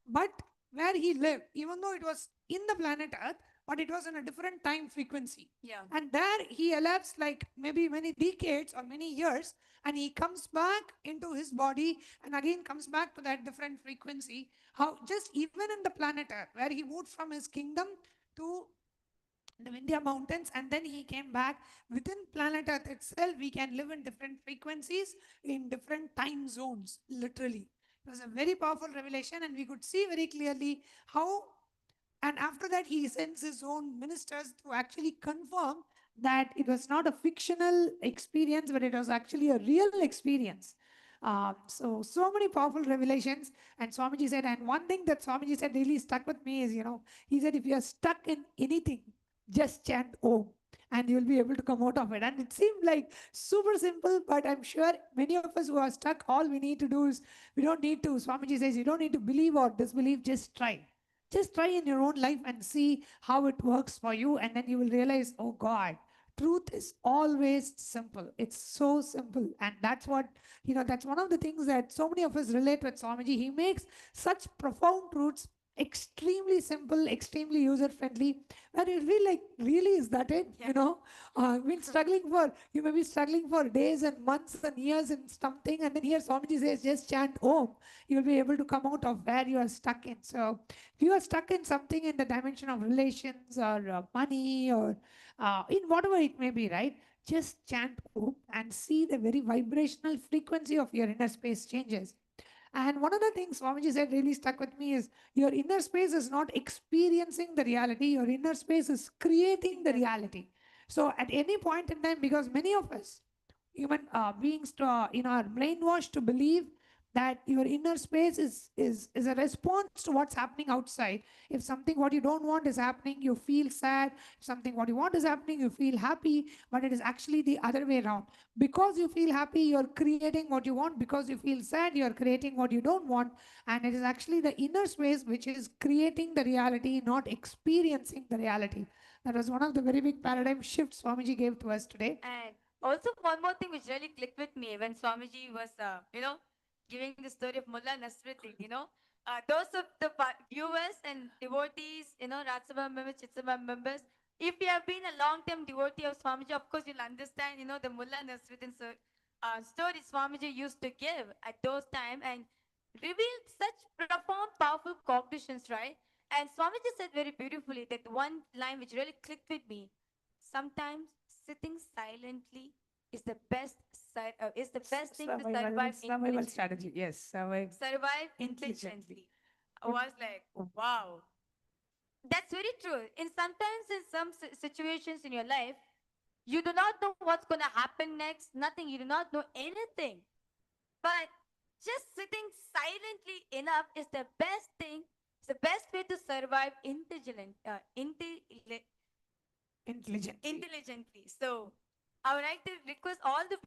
But where he lived, even though it was in the planet Earth, but it was in a different time frequency. Yeah. And there he elapsed like maybe many decades or many years, and he comes back into his body and again comes back to that different frequency. How just even in the planet Earth, where he moved from his kingdom to the Vindhya mountains, and then he came back within planet Earth itself, we can live in different frequencies, in different time zones, literally. It was a very powerful revelation, and we could see very clearly how, and after that, he sends his own ministers to actually confirm that it was not a fictional experience, but it was actually a real experience. So many powerful revelations. And Swamiji said, and one thing that Swamiji said really stuck with me is, he said, if you are stuck in anything, just chant Om and you'll be able to come out of it. And it seemed like super simple, but I'm sure many of us who are stuck, all we need to do is, we don't need to, Swamiji says, you don't need to believe or disbelieve, just try. Just try in your own life and see how it works for you. And then you will realize, oh God, truth is always simple. It's so simple. And that's what, that's one of the things that so many of us relate with Swamiji. He makes such profound truths extremely simple, extremely user friendly. And you feel like, really, is that it? Been struggling for, you may be struggling for days and months and years in something. And then here Swamiji says, just chant Om. You'll be able to come out of where you are stuck in. So if you are stuck in something in the dimension of relations or money or in whatever it may be, right? Just chant Om and see the very vibrational frequency of your inner space changes. And one of the things Swamiji said really stuck with me is, your inner space is not experiencing the reality, your inner space is creating the reality. So at any point in time, because many of us, human beings, are brainwashed to believe that your inner space is a response to what's happening outside. If something what you don't want is happening, you feel sad. If something what you want is happening, you feel happy. But it is actually the other way around. Because you feel happy, you're creating what you want. Because you feel sad, you're creating what you don't want. And it is actually the inner space which is creating the reality, not experiencing the reality. That was one of the very big paradigm shifts Swamiji gave to us today. And also one more thing which really clicked with me when Swamiji was, giving the story of Mullah Nasruddin, those of the viewers and devotees, Rajya members, Chitsabha members, if you have been a long-term devotee of Swamiji, of course you'll understand, the Mullah Nasruddin story Swamiji used to give at those time and revealed such profound, powerful cognitions, right? And Swamiji said very beautifully that one line which really clicked with me. Sometimes sitting silently is the best is the best thing to survive Survival intelligently. strategy. Yes, Survive intelligently. intelligently. I was like, wow. That's very true. In sometimes in some situations in your life, you do not know what's gonna happen next. Nothing. You do not know anything. But just sitting silently enough is the best thing. It's the best way to survive intelligently. So I would like to request all the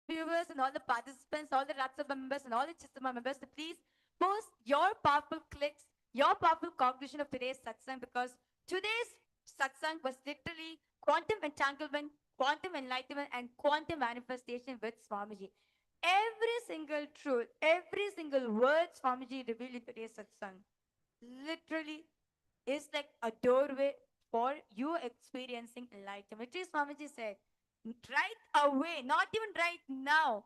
viewers and all the participants, all the Rajya members and all the Chisama members to please post your powerful clicks your powerful cognition of today's satsang, because today's satsang was literally quantum entanglement, quantum enlightenment, and quantum manifestation with Swamiji. Every single truth, every single word Swamiji revealed in today's satsang literally is like a doorway for you experiencing enlightenment. Which is Swamiji said, right away, not even right now,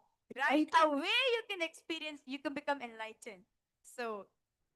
right away you can experience, you can become enlightened. So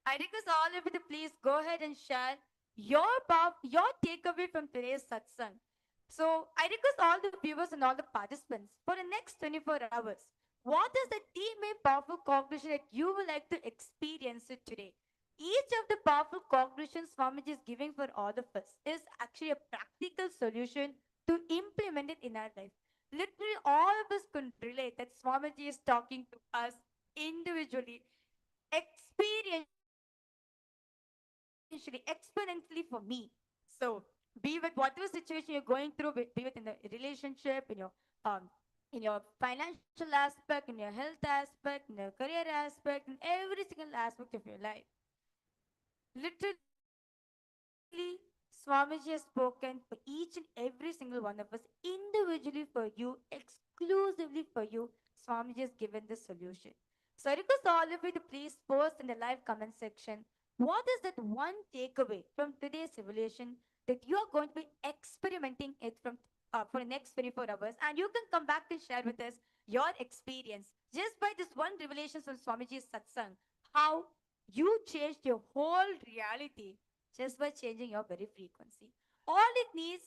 I request all of you to please go ahead and share your takeaway from today's satsang. So I request all the viewers and all the participants for the next 24 hours. What is the deep and powerful cognition that you would like to experience it today? Each of the powerful cognitions Swamiji is giving for all of us is actually a practical solution to implement it in our life. Literally, all of us can relate that Swamiji is talking to us individually, experientially, exponentially for me. So, be with whatever situation you're going through, be it in the relationship, in your financial aspect, in your health aspect, in your career aspect, in every single aspect of your life. Literally, Swamiji has spoken for each and every single one of us, individually for you, exclusively for you. Swamiji has given the solution. So I request all of you to please post in the live comment section, what is that one takeaway from today's revelation that you are going to be experimenting it from for the next 24 hours, and you can come back and share with us your experience just by this one revelation from Swamiji's satsang, how you changed your whole reality just by changing your very frequency. All it needs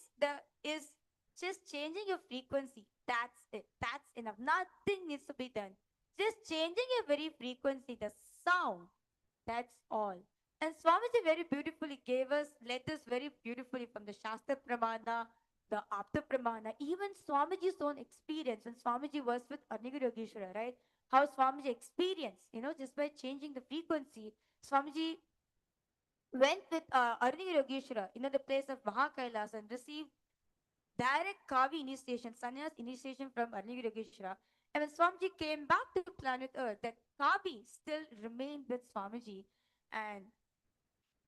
is just changing your frequency. That's it. That's enough. Nothing needs to be done. Just changing your very frequency, the sound. That's all. And Swamiji very beautifully gave us letters very beautifully from the Shastra Pramana, the Apta Pramana, even Swamiji's own experience when Swamiji was with Arniga Yogeshwara, right? How Swamiji experienced, just by changing the frequency, Swamiji went with Arniga Yogeshwara, the place of Kailasa and received direct Kavi initiation, sannyas initiation from Arniga Yogeshwara. And when Swamiji came back to planet Earth, that Kavi still remained with Swamiji. And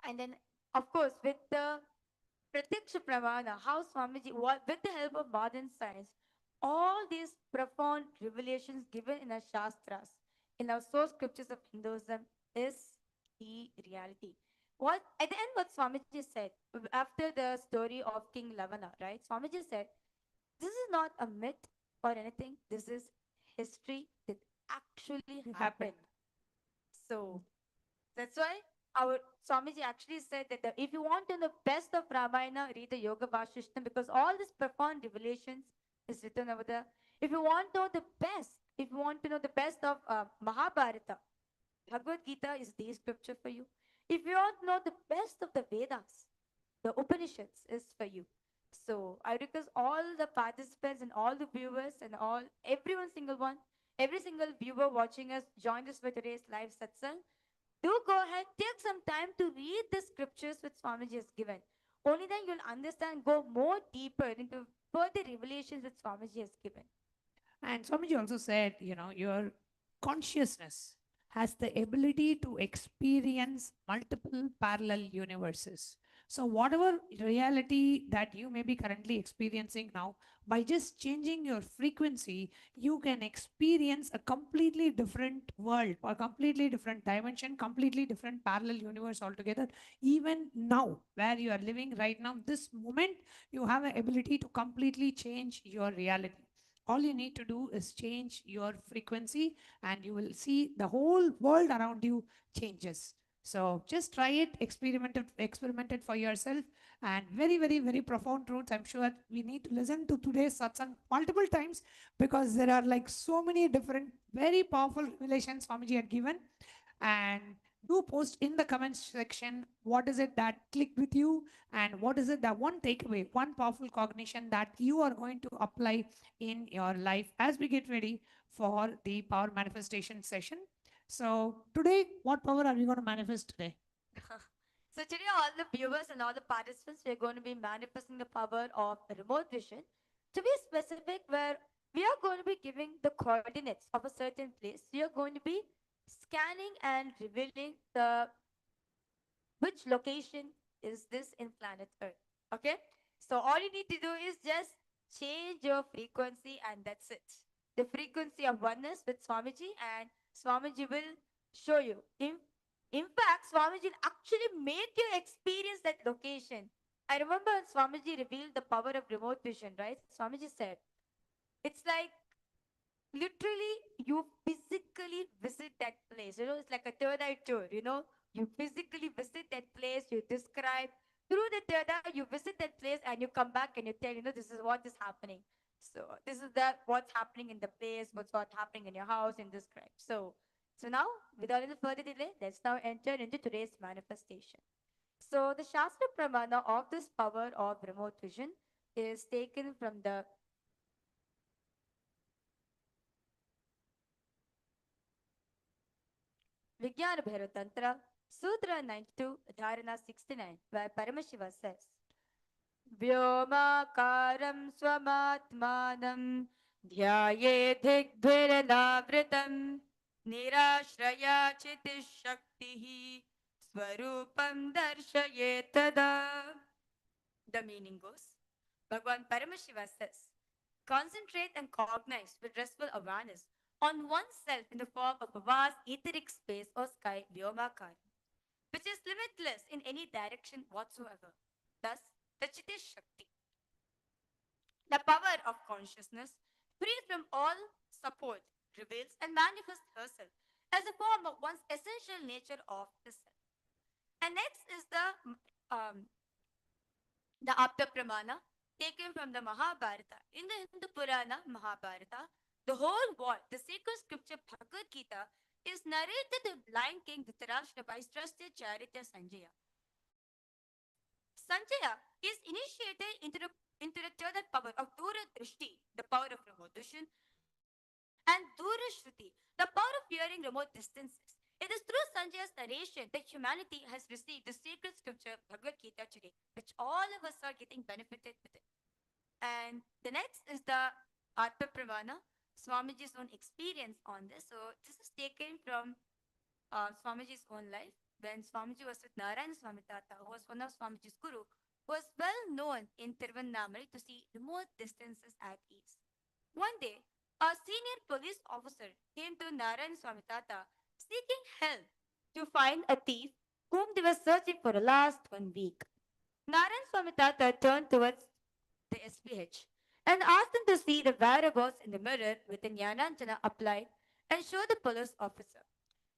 and then, of course, with the Pratyaksha Pramana, how Swamiji, with the help of modern science, all these profound revelations given in our Shastras, in our source scriptures of Hinduism, is the reality. What at the end, what Swamiji said after the story of King Lavana, right? Swamiji said, "This is not a myth or anything. This is history that actually happened." So that's why our Swamiji actually said that if you want to know the best of Ramayana, read the Yoga Vasishtam, because all these profound revelations is written over there. If you want to know the best, if you want to know the best of Mahabharata, Bhagavad Gita is the scripture for you. If you want to know the best of the Vedas, the Upanishads is for you. So I request all the participants and all the viewers and everyone single one, every single viewer watching us, join us for today's live satsang. Do go ahead, take some time to read the scriptures which Swamiji has given. Only then you'll understand, go more deeper into further revelations that Swamiji has given. And Swamiji also said, your consciousness has the ability to experience multiple parallel universes. So, whatever reality that you may be currently experiencing now, by just changing your frequency, you can experience a completely different world, or completely different dimension, completely different parallel universe altogether. Even now, where you are living right now, this moment, you have an ability to completely change your reality. All you need to do is change your frequency, and you will see the whole world around you changes. So just try it, experiment it for yourself. And very, very, very profound truths. I'm sure we need to listen to today's satsang multiple times, because there are like so many different, very powerful revelations Swamiji had given. And do post in the comments section what is it that clicked with you, and what is it that one takeaway, one powerful cognition that you are going to apply in your life as we get ready for the power manifestation session. So today, what power are we going to manifest today? So today, all the viewers and all the participants, we are going to be manifesting the power of remote vision. To be specific, where we are going to be giving the coordinates of a certain place. We are going to be scanning and revealing the which location is this in planet Earth. Okay? So all you need to do is just change your frequency and that's it. The frequency of oneness with Swamiji, and Swamiji will show you. In fact, Swamiji will actually make you experience that location. I remember Swamiji revealed the power of remote vision, right? Swamiji said, it's like literally you physically visit that place. It's like a third eye tour. You physically visit that place, you describe through the third eye, you visit that place and you come back and you tell, this is what is happening. So this is what's happening in the place, what's happening in your house, and describe. So now, without any further delay, let's now enter into today's manifestation. So the Shastra Pramana of this power of remote vision is taken from the Vijnana Bhairav Tantra, Sutra 92, Dharana 69, where Paramashiva says, Vyomakaram swamatmanam ध्यायेधिग्भिरनावृतम् निराश्रया चितिशक्तिः Swarupam darshayettada. The meaning goes, Bhagavan Paramashiva says, concentrate and cognize with restful awareness on oneself in the form of a vast etheric space or sky Vyomakara, which is limitless in any direction whatsoever. Thus, the Chiti Shakti, the power of consciousness, free from all support, reveals and manifests herself as a form of one's essential nature of the self. And next is the Apta Pramana, taken from the Mahabharata. In the Hindu Purana Mahabharata, the whole world, the sacred scripture Bhagavad Gita, is narrated to blind king Dhritarashtra by his trusted charioteer Sanjaya. Sanjaya is initiated into the third power of Dura Drishti, the power of remote vision, and Dura Shruti, the power of hearing remote distances. It is through Sanjaya's narration that humanity has received the sacred scripture Bhagavad Gita today, which all of us are getting benefited with it. And the next is the Atma Pravana, Swamiji's own experience on this. So this is taken from Swamiji's own life. When Swamiji was with Narayana Swami Tata, who was one of Swamiji's guru, who was well known in Tiruvannamalai to see remote distances at ease. One day, a senior police officer came to Narayana Swami Tata seeking help to find a thief whom they were searching for the last 1 week. Narayana Swami Tata turned towards the SPH and asked him to see the whereabouts in the mirror with the Jnananjana applied and show the police officer.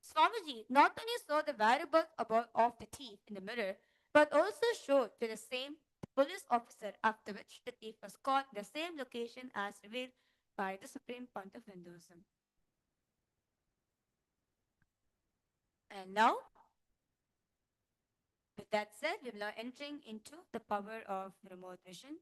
Swamiji not only saw the whereabouts of the thief in the mirror, but also showed to the same police officer, after which the thief was caught in the same location as revealed by the Supreme Pontiff of Hinduism. And now, with that said, we are now entering into the power of remote vision.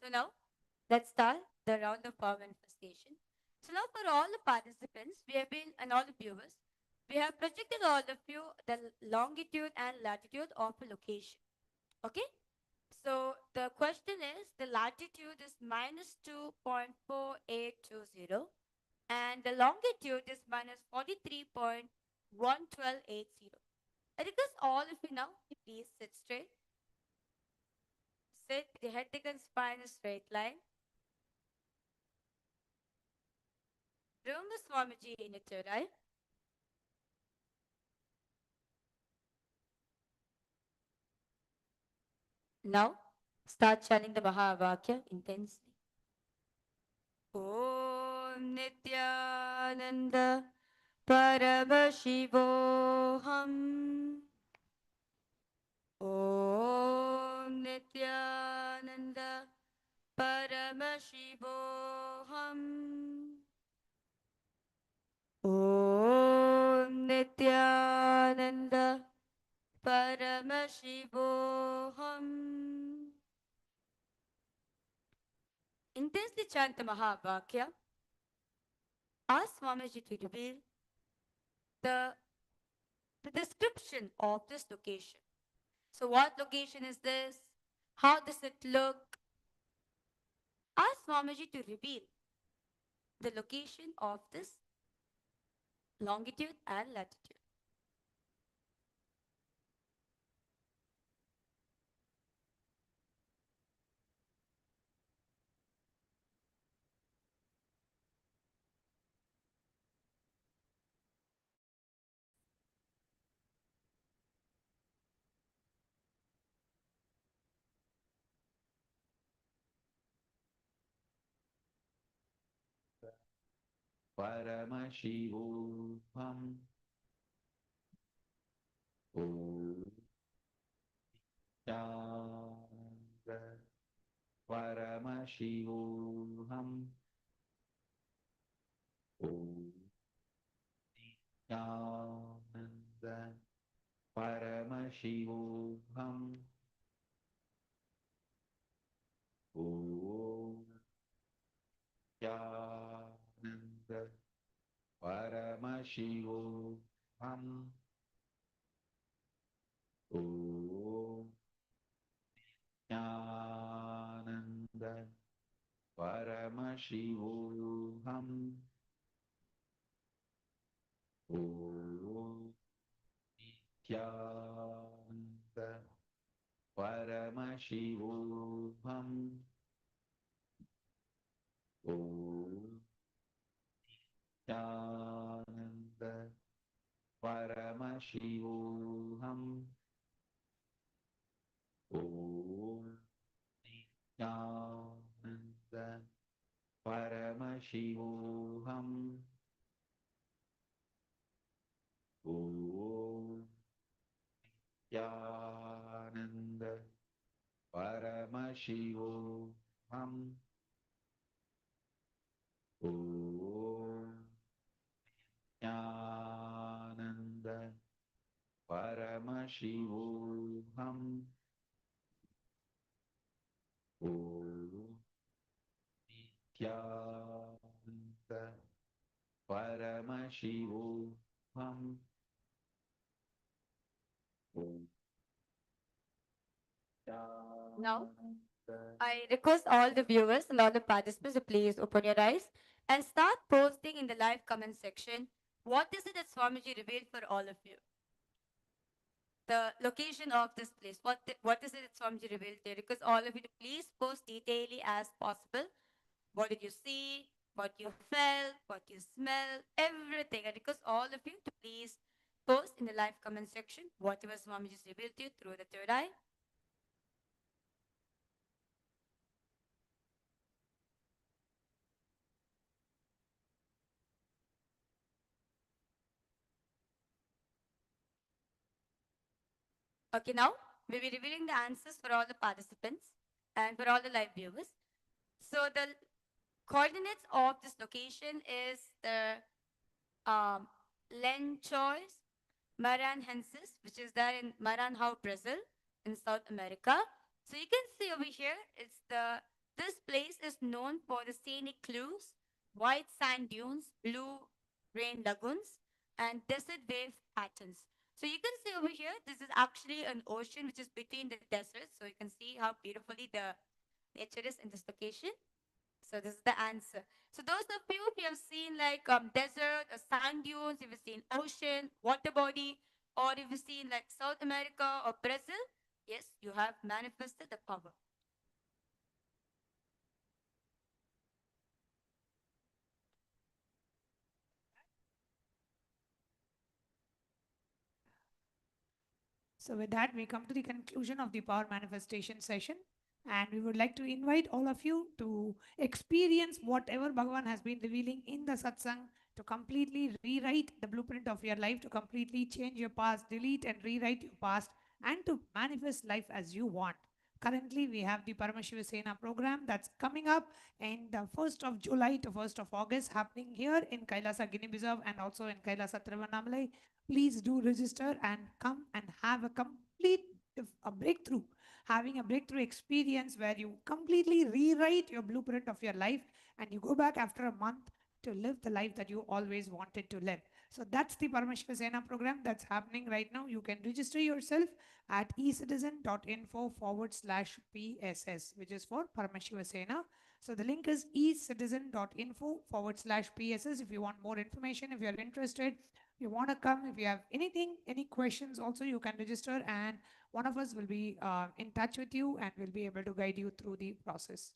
So now, let's start the round of power manifestation. So now for all the participants, we have been, and all the viewers, we have projected all of you the longitude and latitude of a location. Okay? So the question is, the latitude is minus 2.4820 and the longitude is minus 43.11280. I request all of you now, please sit straight. Sit with the head, neck and spine in a straight line. Remember Swamiji in your third eye. Now, start chanting the Mahavakya intensely. Om Nithyananda Paramashivam. Om Nithyananda Paramashivam. Om Nithyananda Paramashivoham. Intensely chant the Mahavakya. Ask Swamiji to reveal the description of this location. So what location is this? How does it look? Ask Swamiji to reveal the location of this longitude and latitude. Paramashivam. Om Shanti. Paramashivam. Om Nithyananda Paramashivam. Om Nithyananda Paramashivam. Om Nithyananda Paramashivam. Om Nithyananda Paramashivam. Om Nithyananda Paramashivam. Om Nithyananda Paramashivam. Om Nithyananda Paramashivam. Om Nithyananda Paramashivam. Om Nithyananda Paramashivam. Now, I request all the viewers and all the participants to please open your eyes and start posting in the live comment section. What is it that Swamiji revealed for all of you? The location of this place. What is it that Swamiji revealed there? Because all of you to please post detailedly as possible. What did you see? What you felt? What you smelled? Everything. I request all of you to please post in the live comment section whatever Swamiji revealed to you through the third eye. Okay, now we'll be revealing the answers for all the participants and for all the live viewers. So the coordinates of this location is the Lenchois Maranhensis, which is there in Maranhão, Brazil, in South America. So you can see over here, it's this this place is known for the scenic clues, white sand dunes, blue rain lagoons, and desert wave patterns. So you can see over here, this is actually an ocean which is between the deserts. So you can see how beautifully the nature is in this location. So this is the answer. So those of you who have seen like desert or sand dunes, if you've seen ocean, water body, or if you've seen like South America or Brazil, yes, you have manifested the power. So with that, we come to the conclusion of the power manifestation session. And we would like to invite all of you to experience whatever Bhagavan has been revealing in the satsang, to completely rewrite the blueprint of your life, to completely change your past, delete and rewrite your past, and to manifest life as you want. Currently, we have the Paramashivam program that's coming up in the 1st of July to 1st of August, happening here in Kailasa, Guinea-Bissau, and also in Kailasa, Tiruvannamalai. Please do register and come and have a complete breakthrough, having a breakthrough experience where you completely rewrite your blueprint of your life and you go back after a month to live the life that you always wanted to live. So that's the Paramashivam program that's happening right now. You can register yourself at ecitizen.info/PSS, which is for Paramashivam. So the link is ecitizen.info/PSS. If you want more information, if you're interested, you want to come, if you have anything, any questions, also you can register and one of us will be in touch with you and will be able to guide you through the process.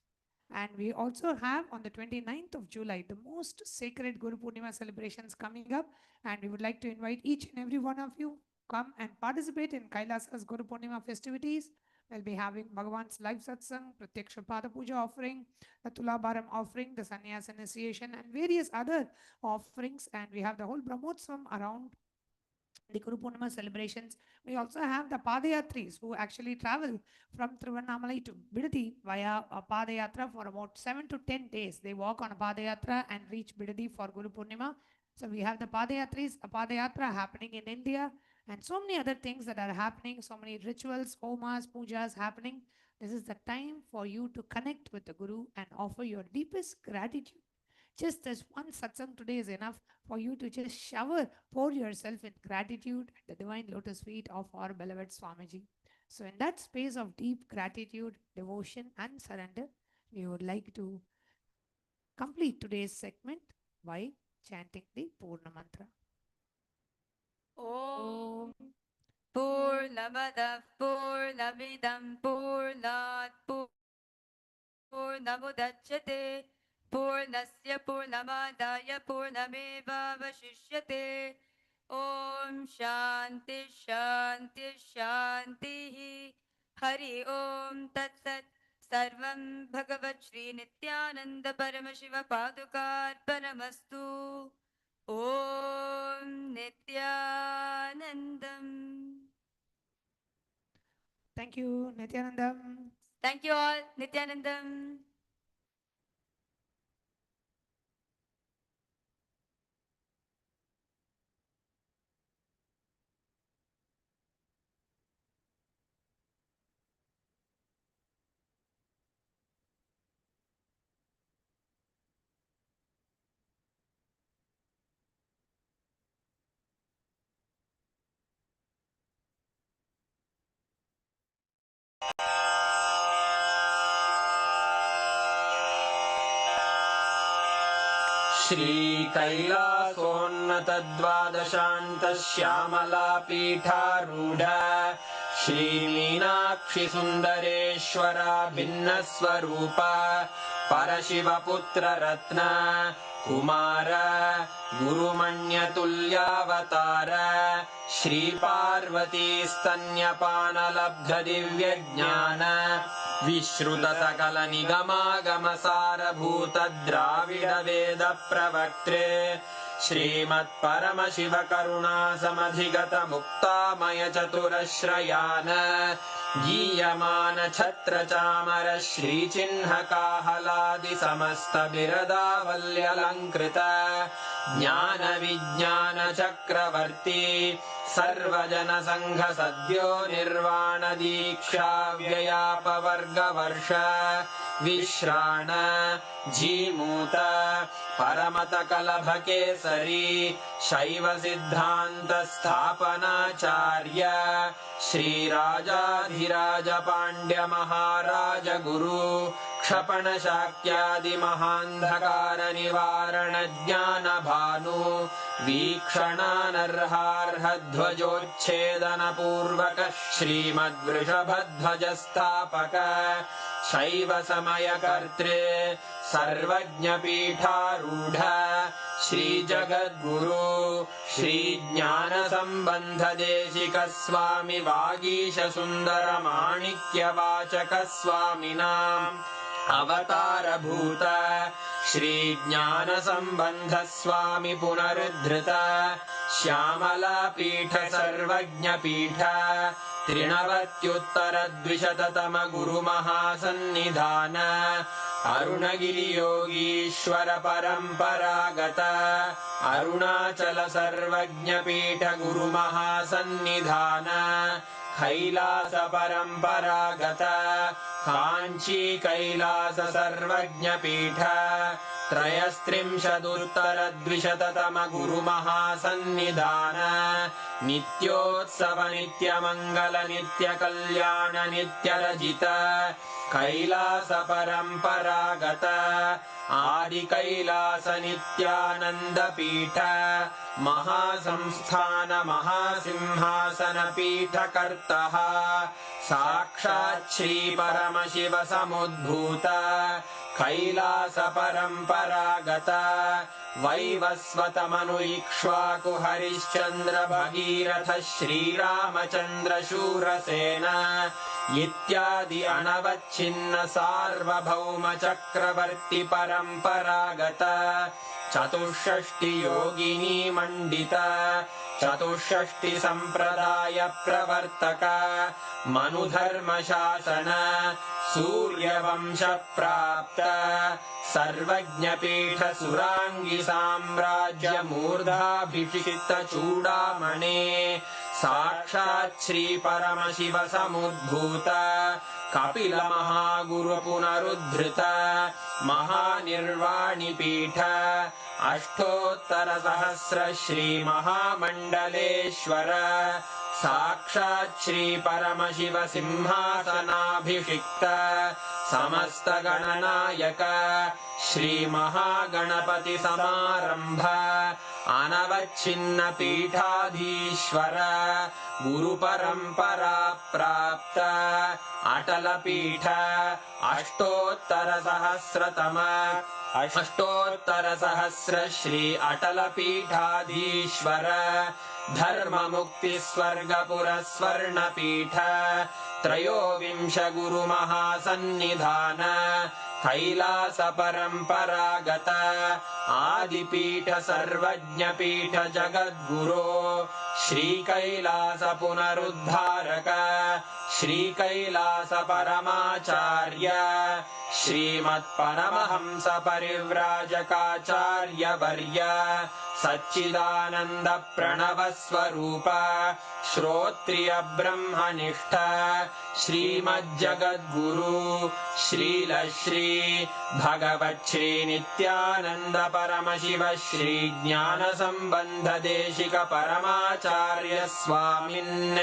And we also have on the 29th of July, the most sacred Guru Purnima celebrations coming up. And we would like to invite each and every one of you come and participate in Kailasa's Guru Purnima festivities. We'll be having Bhagavan's live satsang, Pratyaksha Pada Puja offering, the Tulabharam offering, the Sannyas initiation, and various other offerings. And we have the whole Brahmotsavam around the Guru Purnima celebrations. We also have the Padayatris who actually travel from Tiruvannamalai to Bidadi via a Padayatra for about 7 to 10 days. They walk on a Padayatra and reach Bidadi for Guru Purnima. So we have the Padayatris, a Padayatra happening in India, and so many other things that are happening, so many rituals, homas, pujas happening. This is the time for you to connect with the Guru and offer your deepest gratitude. Just this one satsang today is enough for you to just pour yourself in gratitude at the divine lotus feet of our beloved Swamiji. So in that space of deep gratitude, devotion and surrender, we would like to complete today's segment by chanting the Purna Mantra. Om Purnamadav Purnamidam Purnat Purnamudachyate Purnasya Purnamadaya Purnameva Vashishyate. Om Shanti Shanti Shanti. Hari Om Tat Sat. Sarvam Bhagavat Shri Nithyananda Paramashiva Padukar Paramastu. Om Nithyanandam. Thank you, Nithyanandam. Thank you all, Nithyanandam. श्रीकैलासोन्नतद्वादशान्तश्यामलापीठारूढ श्रीमीनाक्षिसुन्दरेश्वरा भिन्नस्वरूप परशिवपुत्ररत्न Kumar गुरुमण्यतुल्यावतार श्रीपार्वतीस्तन्यपानलब्धदिव्यज्ञान विश्रुतसकलनिगमागमसारभूतद्राविडवेदप्रवक्त्रे श्रीमत्परमशिवकरुणासमधिगतमुक्तामयचतुरश्रयान् गीयमान छत्रचामर श्रीचिह्नकाहलादिसमस्तबिरदावल्यलङ्कृत ज्ञानविज्ञानचक्रवर्ती सर्वजनसङ्घ सद्यो निर्वाण दीक्षा व्ययापवर्गवर्ष विश्राण जीमूत परमत कलभकेसरी शैव सिद्धान्त स्थापनाचार्य श्रीराजाधिराज पाण्ड्य महाराज गुरु क्षपण शाक्यादि महान्धकार निवारण ज्ञान भानु वीक्षणानर्हार्ह ध्वजोच्छेदन पूर्वक श्रीमद्वृषभध्वज स्थापक शैव समय कर्तृ सर्वज्ञ पीठारूढ़ श्री जगद्गुरु श्री ज्ञान संबंध देशिक स्वामी वागीश सुंदर माणिक्य वाचक स्वामिनाम् अवतार भूत श्री ज्ञान संबंध स्वामी पुनरुद्धृत श्यामला पीठ सर्वज्ञ पीठ त्रिनवत्युत्तर द्विशततम गुरु महासन्निधान अरुणगिरि योगीश्वर परंपरागत अरुणाचल सर्वज्ञ पीठ गुरु महासन्निधान कैलास परंपरागत कांची कैलास सर्वज्ञ पीठ त्रयस्त्रिंशदुत्तर द्विशततम गुरु महासन्निधान नित्योत्सव नित्य मंगल नित्य कल्याण नित्य रजित कैलास परंपरागत आदि कैलास नित्यानंद पीठ महासंस्थान महासिंहासन पीठ कर्तः साक्षात् श्री परमशिव समुद्भूत कैलास परंपरागत वैवस्वत मनु इक्ष्वाकु हरिश्चंद्र भगीरथ श्रीरामचंद्र शूरसेन इत्यादि अनवच्छिन्न सार्वभौम चक्रवर्ती परंपरागत चतुष्षष्टि योगिनी मंडित चतुष्षष्टि संप्रदाय प्रवर्तक मनुधर्म शासन सूर्यवंश प्राप्त सर्वज्ञ पीठ सुरांगी साम्राज्य मूर्धाभिषिक्त चूड़ामणे साक्षात् श्री परमशिव समुद्भूत कपिल महागुरु पुनरुद्धृत महानिर्वाणि पीठ अष्टोत्तर सहस्र श्री महामंडलेश्वर साक्षात् श्री परमशिव सिंहासनाभिषिक्त समस्त गणनायक श्री महागणपति समारंभ अनवच्छिन्न पीठाधीश्वर गुरु परंपरा प्राप्त अटल पीठ अष्टोत्तर सहस्र श्री अटल पीठाधीश्वर धर्म मुक्ति स्वर्गपुर स्वर्ण पीठ त्रयोविंश गुरु महासन्निधान कैलास परंपरागत आदिपीठ सर्वज्ञ पीठ जगद्गुरो श्री कैलास पुनरुद्धारक श्री कैलास परमाचार्य श्रीमत् परमहंस परिव्राजकाचार्य वर्य सच्चिदानंद प्रणव स्वरूप श्रोत्रिय ब्रह्मनिष्ठ श्रीमज्जगद्गुरु श्रील श्री भगवत् श्री नित्यानंद परमशिव श्री ज्ञान संबंध देशिक परमाचार्य स्वामिन्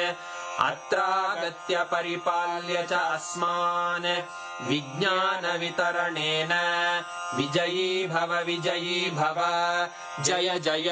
अत्रागत्य परिपाल्य च अस्मान् विज्ञान वितरणेन विजयी भव जय जय